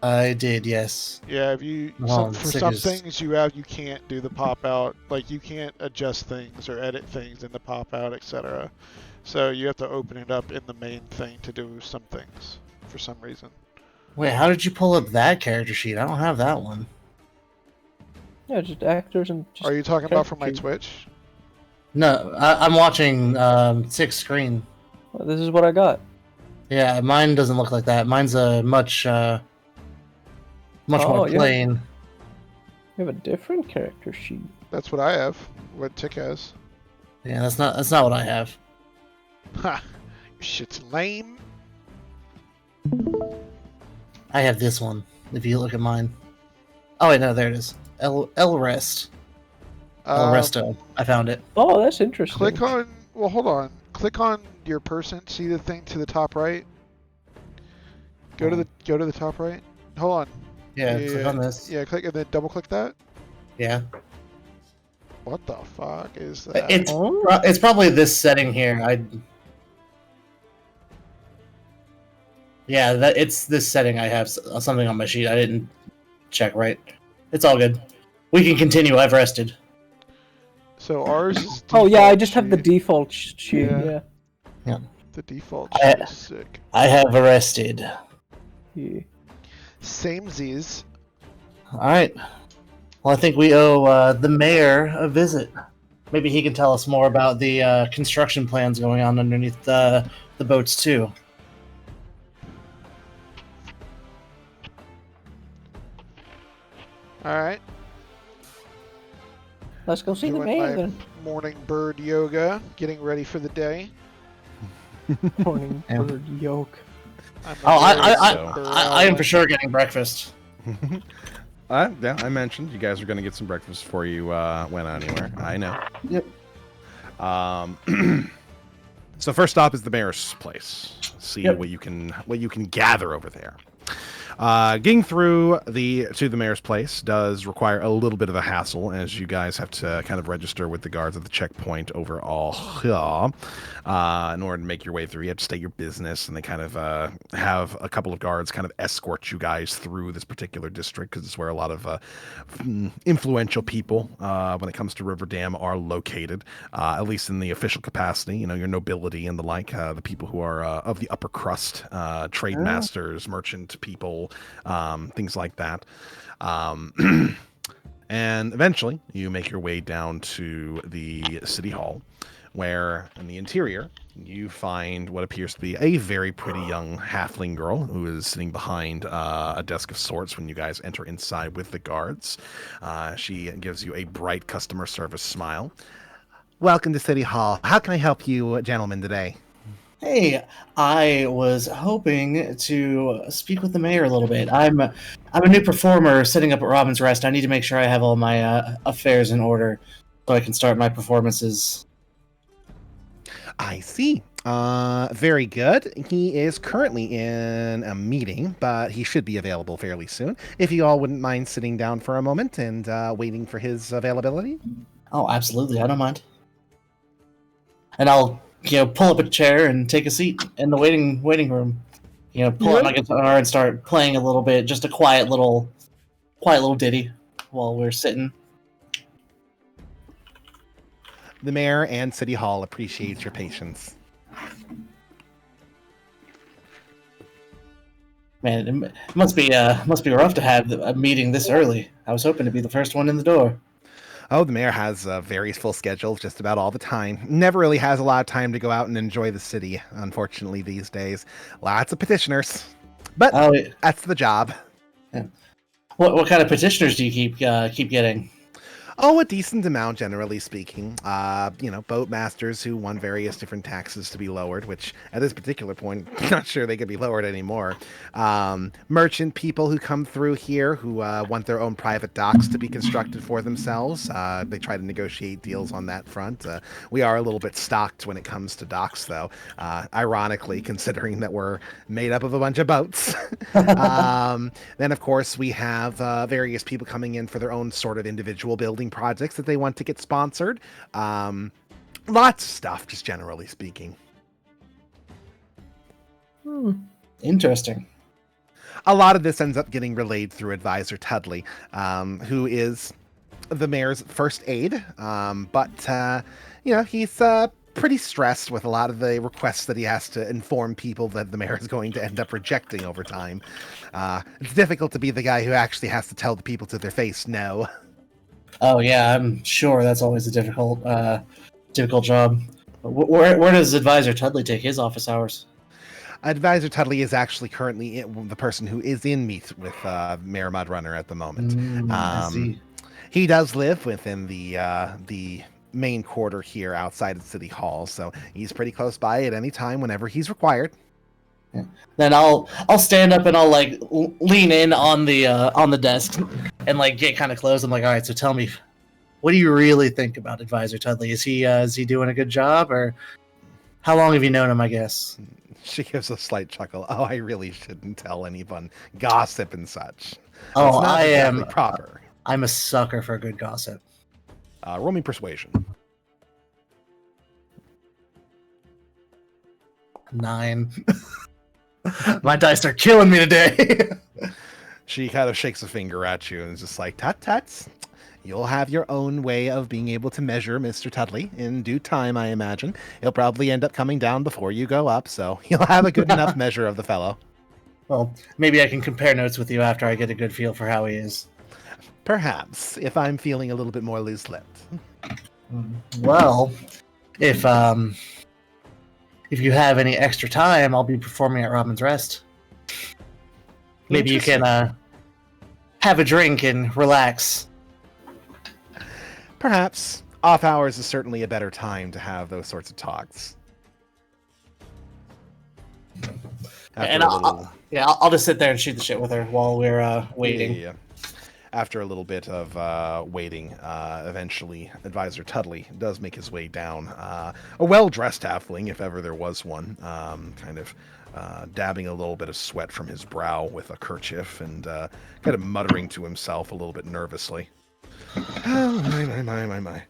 I did, yes. Yeah, if you Oh, for some things you can't do the pop out, like you can't adjust things or edit things in the pop out, etc. So you have to open it up in the main thing to do some things for some reason. Wait, how did you pull up that character sheet? I don't have that one. Yeah, just actors and. Just Are you talking about from my character Twitch? No, I'm watching 6 screen. Well, this is what I got. Yeah, mine doesn't look like that. Mine's a much more Yeah. plain. You have a different character sheet. That's what I have. What Tick has. Yeah, that's not what I have. Ha! Shit's lame. I have this one. If you look at mine. Oh wait, no, there it is. El Rest. El Resto. I found it. Oh, that's interesting. Click on. Well, hold on. Click on your person. See the thing to the top right. Go to the top right. Hold on. Yeah, click on this. Yeah, click and then double click that. Yeah. What the fuck is that? It's probably this setting here. Yeah, it's this setting. I have something on my sheet. I didn't check right. It's all good. We can continue. I've rested. So ours is. Oh yeah, I just default have the sheet. default sheet. Yeah. The default sheet is sick. I have rested. Yeah. Samesies. All right. Well, I think we owe the mayor a visit. Maybe he can tell us more about the construction plans going on underneath the boats too. All right. Let's go see the Doing mayor my then. morning bird yoga, getting ready for the day. Morning Yeah. bird yoke. I am for sure getting breakfast. Yeah, I mentioned you guys are going to get some breakfast before you went anywhere. I know. Yep. So first stop is the mayor's place. See Yep. what you can gather over there. Getting through to the mayor's place does require a little bit of a hassle, as you guys have to kind of register with the guards at the checkpoint overall. In order to make your way through, you have to state your business, and they kind of have a couple of guards kind of escort you guys through this particular district, because it's where a lot of influential people, when it comes to River Dam, are located, at least in the official capacity. You know, your nobility and the like, the people who are of the upper crust, trade masters, merchant people, things like that. And eventually you make your way down to the city hall, where in the interior you find what appears to be a very pretty young halfling girl who is sitting behind a desk of sorts when you guys enter inside with the guards. She gives you a bright customer service smile. Welcome to City Hall. How can I help you, gentlemen, today? Hey, I was hoping to speak with the mayor a little bit. I'm a new performer setting up at Robin's Rest. I need to make sure I have all my affairs in order so I can start my performances. I see. Very good. He is currently in a meeting, but he should be available fairly soon. If you all wouldn't mind sitting down for a moment and waiting for his availability. Oh, absolutely. I don't mind. And I'll, pull up a chair and take a seat in the waiting room. Pull out my guitar and start playing a little bit, just a quiet little ditty while we're sitting. The mayor and City Hall appreciate your patience. Man, it must be rough to have a meeting this early. I was hoping to be the first one in the door. Oh, the mayor has a very full schedule just about all the time. Never really has a lot of time to go out and enjoy the city, unfortunately, these days. Lots of petitioners. But that's the job. Yeah. What kind of petitioners do you keep getting? Oh, a decent amount, generally speaking. Boat masters who want various different taxes to be lowered, which at this particular point, not sure they could be lowered anymore. Merchant people who come through here who want their own private docks to be constructed for themselves. They try to negotiate deals on that front. We are a little bit stocked when it comes to docks, though, ironically, considering that we're made up of a bunch of boats. Then, of course, we have various people coming in for their own sort of individual building projects that they want to get sponsored. Lots of stuff, just generally speaking. Interesting. A lot of this ends up getting relayed through Advisor Tudley, who is the mayor's first aide. He's pretty stressed with a lot of the requests that he has to inform people that the mayor is going to end up rejecting over time. It's difficult to be the guy who actually has to tell the people to their face no. Oh yeah, I'm sure that's always a difficult job. Where does Advisor Tudley take his office hours? Advisor Tudley is actually currently the person who is in meet with Mayor Mudrunner at the moment. I see. He does live within the main quarter here outside of City Hall, so he's pretty close by at any time whenever he's required. Yeah. Then I'll stand up and I'll like lean in on the desk and like get kind of close. I'm like, all right, so tell me, what do you really think about Advisor Tudley? Is he doing a good job, or how long have you known him? I guess. She gives a slight chuckle. Oh, I really shouldn't tell anyone gossip and such. Oh, not I exactly am proper. I'm a sucker for good gossip. Roll me persuasion. 9. My dice are killing me today. She kind of shakes a finger at you and is just like, tut-tuts. You'll have your own way of being able to measure Mr. Tudley in due time, I imagine. He'll probably end up coming down before you go up, so you'll have a good enough measure of the fellow. Well, maybe I can compare notes with you after I get a good feel for how he is. Perhaps, if I'm feeling a little bit more loose-lipped. Well, if you have any extra time, I'll be performing at Robin's Rest. Maybe you can have a drink and relax. Perhaps. Off hours is certainly a better time to have those sorts of talks. And I'll just sit there and shoot the shit with her while we're waiting. Yeah. After a little bit of waiting, eventually Advisor Tudley does make his way down. A well-dressed halfling, if ever there was one, dabbing a little bit of sweat from his brow with a kerchief and kind of muttering to himself a little bit nervously. Oh, my.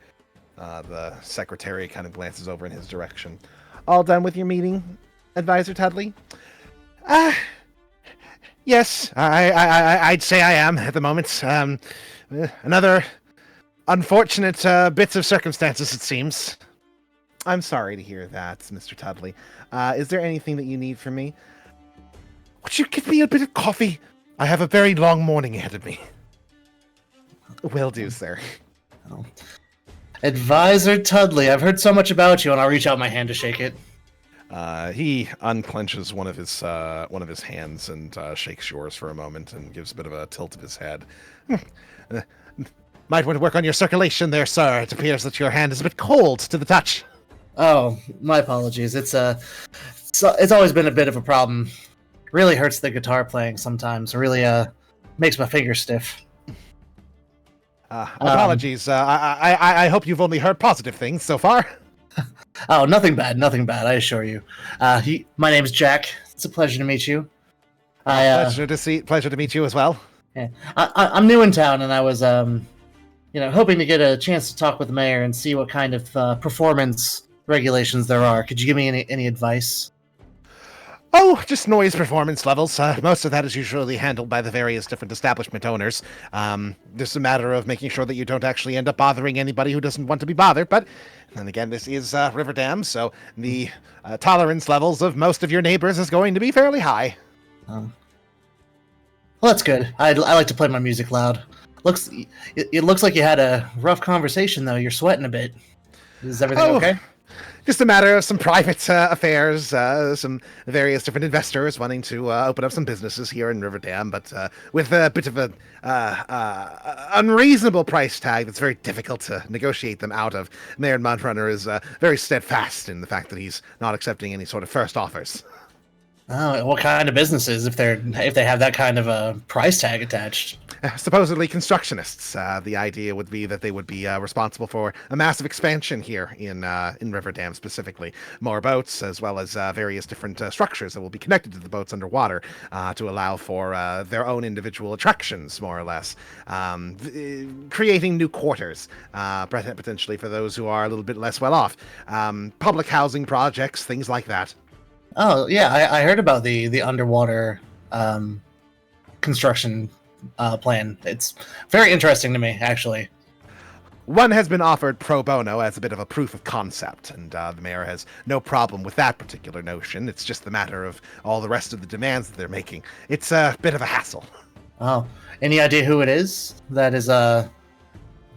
The secretary kind of glances over in his direction. All done with your meeting, Advisor Tudley? Yes, I'd say I am at the moment. Another unfortunate bits of circumstances, it seems. I'm sorry to hear that, Mr. Tudley. Is there anything that you need from me? Would you give me a bit of coffee? I have a very long morning ahead of me. Will do, sir. Oh. Advisor Tudley, I've heard so much about you, and I'll reach out my hand to shake it. He unclenches one of his hands and shakes yours for a moment and gives a bit of a tilt of his head. Might want to work on your circulation there, sir. It appears that your hand is a bit cold to the touch. Oh, my apologies. It's always been a bit of a problem. Really hurts the guitar playing sometimes. Really makes my fingers stiff. Apologies. I hope you've only heard positive things so far. Oh, nothing bad, I assure you. My name's Jack. It's a pleasure to meet you. Pleasure to meet you as well. Yeah, I'm new in town, and I was, hoping to get a chance to talk with the mayor and see what kind of performance regulations there are. Could you give me any advice? Oh, just noise performance levels. Most of that is usually handled by the various different establishment owners. Just a matter of making sure that you don't actually end up bothering anybody who doesn't want to be bothered. But then again, this is Riverdam, so the tolerance levels of most of your neighbors is going to be fairly high. Well, that's good. I like to play my music loud. It looks like you had a rough conversation, though. You're sweating a bit. Is everything okay? just a matter of some private affairs, some various different investors wanting to open up some businesses here in Riverdam, but with a bit of an unreasonable price tag that's very difficult to negotiate them out of. Mayor Mudrunner is very steadfast in the fact that he's not accepting any sort of first offers. Oh, what kind of businesses if they have that kind of a price tag attached? Supposedly constructionists. The idea would be that they would be responsible for a massive expansion here in Riverdam specifically. More boats, as well as various different structures that will be connected to the boats underwater to allow for their own individual attractions, more or less. Creating new quarters, potentially for those who are a little bit less well off. Public housing projects, things like that. Oh yeah, I heard about the underwater construction plan. It's very interesting to me, actually. One has been offered pro bono as a bit of a proof of concept, and the mayor has no problem with that particular notion. It's just the matter of all the rest of the demands that they're making. It's a bit of a hassle. Oh, any idea who it is that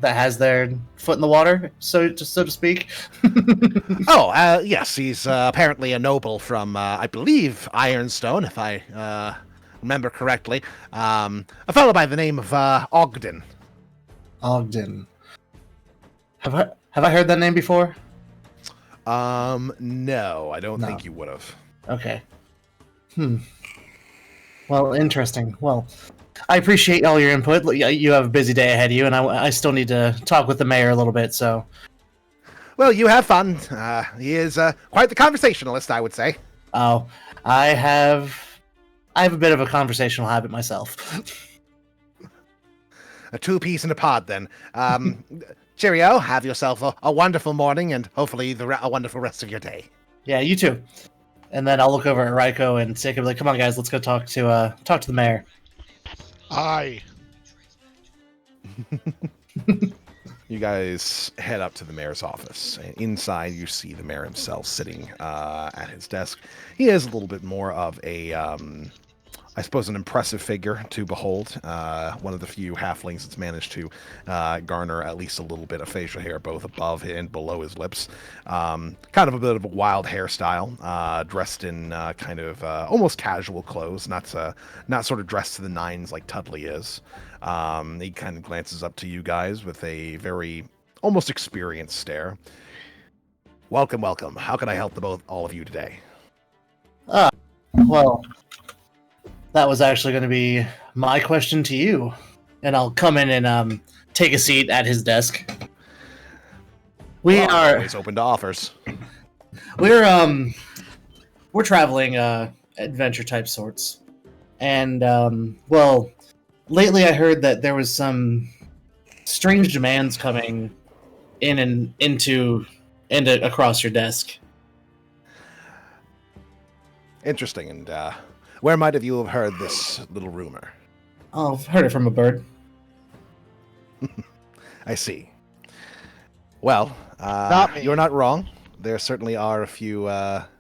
that has their foot in the water, so to speak? Yes, he's apparently a noble from, I believe, Ironstone, if I remember correctly. A fellow by the name of Ogden. Ogden. Have I heard that name before? No, I don't No. think you would have. Okay. Well, interesting. Well, I appreciate all your input. You have a busy day ahead of you, and I still need to talk with the mayor a little bit, so... Well, you have fun. He is quite the conversationalist, I would say. Oh, I have a bit of a conversational habit myself. A two-piece in a pod, then. Cheerio, have yourself a wonderful morning, and hopefully a wonderful rest of your day. Yeah, you too. And then I'll look over at Raiko and say, like, come on, guys, let's go talk to the mayor. Aye. You guys head up to the mayor's office. Inside, you see the mayor himself sitting at his desk. He is a little bit more of a, I suppose, an impressive figure to behold. One of the few halflings that's managed to garner at least a little bit of facial hair, both above and below his lips. Kind of a bit of a wild hairstyle, dressed in kind of almost casual clothes, not sort of dressed to the nines like Tudley is. He kind of glances up to you guys with a very almost experienced stare. Welcome, welcome. How can I help all of you today? Well, that was actually going to be my question to you. And I'll come in and take a seat at his desk. We are always open to offers. we're traveling adventure type sorts. And well, lately I heard that there was some strange demands coming in and into across your desk. Interesting. And where might have you have heard this little rumor? Oh, I've heard it from a bird. I see. Well, Not me. you're not wrong. There certainly are a few offers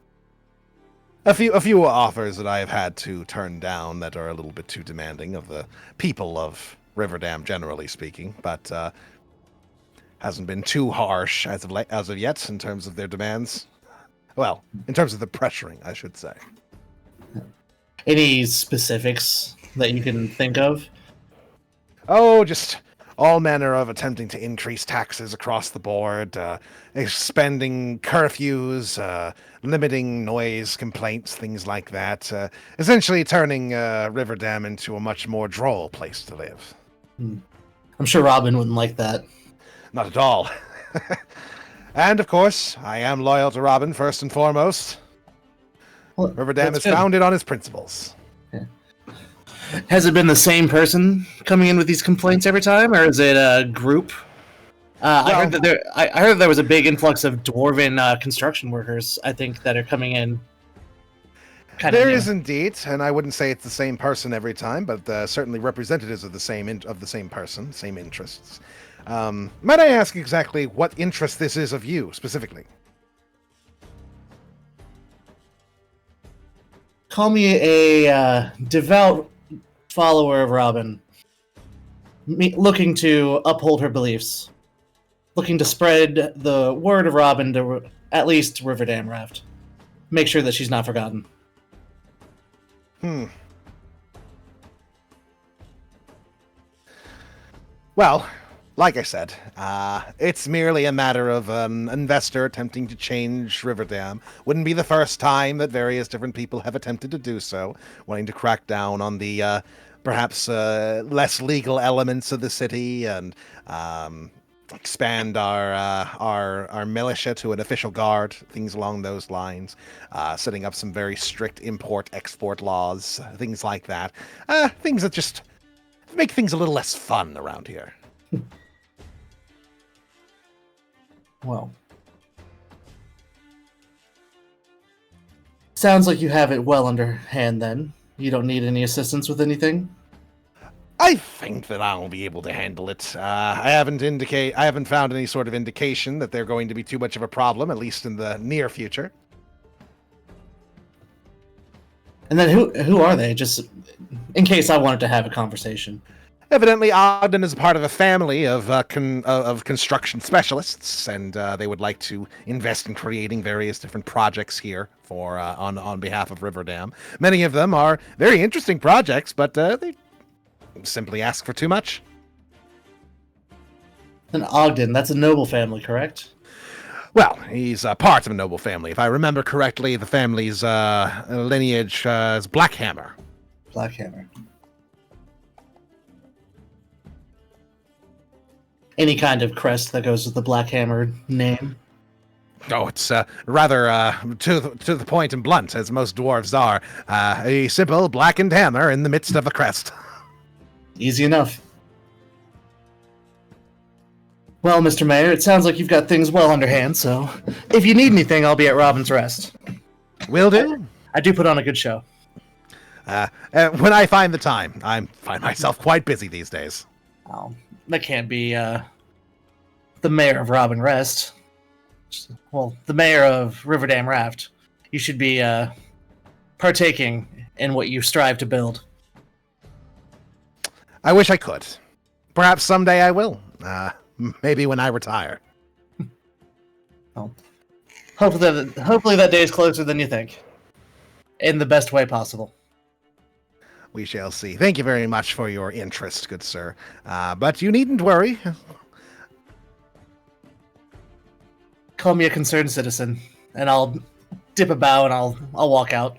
that I have had to turn down that are a little bit too demanding of the people of Riverdam, generally speaking, but hasn't been too harsh as of yet in terms of their demands. Well, in terms of the pressuring, I should say. Any specifics that you can think of? Oh, just all manner of attempting to increase taxes across the board, expending curfews, limiting noise complaints, things like that. Essentially turning Riverdam into a much more droll place to live. I'm sure Robin wouldn't like that. Not at all. And, of course, I am loyal to Robin, first and foremost. Well, Riverdam that's is good. founded on his principles. Has it been the same person coming in with these complaints every time, or is it a group? I heard that there was a big influx of dwarven construction workers, I think, that are coming in. There is indeed, and I wouldn't say it's the same person every time, but certainly representatives of the same person, same interests. Might I ask exactly what interest this is of you, specifically? Call me a devout follower of Robin, looking to uphold her beliefs, looking to spread the word of Robin at least Riverdam Raft. Make sure that she's not forgotten. Well, like I said, it's merely a matter of an investor attempting to change Riverdam. Wouldn't be the first time that various different people have attempted to do so, wanting to crack down on the perhaps less legal elements of the city and expand our militia to an official guard, things along those lines, setting up some very strict import-export laws, things like that. Things that just make things a little less fun around here. Well, sounds like you have it well underhand then. You don't need any assistance with anything? I think that I'll be able to handle it. I haven't found any sort of indication that they're going to be too much of a problem, at least in the near future. And then who are they? Just in case I wanted to have a conversation. Evidently, Ogden is a part of a family of construction specialists, and they would like to invest in creating various different projects here for on behalf of Riverdam. Many of them are very interesting projects, but they simply ask for too much. And Ogden, that's a noble family, correct? Well, he's part of a noble family. If I remember correctly, the family's lineage is Blackhammer. Blackhammer. Any kind of crest that goes with the Blackhammer name? Oh, it's rather to the point and blunt, as most dwarves are. A simple blackened hammer in the midst of a crest. Easy enough. Well, Mr. Mayor, it sounds like you've got things well underhand, so if you need anything, I'll be at Robin's Rest. Will do. I do put on a good show. When I find the time. I find myself quite busy these days. Oh, that can't be the mayor of Robin Rest. Well, the mayor of Riverdam Raft. You should be partaking in what you strive to build. I wish I could. Perhaps someday I will. Maybe when I retire. Well, hopefully that day is closer than you think. In the best way possible. We shall see. Thank you very much for your interest, good sir. But you needn't worry. Call me a concerned citizen, and I'll dip a bow and I'll walk out.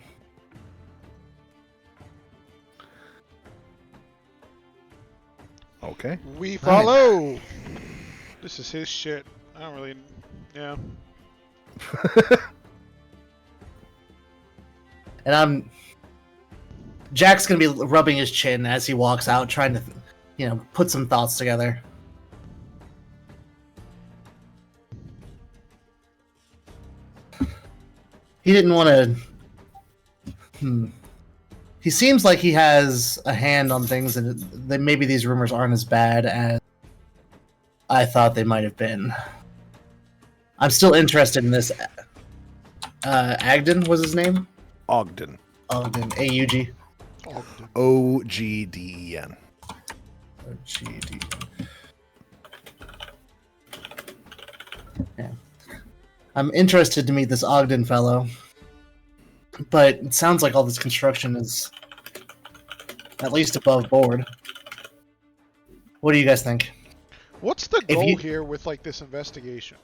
Okay. We follow. This is his shit. I don't really. Yeah. And Jack's gonna be rubbing his chin as he walks out, trying to, put some thoughts together. He didn't want to. He seems like he has a hand on things, and that maybe these rumors aren't as bad as I thought they might have been. I'm still interested in this. Agden was his name? Ogden. Ogden. A-U-G? O-G-D-E-N. O-G-D-E-N. Yeah. I'm interested to meet this Ogden fellow. But it sounds like all this construction is at least above board. What do you guys think? What's the goal here with like this investigation?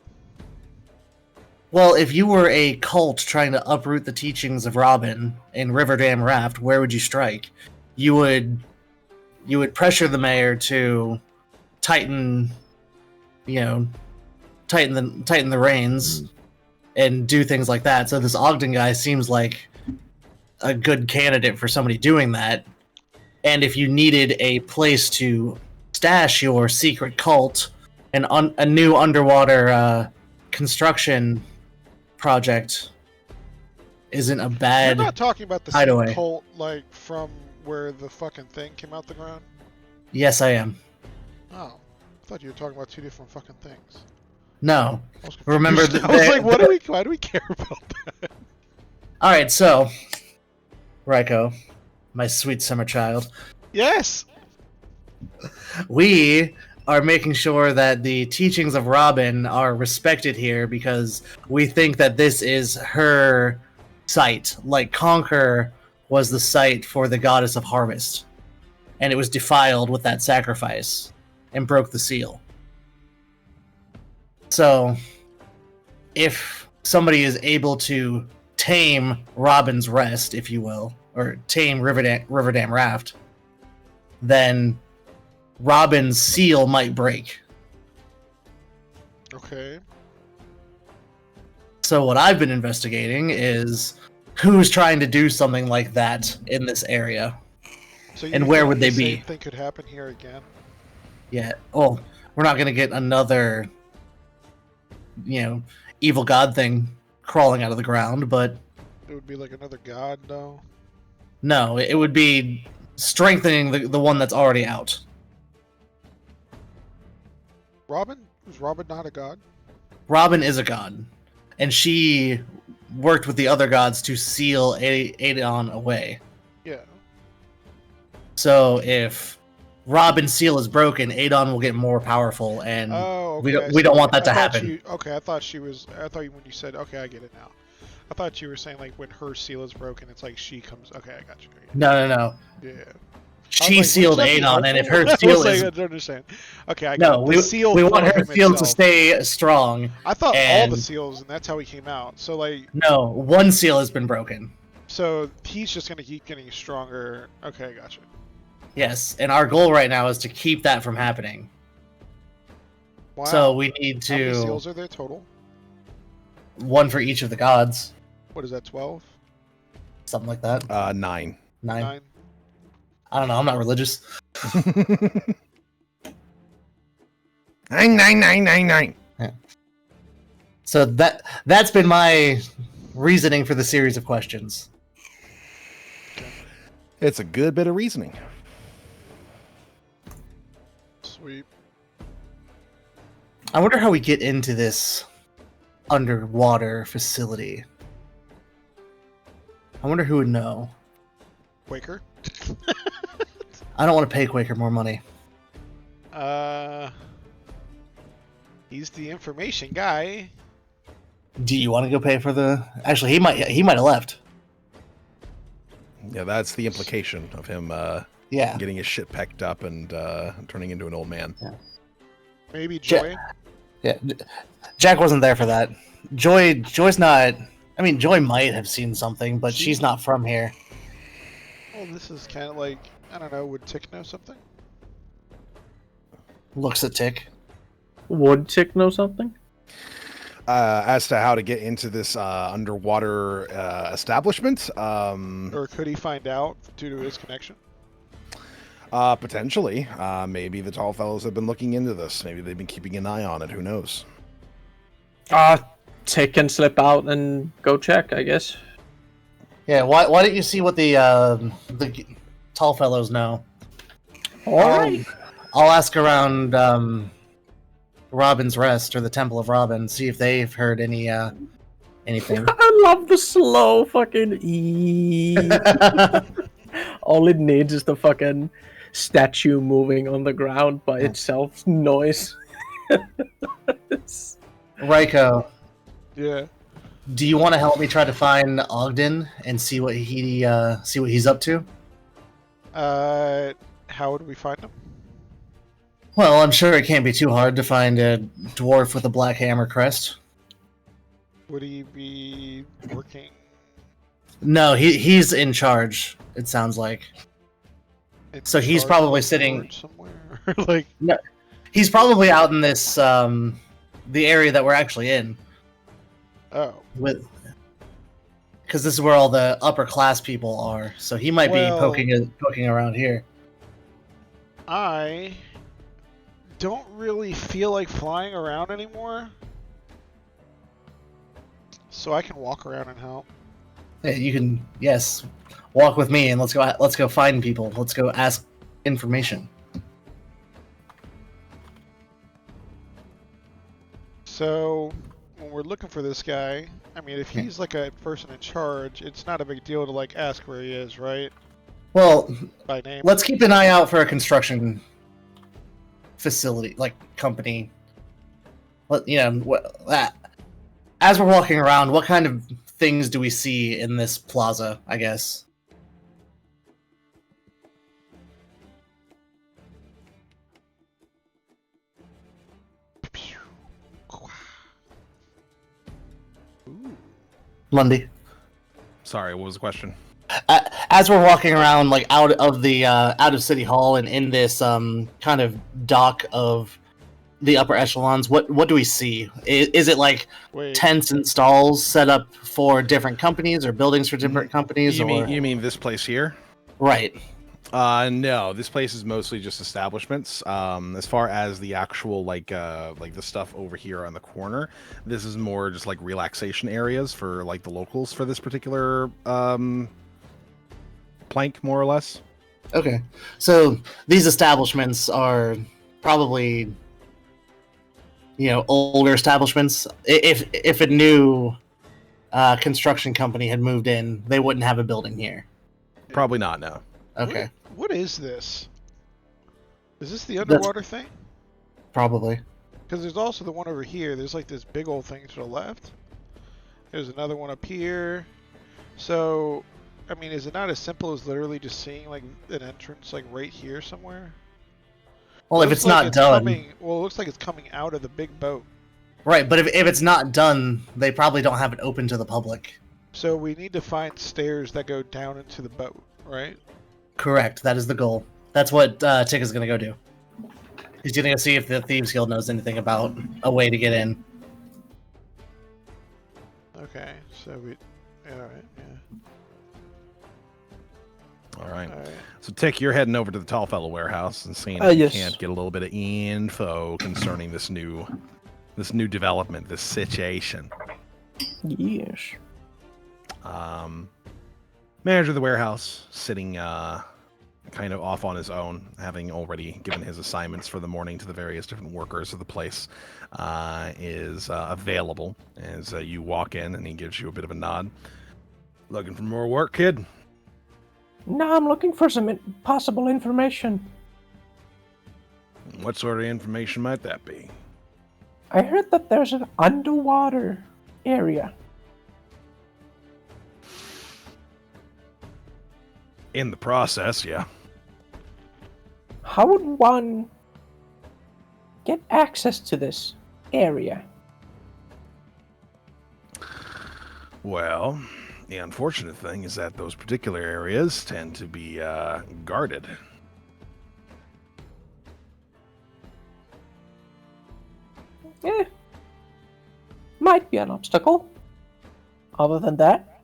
Well, if you were a cult trying to uproot the teachings of Robin in Riverdam Raft, where would you strike? You would pressure the mayor to tighten the reins and do things like that. So this Ogden guy seems like a good candidate for somebody doing that. And if you needed a place to stash your secret cult, a new underwater construction project isn't a bad You're not talking about the hideaway. same cult like from where the fucking thing came out the ground? Yes, I am. Oh. I thought you were talking about two different fucking things. No. I was confused. Remember I was like, why do we care about that? Alright, so Raiko, my sweet summer child. Yes! We are making sure that the teachings of Robin are respected here because we think that this is her site. Like Conquer was the site for the goddess of harvest, and it was defiled with that sacrifice and broke the seal. So, if somebody is able to tame Robin's Rest, if you will, or tame Riverdam Raft, then Robin's seal might break. Okay. So what I've been investigating is who's trying to do something like that in this area. So And where would they be? Same thing could happen here again. Yeah. Oh, we're not going to get another, evil god thing crawling out of the ground, but It would be like another god, though. no, it would be strengthening the one that's already out. Robin? Was Robin not a god? Robin is a god, and she worked with the other gods to seal Adon away. Yeah. So if Robin's seal is broken, Adon will get more powerful, and Oh, we okay, don't I see. want that to I thought happen. I thought she was. I thought when you said, okay, I get it now. I thought you were saying like when her seal is broken, it's like she comes. Okay, I got you. No. Yeah. I was She like, sealed wouldn't that be Adon, and if helpful? her I seal was like, is I don't understand. Okay, I no, got it. The we seal want for her him seal to itself. stay strong. I thought all and- the seals, and that's how he came out. So like, No, one seal has been broken. so he's just gonna keep getting stronger. Okay, I got you. Yes, and our goal right now is to keep that from happening. Wow. So we need How many to seals are there total? one for each of the gods, What is that? 12? something like that. 9. Nine. 9? I don't know. I'm not religious. 9. So that's been my reasoning for the series of questions. It's a good bit of reasoning. Sweet. I wonder how we get into this underwater facility. I wonder who would know. Quaker? I don't want to pay Quaker more money. He's the information guy. Do you want to go pay for the? Actually, he might have left. Yeah, that's the implication of him Yeah. getting his shit packed up and turning into an old man. Maybe Joy? Yeah. Jack wasn't there for that. Joy's not. I mean, Joy might have seen something, but she's not from here. Well, this is kind of like, I don't know, would Tick know something? Looks at Tick. Would Tick know something? As to how to get into this underwater establishment, Or could he find out due to his connection? potentially. Maybe the tall fellows have been looking into this. Maybe they've been keeping an eye on it. Who knows? Tick can slip out and go check, I guess. Yeah. Why don't you see what the tall fellows know? Alright. I'll ask around Robin's Rest or the Temple of Robin, see if they've heard anything. I love the slow fucking E. All it needs is the fucking statue moving on the ground by itself noise. Raiko, Yeah. do you want to help me try to find Ogden and see what he's up to? How would we find him? Well, I'm sure it can't be too hard to find a dwarf with a black hammer crest. Would he be working? No, he's in charge. It sounds like in So he's charge probably of sitting- Lord somewhere? Like, he's probably out in this the area that we're actually in oh. with. Because this is where all the upper class people are, so he might Well- be poking around here. I don't really feel like flying around anymore. So I can walk around and help. Hey, you can walk with me and let's go find people. Let's go ask information. So when we're looking for this guy, I mean, if he's like a person in charge, it's not a big deal to like ask where he is, right? Well, By name. let's keep an eye out for a construction facility, like company. As we're walking around, what kind of things do we see in this plaza, I guess? Lundy. Sorry, what was the question? As we're walking around, like out of City Hall and in this kind of dock of the upper echelons, what do we see? Is it like tents and stalls set up for different companies or buildings for different companies? You mean this place here? Right. No, this place is mostly just establishments. As far as the actual like the stuff over here on the corner, this is more just like relaxation areas for like the locals for this particular plank, more or less. Okay, so these establishments are probably, older establishments. If a new construction company had moved in, they wouldn't have a building here. Probably not. No. Okay. What is this? Is this the underwater thing? Probably. Because there's also the one over here. There's like this big old thing to the left. There's another one up here. So, I mean, is it not as simple as literally just seeing like an entrance like right here somewhere? Well, if it's not done... it looks like it's coming out of the big boat. Right, but if it's not done, they probably don't have it open to the public. So we need to find stairs that go down into the boat, right? Correct. That is the goal. That's what Tick is going to go do. He's going to go see if the Thieves Guild knows anything about a way to get in. Okay, so we... Alright, yeah. All right. So, Tick, you're heading over to the Tallfellow warehouse and seeing if you can't get a little bit of info concerning this new development, this situation. Yes. Manager of the warehouse, sitting kind of off on his own, having already given his assignments for the morning to the various different workers of the place, is available as you walk in, and he gives you a bit of a nod. Looking for more work, kid? No, I'm looking for some possible information. What sort of information might that be? I heard that there's an underwater area. In the process, yeah. How would one get access to this area? Well, the unfortunate thing is that those particular areas tend to be guarded. Might be an obstacle. Other than that?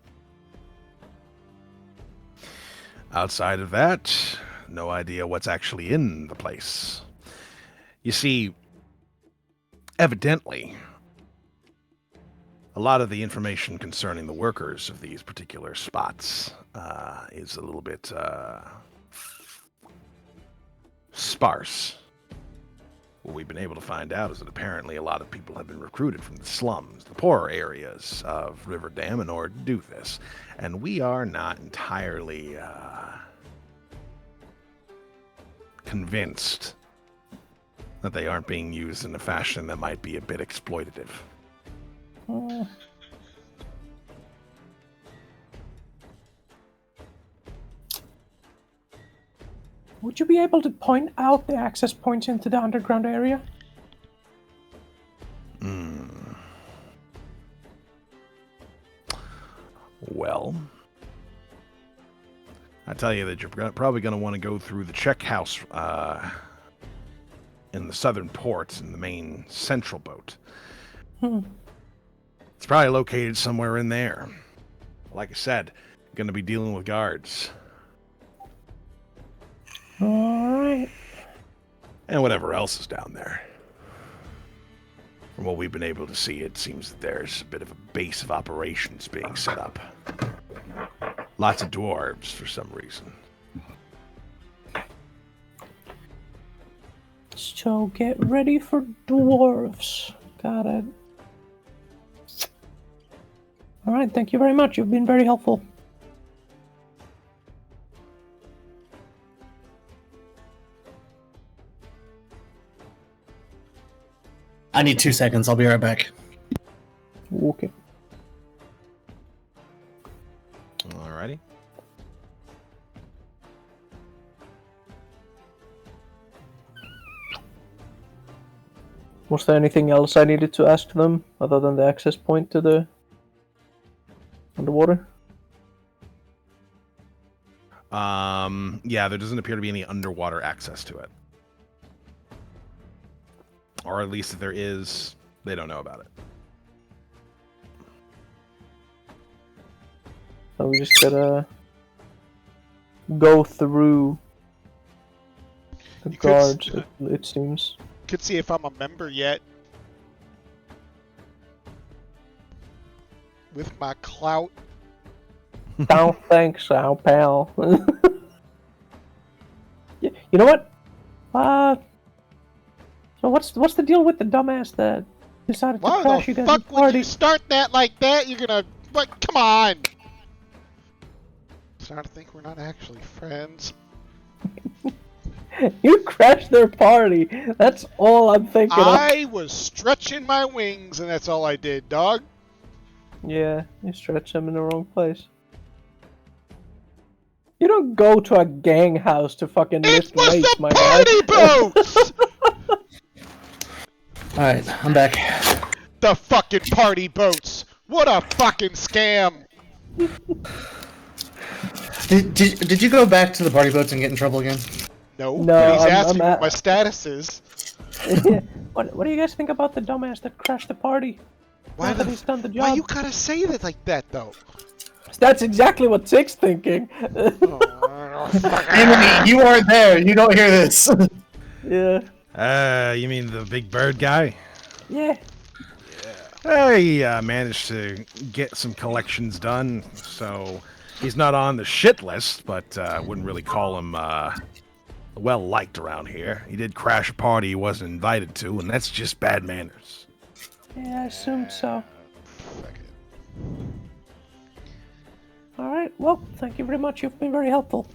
Outside of that, no idea what's actually in the place. You see, evidently, a lot of the information concerning the workers of these particular spots is a little bit sparse. What we've been able to find out is that apparently a lot of people have been recruited from the slums, the poorer areas of River Dam, in order to do this. And we are not entirely convinced that they aren't being used in a fashion that might be a bit exploitative. Would you be able to point out the access points into the underground area? Well, I tell you that you're probably going to want to go through the check house in the southern port in the main central boat. It's probably located somewhere in there. Like I said, going to be dealing with guards. Alright. And whatever else is down there. From what we've been able to see, it seems that there's a bit of a base of operations being set up. Lots of dwarves for some reason. So get ready for dwarves. Got it. Alright, thank you very much. You've been very helpful. I need 2 seconds. I'll be right back. Okay. Alrighty. Was there anything else I needed to ask them other than the access point to the underwater? Yeah, there doesn't appear to be any underwater access to it. Or at least if there is, they don't know about it. So we just gotta go through the You could guards, it seems. Could see if I'm a member yet. With my clout. Don't think so, pal. You know what? So what's the deal with the dumbass that decided to Why crash you the guys' fuck would party? you start that like that? You're gonna... What? Come on! Starting to think we're not actually friends. You crashed their party. That's all I'm thinking of. I was stretching my wings and that's all I did, dog. Yeah, you stretched them in the wrong place. You don't go to a gang house to fucking It lift was weights, the my party guy. boats! Alright, I'm back. The fucking party boats! What a fucking scam! Did you go back to the party boats and get in trouble again? No, No, but he's I'm asking at- what my status is. What do you guys think about the dumbass that crashed the party? Why Now that the he's done the job. Why you gotta say that like that though? That's exactly what Sig's thinking. Emily, you aren't there. You don't hear this. Yeah. You mean the big bird guy? Yeah. He managed to get some collections done, so he's not on the shit list, but wouldn't really call him well liked around here. He did crash a party he wasn't invited to, and that's just bad manners. Yeah, I assumed so. Fuck it. Alright, well, thank you very much. You've been very helpful.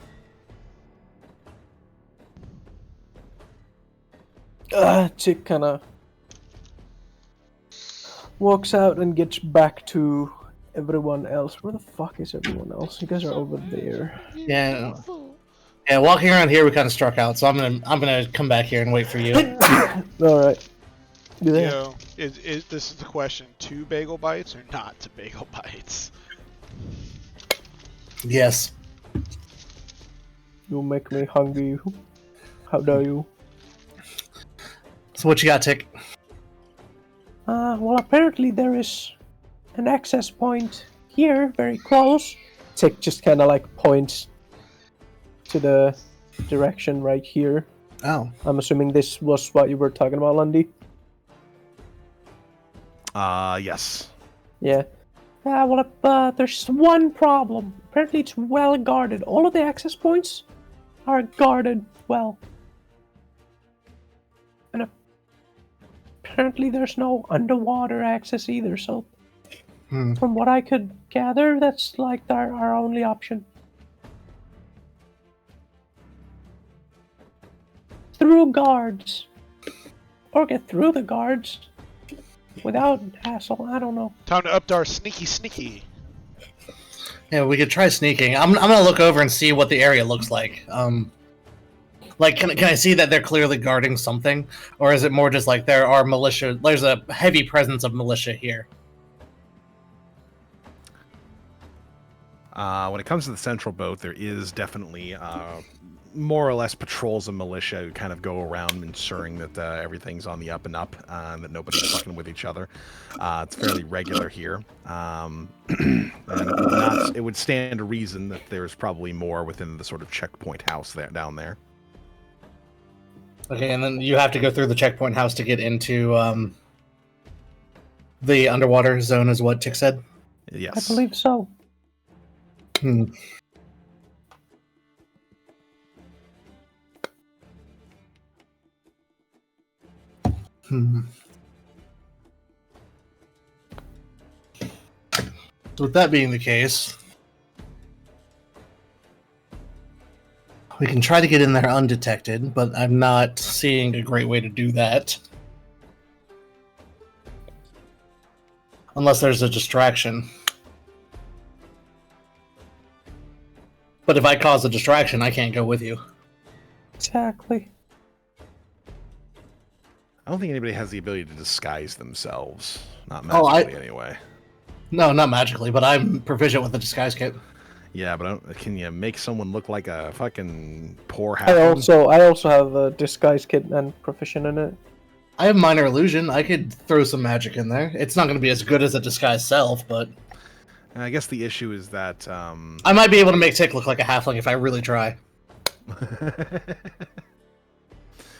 Chick kinda walks out and gets back to everyone else. Where the fuck is everyone else? You guys are over there. Yeah. Yeah, walking around here we kind of struck out, so I'm gonna come back here and wait for you. Alright. You You there? know, is this is the question: 2 bagel bites or not 2 bagel bites? Yes. You make me hungry. How dare you? So what you got, Tick? Well, apparently there is an access point here, very close. Tick just kind of like points to the direction right here. Oh. I'm assuming this was what you were talking about, Lundy. Yes. Yeah. Well, there's one problem. Apparently it's well guarded. All of the access points are guarded well. And apparently there's no underwater access either, so from what I could gather, that's like our only option. Through guards. Or get through the guards. Without hassle, I don't know. Time to up our sneaky. Yeah, we could try sneaking. I'm gonna look over and see what the area looks like. Like, can I see that they're clearly guarding something, or is it more just like there are militia? There's a heavy presence of militia here. When it comes to the central boat, there is definitely more or less patrols of militia who kind of go around ensuring that everything's on the up and up, that nobody's fucking with each other. It's fairly regular here. And it would stand to reason that there's probably more within the sort of checkpoint house down there. Okay, and then you have to go through the checkpoint house to get into the underwater zone, is what Tick said? Yes. I believe so. Hmm. With that being the case, we can try to get in there undetected, but I'm not seeing a great way to do that. Unless there's a distraction. But if I cause a distraction, I can't go with you. Exactly. I don't think anybody has the ability to disguise themselves. Not Oh, magically, anyway. No, not magically, but I'm proficient with the disguise kit. Yeah, but can you make someone look like a fucking poor I halfling? also have a disguise kit and proficient in it. I have minor illusion. I could throw some magic in there. It's not going to be as good as a disguise self, but And I guess the issue is that I might be able to make Tick look like a halfling if I really try.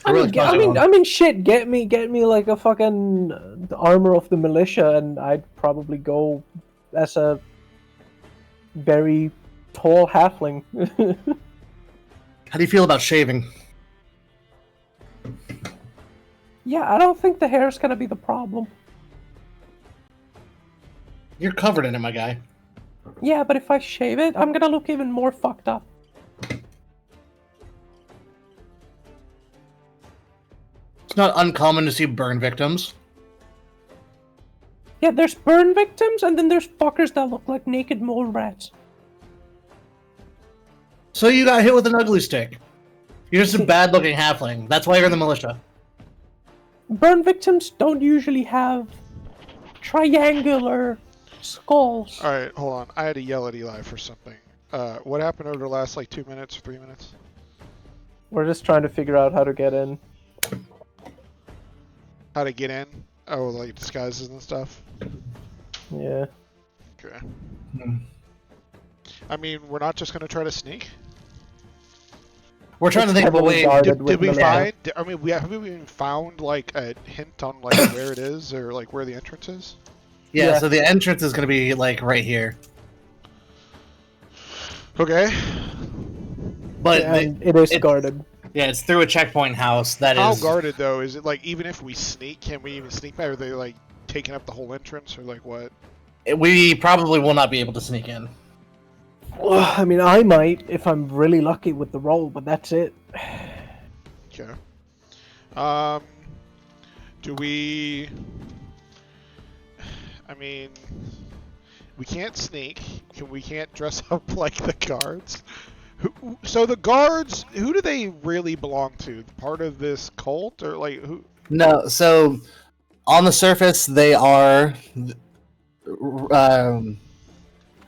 I mean, shit. Get me like a fucking armor of the militia, and I'd probably go as a very tall halfling. How do you feel about shaving? Yeah, I don't think the hair's gonna be the problem. You're covered in it, my guy. Yeah, but if I shave it, I'm gonna look even more fucked up. It's not uncommon to see burn victims. Yeah, there's burn victims, and then there's fuckers that look like naked mole rats. So you got hit with an ugly stick. You're just a bad-looking halfling. That's why you're in the militia. Burn victims don't usually have triangular skulls. All right, hold on. I had to yell at Eli for something. What happened over the last like 2 minutes or 3 minutes? We're just trying to figure out how to get in. How to get in? Oh, like disguises and stuff. Yeah. Okay. I mean, we're not just gonna try to sneak. We're trying to think of a heavily way. guarded Did with we militia. find? I mean, have we even found like a hint on like where it is or like where the entrance is? Yeah, so the entrance is going to be like right here. Okay. But Yeah, and it is guarded. yeah, it's through a checkpoint house that How is. guarded though? Is it like even if we sneak, can we even sneak by? Or are they like taking up the whole entrance or like what? We probably will not be able to sneak in. Well, I mean, I might if I'm really lucky with the roll, but that's it. Okay. Do we? I mean, we can't sneak. We can't dress up like the guards. So the guards, who do they really belong to? Part of this cult or like who? No, so on the surface they are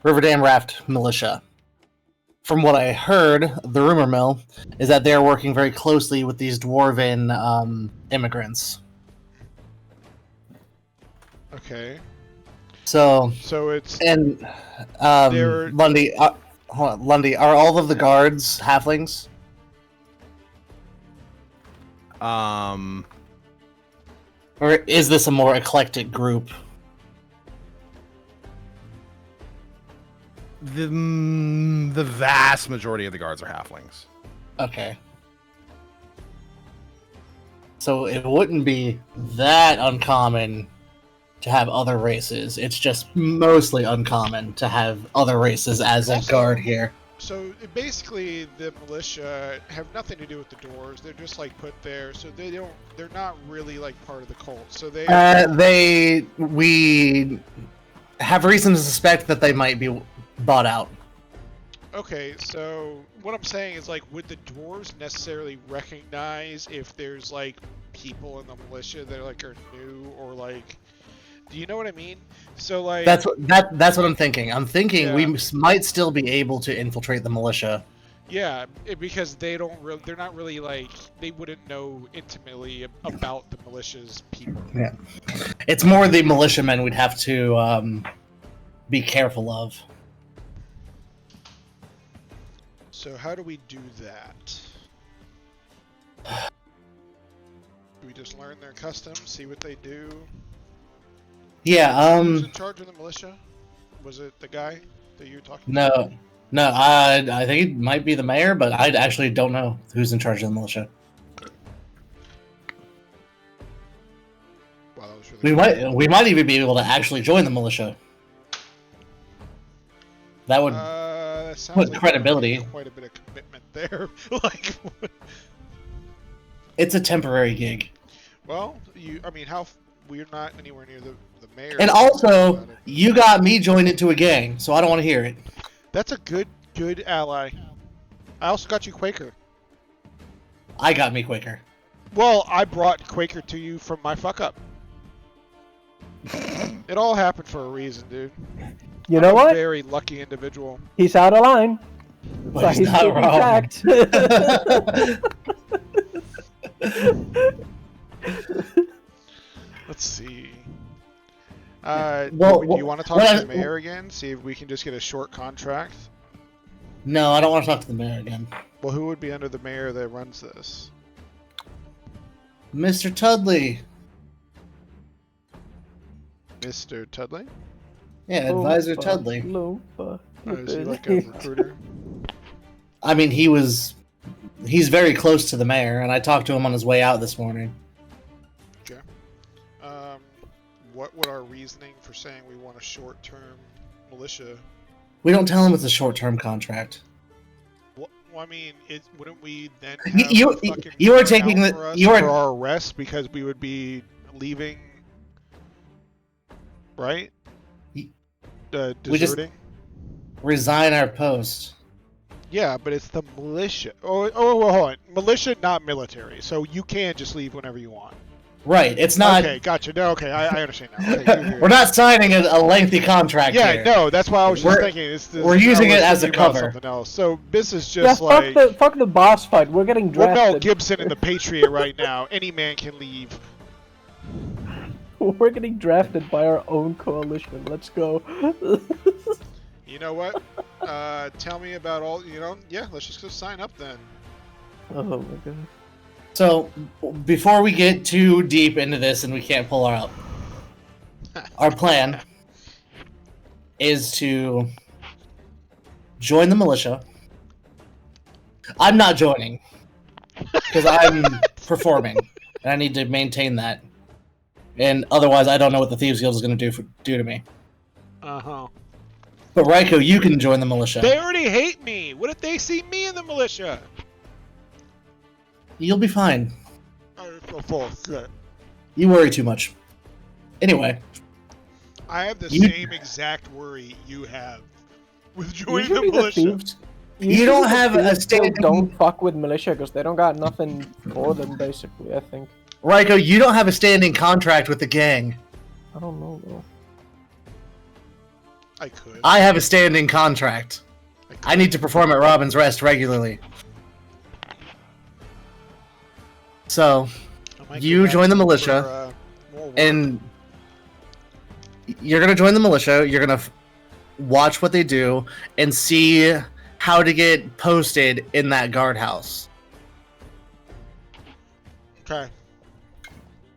Riverdam Raft militia. From what I heard, the rumor mill is that they're working very closely with these dwarven immigrants. Okay. So it's and they're- Lundy, hold on, Lundy, are all of the guards halflings? Or is this a more eclectic group? The vast majority of the guards are halflings. Okay. So it wouldn't be that uncommon to have other races. It's just mostly uncommon to have other races as a Also- guard here. So basically, the militia have nothing to do with the doors. They're just like put there, so they're not really like part of the cult. So We have reason to suspect that they might be bought out. Okay, so what I'm saying is like, would the dwarves necessarily recognize if there's like people in the militia that like are new or like, do you know what I mean? So like That's what I'm thinking. I'm thinking Yeah. we might still be able to infiltrate the militia. yeah, because they're not really like they wouldn't know intimately about the militia's people. Yeah, it's more the militiamen we'd have to be careful of. So how do we do that? Do we just learn their customs, see what they do? Yeah. Who's in charge of the militia? Was it the guy that you were talking No. I think it might be the mayor, but I actually don't know who's in charge of the militia. Wow, that was really We might even be able to actually join the militia. That would that sounds put like credibility. quite a bit of commitment there. Like, It's a temporary gig. well, I mean, we're not anywhere near the the mayor. And also, you got me joined into a gang, so I don't want to hear it. That's a good ally. I also got you Quaker. I got me Quaker. Well, I brought Quaker to you from my fuck up. It all happened for a reason, dude. You I'm know a what? very lucky individual. He's out of line. But he's not still wrong. tracked. Let's see. Well, do you want to talk well, to the mayor again? See if we can just get a short contract? No, I don't want to talk to the mayor again. Well, who would be under the mayor that runs this? Mr. Tudley. Mr. Tudley? Yeah, Advisor Loompa, Tudley. Oh, is he like a recruiter? I mean, he's very close to the mayor, and I talked to him on his way out this morning. Okay. What would our reasoning for saying we want a short-term militia? We don't tell him it's a short-term contract. Well, I mean, wouldn't we then You- have fucking you are account taking the- for us you are- for our arrest because we would be leaving, right? We just- Deserting. Resign our post. Yeah, but it's the militia. Oh, well, hold on. Militia, not military. So you can just leave whenever you want. Right, it's not... Okay, gotcha. No, okay, I understand now. Okay, here. We're not signing a lengthy contract Yeah, here. no, that's why I was just We're- thinking. we're using I was it as a thinking about cover. Something else. So this is Yeah, just like fuck the boss fight. We're getting we're Mel drafted. Gibson in the Patriot right now. Any man can leave. We're getting drafted by our own coalition. Let's go. You know what? Tell me about all. Yeah. Let's just go sign up then. Oh my god. So, before we get too deep into this and we can't pull out, our plan is to join the militia. I'm not joining because I'm performing and I need to maintain that. And otherwise, I don't know what the Thieves Guild is going to do to me. Uh-huh. But Raiko, you can join the militia. They already hate me. What if they see me in the militia? You'll be fine. I feel false. Good. You worry too much. Anyway, I have the You- same exact worry you have with joining the Usually the militia. thieves. You don't usually the have a thieves still standing- don't fuck with militia because they don't got nothing for them. Basically, I think. Raiko, you don't have a standing contract with the gang. I don't know though. I could. I have a standing contract. I need to perform at Robin's Rest regularly. So, I might you go back join the for, militia, more work. and you're gonna join the militia. You're gonna watch what they do and see how to get posted in that guardhouse. Okay.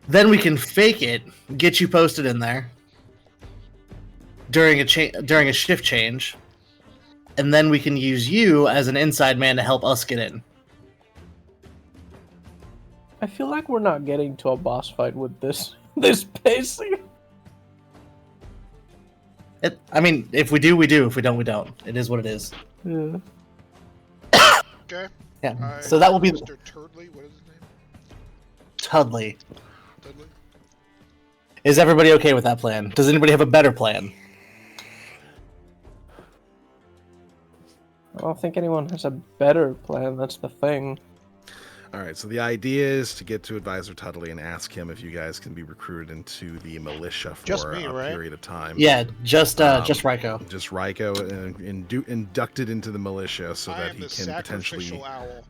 Then we can fake it, get you posted in there during a shift change, and then we can use you as an inside man to help us get in. I feel like we're not getting to a boss fight with this pacing. I mean, if we do, we do. If we don't, we don't. It is what it is. Yeah. Okay. Yeah. So that will be Mr. Turdley. What is his name? Tudley. Dudley? Is everybody okay with that plan? Does anybody have a better plan? I don't think anyone has a better plan. That's the thing. All right, so the idea is to get to Advisor Tudley and ask him if you guys can be recruited into the militia for Just me, a right? period of time. Yeah, just Raiko. Just Raiko inducted into the militia so I that am he the can potentially sacrificial owl.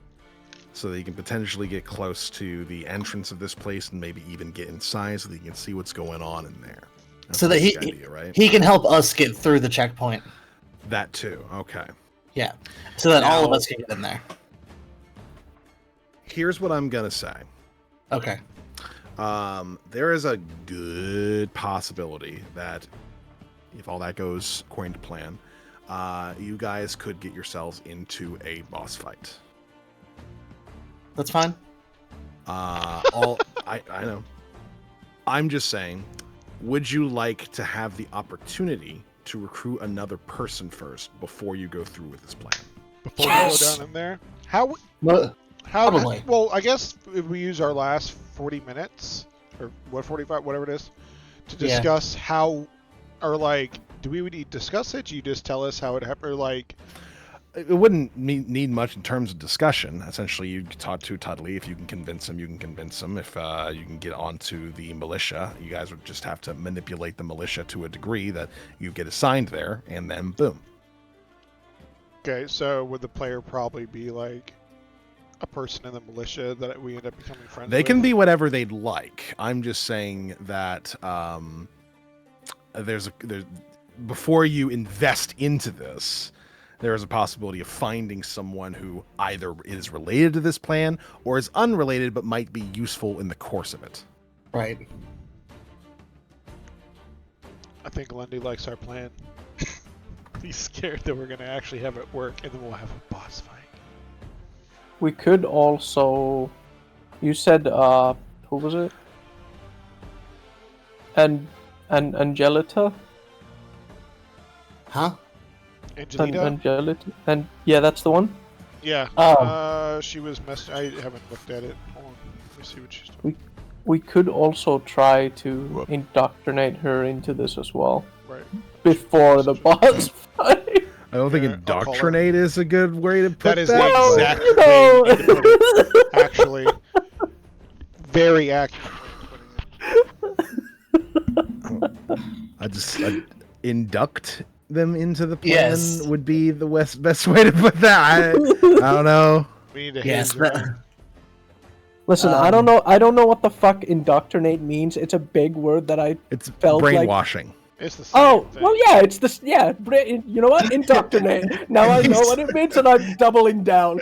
get close to the entrance of this place and maybe even get inside so that he can see what's going on in there. That's So that the idea, right? he can help us get through the checkpoint. That too. Okay. Yeah, so that all of Now- us can get in there. Here's what I'm gonna say. Okay. There is a good possibility that if all that goes according to plan, you guys could get yourselves into a boss fight. That's fine. I know. I'm just saying, would you like to have the opportunity to recruit another person first before you go through with this plan? Before Yes! we go down in there, how Probably. well, I guess if we use our last 40 minutes or 45, whatever it is, to Yeah. discuss how, or like, do we need to discuss it? Do you just tell us how it happened? Or like, It wouldn't need much in terms of discussion. Essentially, you talk to Tudley. If you can convince him, you can convince him. If you can get onto the militia, you guys would just have to manipulate the militia to a degree that you get assigned there, and then boom. okay, so would the player probably be like a person in the militia that we end up becoming friends They with? can be whatever they'd like. I'm just saying that before you invest into this, there is a possibility of finding someone who either is related to this plan or is unrelated but might be useful in the course of it. Right. I think Lundy likes our plan. He's scared that we're gonna actually have it work, and then we'll have a boss fight. We could also. You said, who was it? And Angelita? Huh? Angelita? Angelita? And yeah, that's the one. Yeah. Oh. She was I haven't looked at it. Hold on. Let me see what she's doing. We could also try to indoctrinate her into this as well. Right. Before the boss fight. I don't think Yeah, I'll call her. indoctrinate is a good way to put That is that. the exact you way know. you need to put it. Actually, very accurate way of putting it. I just induct them into the plan Yes. would be the best way to put that. I don't know. We need to Yes. haze her in. Listen, I don't know what the fuck indoctrinate means. It's a big word that I It's felt like- brainwashing. It's the same Oh, thing. well, yeah, it's this. Yeah, you know what? Indoctrinate. Now I know what it means, and I'm doubling down.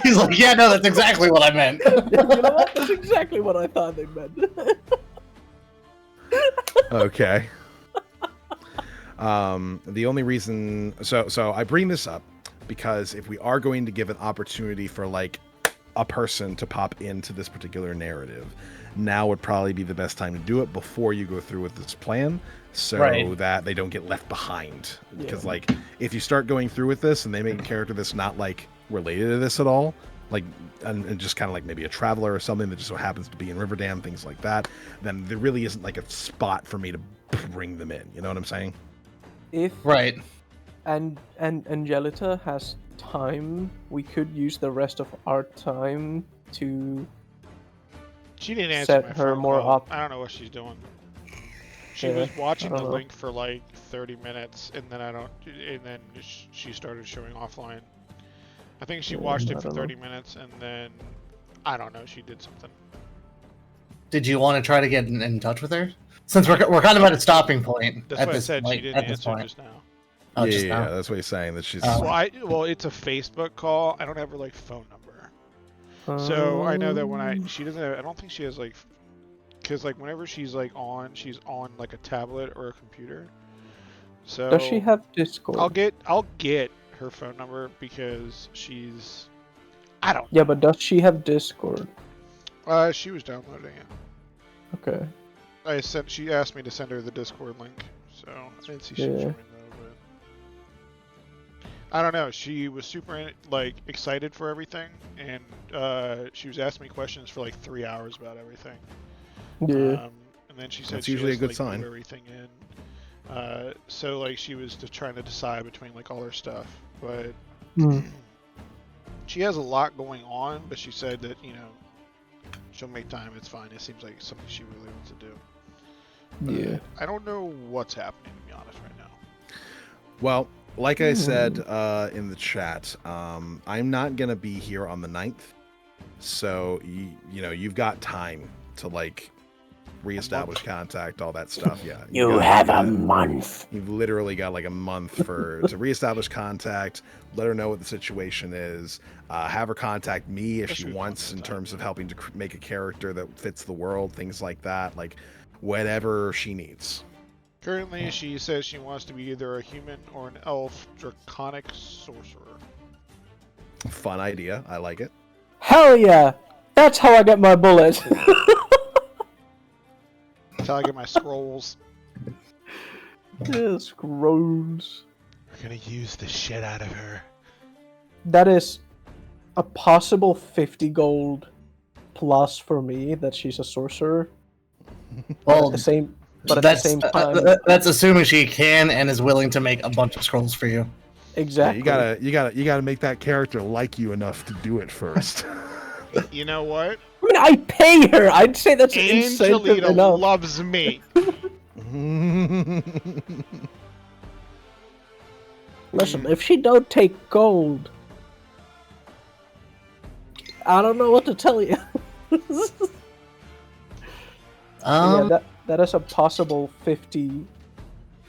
He's like, yeah, no, that's exactly what I meant. You know what? That's exactly what I thought they meant. Okay. The only reason, so I bring this up because if we are going to give an opportunity for like a person to pop into this particular narrative, now would probably be the best time to do it before you go through with this plan, so Right. that they don't get left behind. Because Yeah. like if you start going through with this and they make a character that's not like related to this at all, like and just kind of like maybe a traveler or something that just so happens to be in Riverdam, things like that, then there really isn't like a spot for me to bring them in. You know what I'm saying? If Right. and Angelita has time, we could use the rest of our time to. She didn't answer set my her phone more call. up. I don't know what she's doing. She Yeah, was watching I the don't know. link for like 30 minutes, and then she started showing offline. I think she Yeah, watched I it for don't know. 30 minutes, and then I don't know. She did something. Did you want to try to get in touch with her? Since we're kind of at a stopping point That's at what I this said. like, She didn't at this answer point. just now. Oh, yeah, just yeah, now. that's what he's saying. That she's Oh. Well, it's a Facebook call. I don't have her like phone number. So I know that when she doesn't have, I don't think she has like, because like whenever she's on like a tablet or a computer. So Does she have Discord? I'll get her phone number because she's, I don't. Yeah, but does she have Discord? She was downloading it. Okay. She asked me to send her the Discord link, so I didn't see she Yeah. joined though, but I don't know. She was super excited for everything, and she was asking me questions for like 3 hours about everything. Yeah. And then she said That's she usually a has good to, sign. move everything in. So like she was just trying to decide between like all her stuff, but Hmm. she has a lot going on. But she said that she'll make time. It's fine. It seems like something she really wants to do. But Yeah. I don't know what's happening, to be honest, right now. Well, like I said in the chat, I'm not gonna be here on the 9th, so you've got time to like reestablish contact, all that stuff. Yeah, You have a month. You've literally got like a month to reestablish contact. Let her know what the situation is. Have her contact me if That she should be wants, fine in with terms of helping to make a character that fits the world, things like that. Like whatever she needs. Currently, she says she wants to be either a human or an elf draconic sorcerer. Fun idea. I like it. Hell yeah! That's how I get my bullet. That's how I get my scrolls. Yes, gross. We're gonna use the shit out of her. That is a possible 50 gold plus for me that she's a sorcerer. Well, The same But at the same time, that's assuming she can and is willing to make a bunch of scrolls for you. exactly. Yeah, you gotta make that character like you enough to do it first. You know what? I mean, I pay her. I'd say that's incentive Angelina enough. loves me. Listen, if she don't take gold, I don't know what to tell you. Yeah, that is a possible 50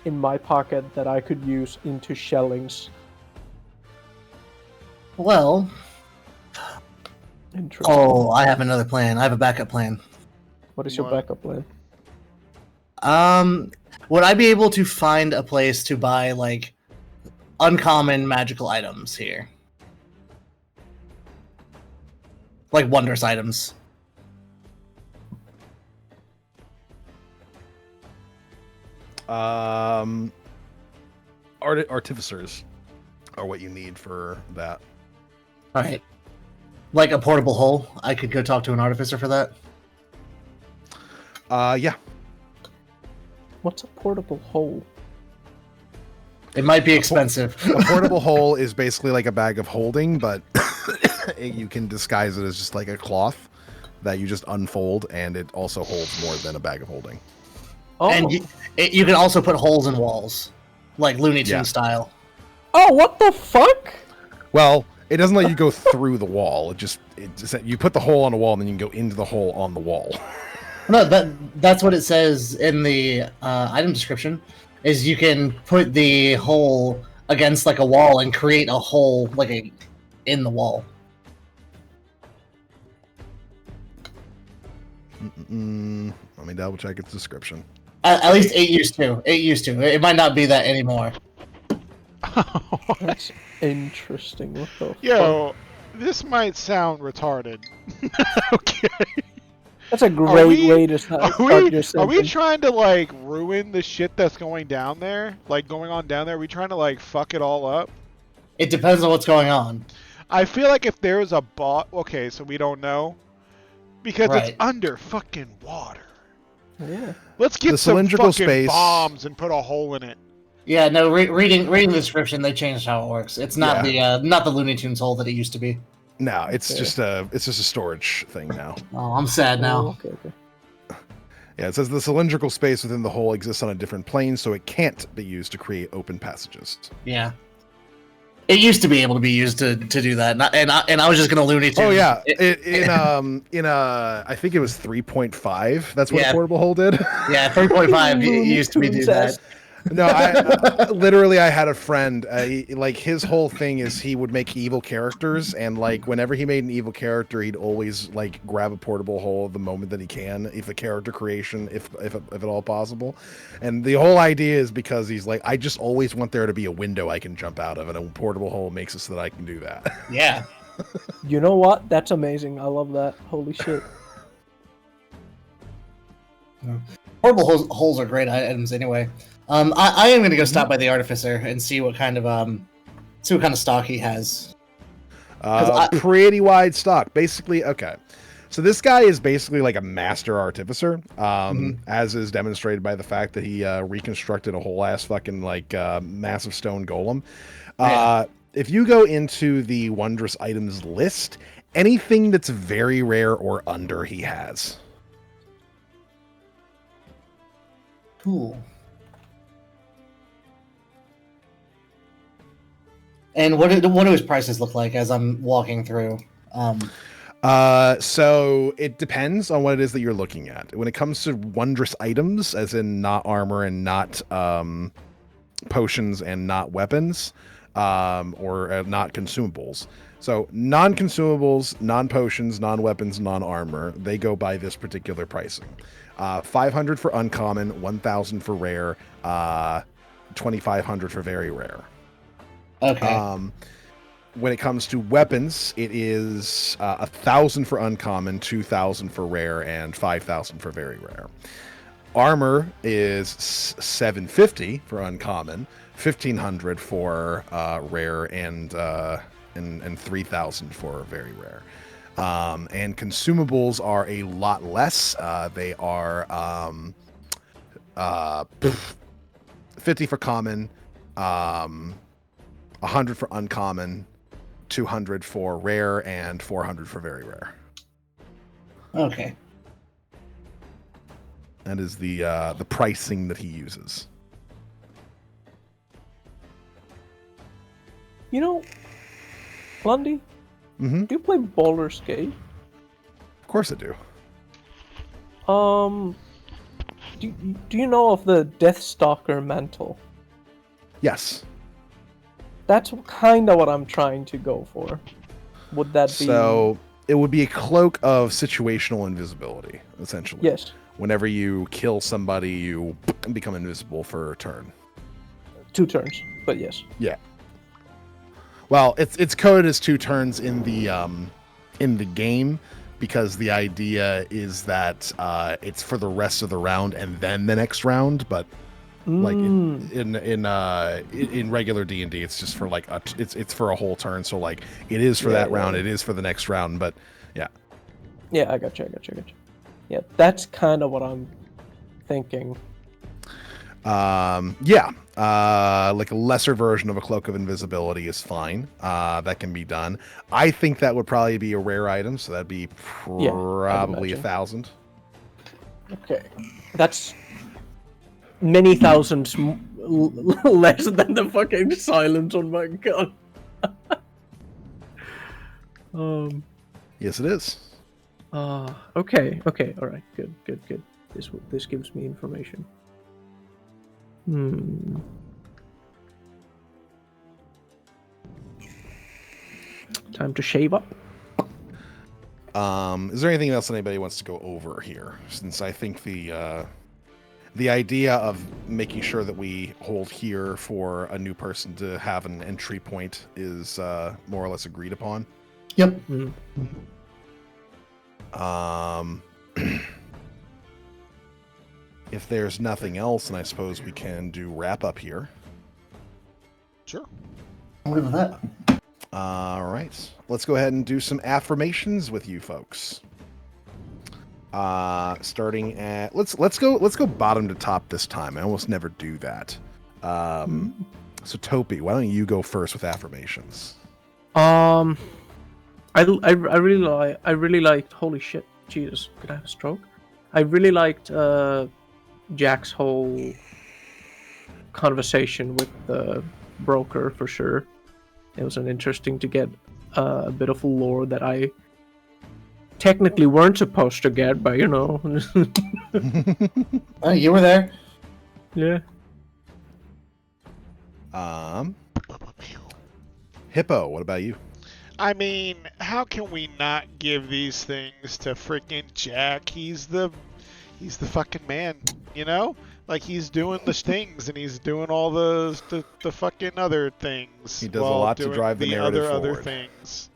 in my pocket that I could use into shellings. Well, Interesting. oh, I have another plan. I have a backup plan. What is your What? backup plan? Would I be able to find a place to buy like uncommon magical items here? Like wondrous items. Artificers are what you need for that. Alright. Like a portable hole. I could go talk to an artificer for that. Yeah. What's a portable hole? It might be expensive. A portable hole is basically like a bag of holding, but you can disguise it as just like a cloth that you just unfold, and it also holds more than a bag of holding. Oh, And you can also put holes in walls, like Looney Tunes Yeah. style. oh, what the fuck? Well, it doesn't let you go through the wall. It just you put the hole on a wall, and then you can go into the hole on the wall. No, that's what it says in the item description. Is you can put the hole against like a wall and create a hole like in the wall. Let me double check its description. At least it used to. It used to. It might not be that anymore. That's interesting. What the fuck? Yo, this might sound retarded. Okay. That's a great we- way to start your Are we sentence. trying to like ruin the shit that's going down there? Like going on down there? Are we trying to like fuck it all up? It depends on what's going on. I feel like if there's a bot, okay, so we don't know because Right. it's under fucking water. Yeah. Let's get The some cylindrical fucking space- bombs and put a hole in it. Yeah, no. Reading the description, they changed how it works. It's not the Looney Tunes hole that it used to be. No, it's Okay. just a storage thing now. Oh, I'm sad Oh, now. okay, okay. Yeah, it says the cylindrical space within the hole exists on a different plane, so it can't be used to create open passages. Yeah. It used to be able to be used to do that, and I was just gonna Looney Tunes. Oh yeah, It- I think it was 3.5. That's what Yeah. a portable hole did. yeah, 3.5 used to be do Tunes that. ass. No, I literally I had a friend. Like his whole thing is he would make evil characters, and like whenever he made an evil character, he'd always like grab a portable hole the moment that he can, if a character creation, if at all possible. And the whole idea is because he's like, I just always want there to be a window I can jump out of, and a portable hole makes it so that I can do that. Yeah. You know what? That's amazing. I love that. Holy shit. Portable holes are great items anyway. I am gonna go stop by the artificer and see what kind of stock he has. Pretty wide stock, basically. Okay, so this guy is basically like a master artificer, as is demonstrated by the fact that he reconstructed a whole ass fucking like massive stone golem. Yeah. If you go into the wondrous items list, anything that's very rare or under, he has. Cool. And what do his prices look like as I'm walking through? So it depends on what it is that you're looking at. When it comes to wondrous items, as in not armor and not potions and not weapons, or not consumables. So non-consumables, non-potions, non-weapons, non-armor, they go by this particular pricing. 500 for uncommon, 1,000 for rare, 2,500 for very rare. Okay. When it comes to weapons, it is 1,000 for uncommon, 2,000 for rare, and 5,000 for very rare. Armor is 750 for uncommon, 1,500 for rare, and 3,000 for very rare. And consumables are a lot less. They are 50 for common, 100 for uncommon, 200 for rare, and 400 for very rare. Okay. That is the pricing that he uses. You know, Lundy, Mm-hmm. do you play Baldur's Gate? Of course I do. Do you know of the Deathstalker mantle? Yes. That's kind of what I'm trying to go for. Would that be... So it would be a cloak of situational invisibility, essentially. Yes. Whenever you kill somebody, you become invisible for a turn. 2 turns, but yes. Yeah. Well, it's coded as 2 turns in the game, because the idea is that it's for the rest of the round and then the next round. But like in regular D&D, it's just for like it's for a whole turn. So like it is for that round, it is for the next round. But yeah. Yeah, I got you. Yeah, that's kind of what I'm thinking. Like a lesser version of a cloak of invisibility is fine. That can be done. I think that would probably be a rare item, so that'd be probably 1,000. Okay, that's many thousands less than the fucking silence on my gun. Yes, it is. Okay, all right, good. This gives me information. Time to shave up. Is there anything else anybody wants to go over here? Since I think the idea of making sure that we hold here for a new person to have an entry point is more or less agreed upon. Yep. If there's nothing else, then I suppose we can do wrap up here. Sure. I'm good with that. All right, let's go ahead and do some affirmations with you folks. Starting at let's go bottom to top this time. I almost never do that. So Topi, why don't you go first with affirmations? I really liked. Holy shit, Jesus! Did I have a stroke? I really liked Jack's whole conversation with the broker for sure. It was interesting to get a bit of lore that I technically weren't supposed to get, but you know. Oh, you were there. Yeah. Hippo, what about you? I mean, how can we not give these things to freaking Jack? He's the fucking man, you know? Like, he's doing the things, and he's doing all the fucking other things. He does a lot to drive the narrative other forward. things.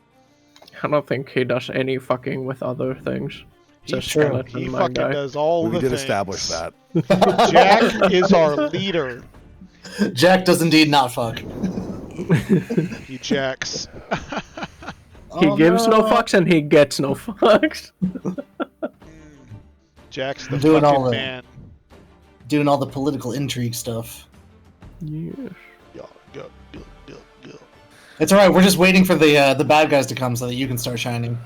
I don't think he does any fucking with other things. He Skeleton, my fucking guy. does all We the did things. establish that. Jack is our leader. Jack does indeed not fuck. He jacks. He gives no fucks and he gets no fucks. Jack's the Doing all fucking the- man. Doing all the political intrigue stuff. Yes. Go. It's alright, we're just waiting for the bad guys to come so that you can start shining.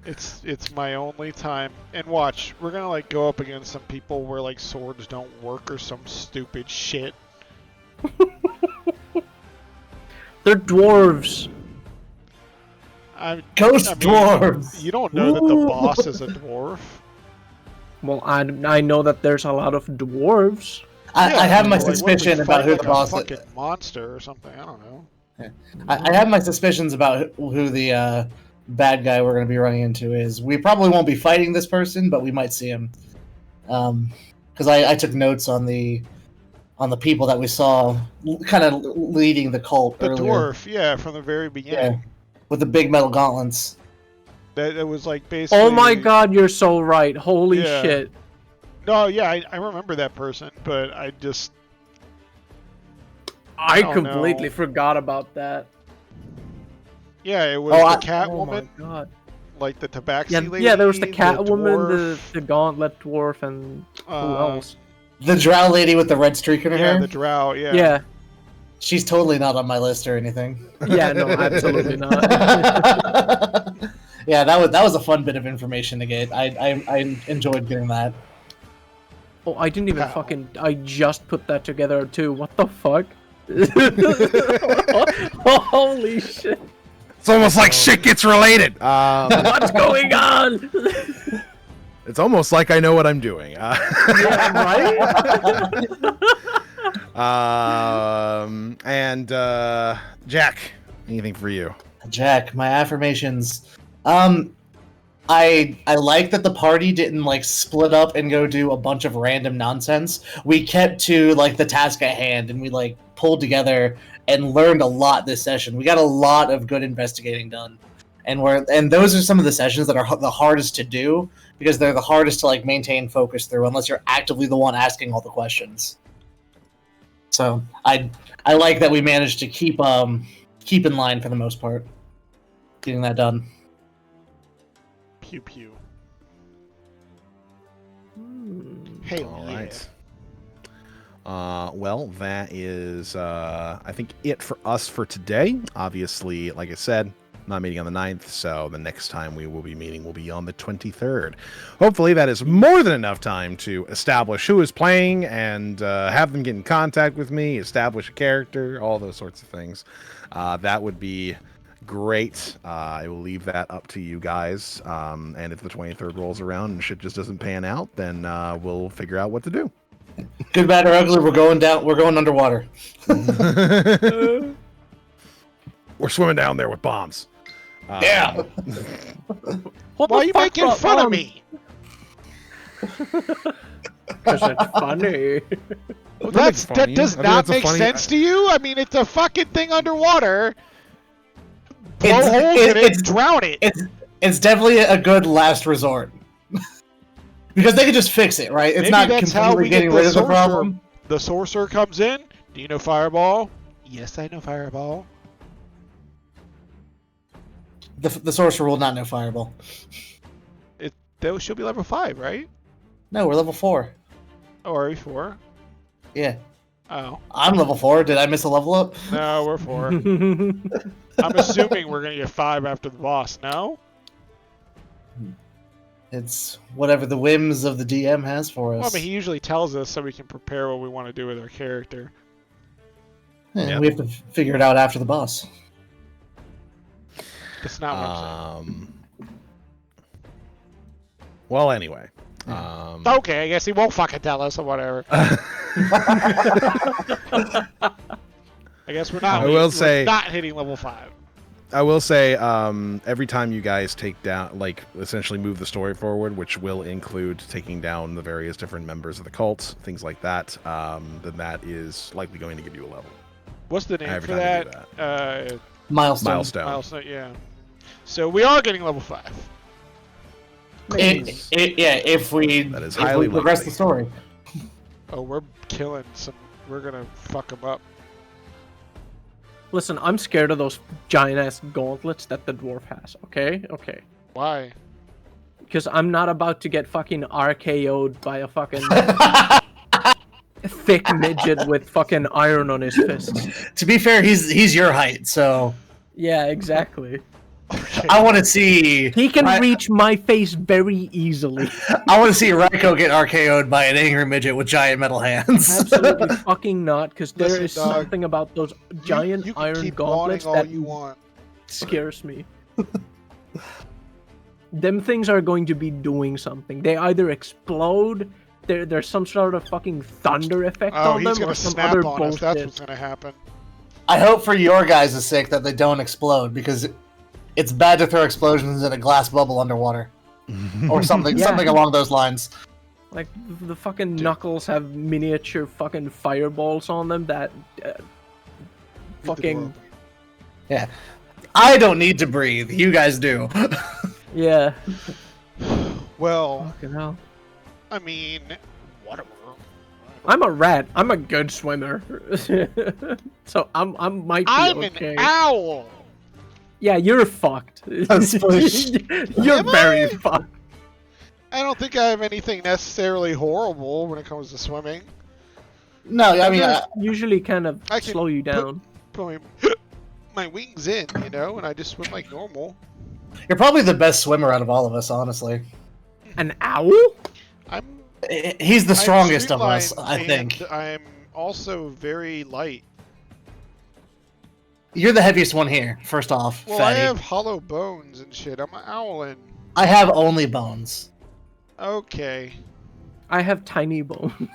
It's my only time. And watch, we're gonna like go up against some people where like swords don't work or some stupid shit. They're dwarves. Ghost I mean, dwarves! You don't know that the boss is a dwarf. Well, I know that there's a lot of dwarves. I have my like, what if we suspicion about fight, who like, the boss a is. fucking monster or something. I don't know. I have my suspicions about who the bad guy we're going to be running into is. We probably won't be fighting this person, but we might see him. Because I took notes on the people that we saw kind of leading the cult The earlier. dwarf, yeah, from the very beginning. Yeah, with the big metal gauntlets. That it was like basically. Oh my god, you're so right. Holy Yeah. shit. No, yeah, I remember that person, but I just. I don't completely know. forgot about that. Yeah, it was Oh, the I- Catwoman, Oh my god. like the Tabaxi Yeah, lady. yeah, there was the Catwoman, dwarf, the gauntlet dwarf, and who else? The drow lady with the red streak in her Yeah, hair? the drow. Yeah. Yeah. She's totally not on my list or anything. Yeah, no, absolutely not. Yeah, that was a fun bit of information to get. I enjoyed getting that. Oh, I didn't even Wow. fucking... I just put that together too. What the fuck? Holy shit. It's almost like shit gets related. What's going on? It's almost like I know what I'm doing. Yeah, right? And Jack, anything for you? Jack, my affirmations. I like that the party didn't like split up and go do a bunch of random nonsense. We kept to like the task at hand, and we like pulled together and learned a lot this session. We got a lot of good investigating done, and those are some of the sessions that are the hardest to do because they're the hardest to like maintain focus through unless you're actively the one asking all the questions. So I like that we managed to keep in line for the most part, getting that done. Pew pew. Hey, All yeah. right. Well, that is, I think, it for us for today. Obviously, like I said, not meeting on the 9th, so the next time we will be meeting will be on the 23rd. Hopefully, that is more than enough time to establish who is playing and have them get in contact with me, establish a character, all those sorts of things. That would be great. I will leave that up to you guys. And if the 23rd rolls around and shit just doesn't pan out, then we'll figure out what to do. Good, bad, or ugly, we're going down. We're going underwater. We're swimming down there with bombs. Yeah. What Why the are you fuck making brought fun of on? me? Because it's funny. Well, Nothing's that funny. does I think not that's a make funny- sense to you? I mean, it's a fucking thing underwater. Blow It's- holes it- in it it's- and drown it. It's definitely a good last resort. Because they could just fix it, right? It's Maybe not that's how completely we getting get rid the of the sorcerer. problem. The sorcerer comes in. Do you know Fireball? Yes, I know Fireball. The sorcerer will not know Fireball. She'll be level 5, right? No, we're level 4. Oh, are we 4? Yeah. Oh. I'm level 4. Did I miss a level up? No, we're 4. I'm assuming we're going to get 5 after the boss, no? It's whatever the whims of the DM has for us. Well, I mean, he usually tells us so we can prepare what we want to do with our character. Yeah, Yep. we have to figure it out after the boss. That's not what I'm saying. Well, anyway. Okay, I guess he won't fucking tell us or whatever. I guess we're not. I will we're say- not hitting level 5. I will say, every time you guys take down, like, essentially move the story forward, which will include taking down the various different members of the cult, things like that, then that is likely going to give you a level. What's the name Every for time you that? do Milestone. Milestone. Milestone. Yeah. So we are getting level 5. If we That is if highly we progress likely. the story. Oh, we're killing some. We're gonna fuck them up. Listen, I'm scared of those giant-ass gauntlets that the dwarf has, okay? Okay. Why? Because I'm not about to get fucking RKO'd by a fucking thick midget with fucking iron on his fists. To be fair, he's your height, so Yeah, exactly. Okay. I want to see. He can Ry- reach my face very easily. I want to see Raiko get RKO'd by an angry midget with giant metal hands. Absolutely fucking not, because there Listen, is dog, something about those giant you can iron keep gauntlets wanting all that you want. scares me. Them things are going to be doing something. They either explode, there's some sort of fucking thunder effect Oh, on he's them, gonna or some snap other on us. bullshit. That's what's gonna happen. I hope for your guys' sake that they don't explode because it's bad to throw explosions in a glass bubble underwater or something Yeah. something along those lines. Like, the fucking knuckles have miniature fucking fireballs on them that Leave the door fucking... open. Yeah. I don't need to breathe. You guys do. Yeah. Well, Fucking hell. I mean, whatever. I'm a rat. I'm a good swimmer. So I might be I'm okay. an owl. Yeah, you're fucked. Splish. You're Am very I? fucked. I don't think I have anything necessarily horrible when it comes to swimming. No, I mean, Just usually kind of I can slow you down. Put my wings in, you know, and I just swim like normal. you're probably the best swimmer out of all of us, honestly. An owl? I'm He's the I'm strongest of us, streamlined, I think. and I'm also very light. You're the heaviest one here, first off, Well, I fatty. have hollow bones and shit. I'm an owlin. I have only bones. Okay. I have tiny bones.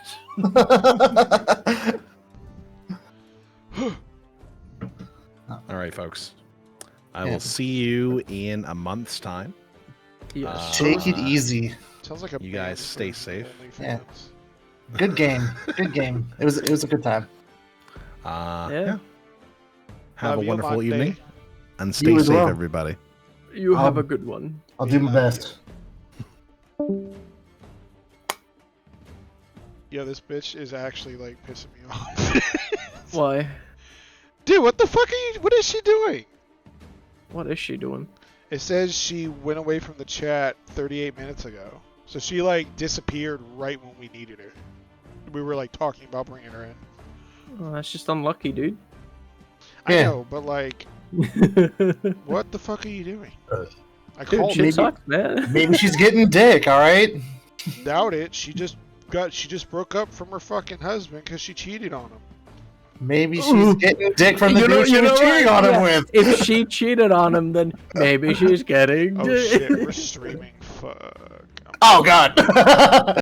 All right, folks. I Yeah. will see you in a month's time. Yes. Take it easy. Sounds like a You man guys stay for safe. Yeah. OnlyFans. Good game. Good game. It was a good time. Yeah. Have Love a you, wonderful Monday. evening. And You stay as safe, well. everybody. You have Um, a good one. I'll do my Yeah. best. Yo, this bitch is actually like pissing me off. Why? Dude, what the fuck are you? What is she doing? What is she doing? It says she went away from the chat 38 minutes ago. So she like disappeared right when we needed her. We were like talking about bringing her in. Oh, that's just unlucky, dude. I Yeah. know, but like, Dude, what the fuck are you doing? I called shit her. sucks, man. Maybe she's getting dick, alright? Doubt it. She just broke up from her fucking husband because she cheated on him. Maybe she's Ooh. getting dick from the You know- dude she you was know cheating what? on him Yeah. with. If she cheated on him, then maybe she's getting. Oh shit, we're streaming. Fuck. Oh god.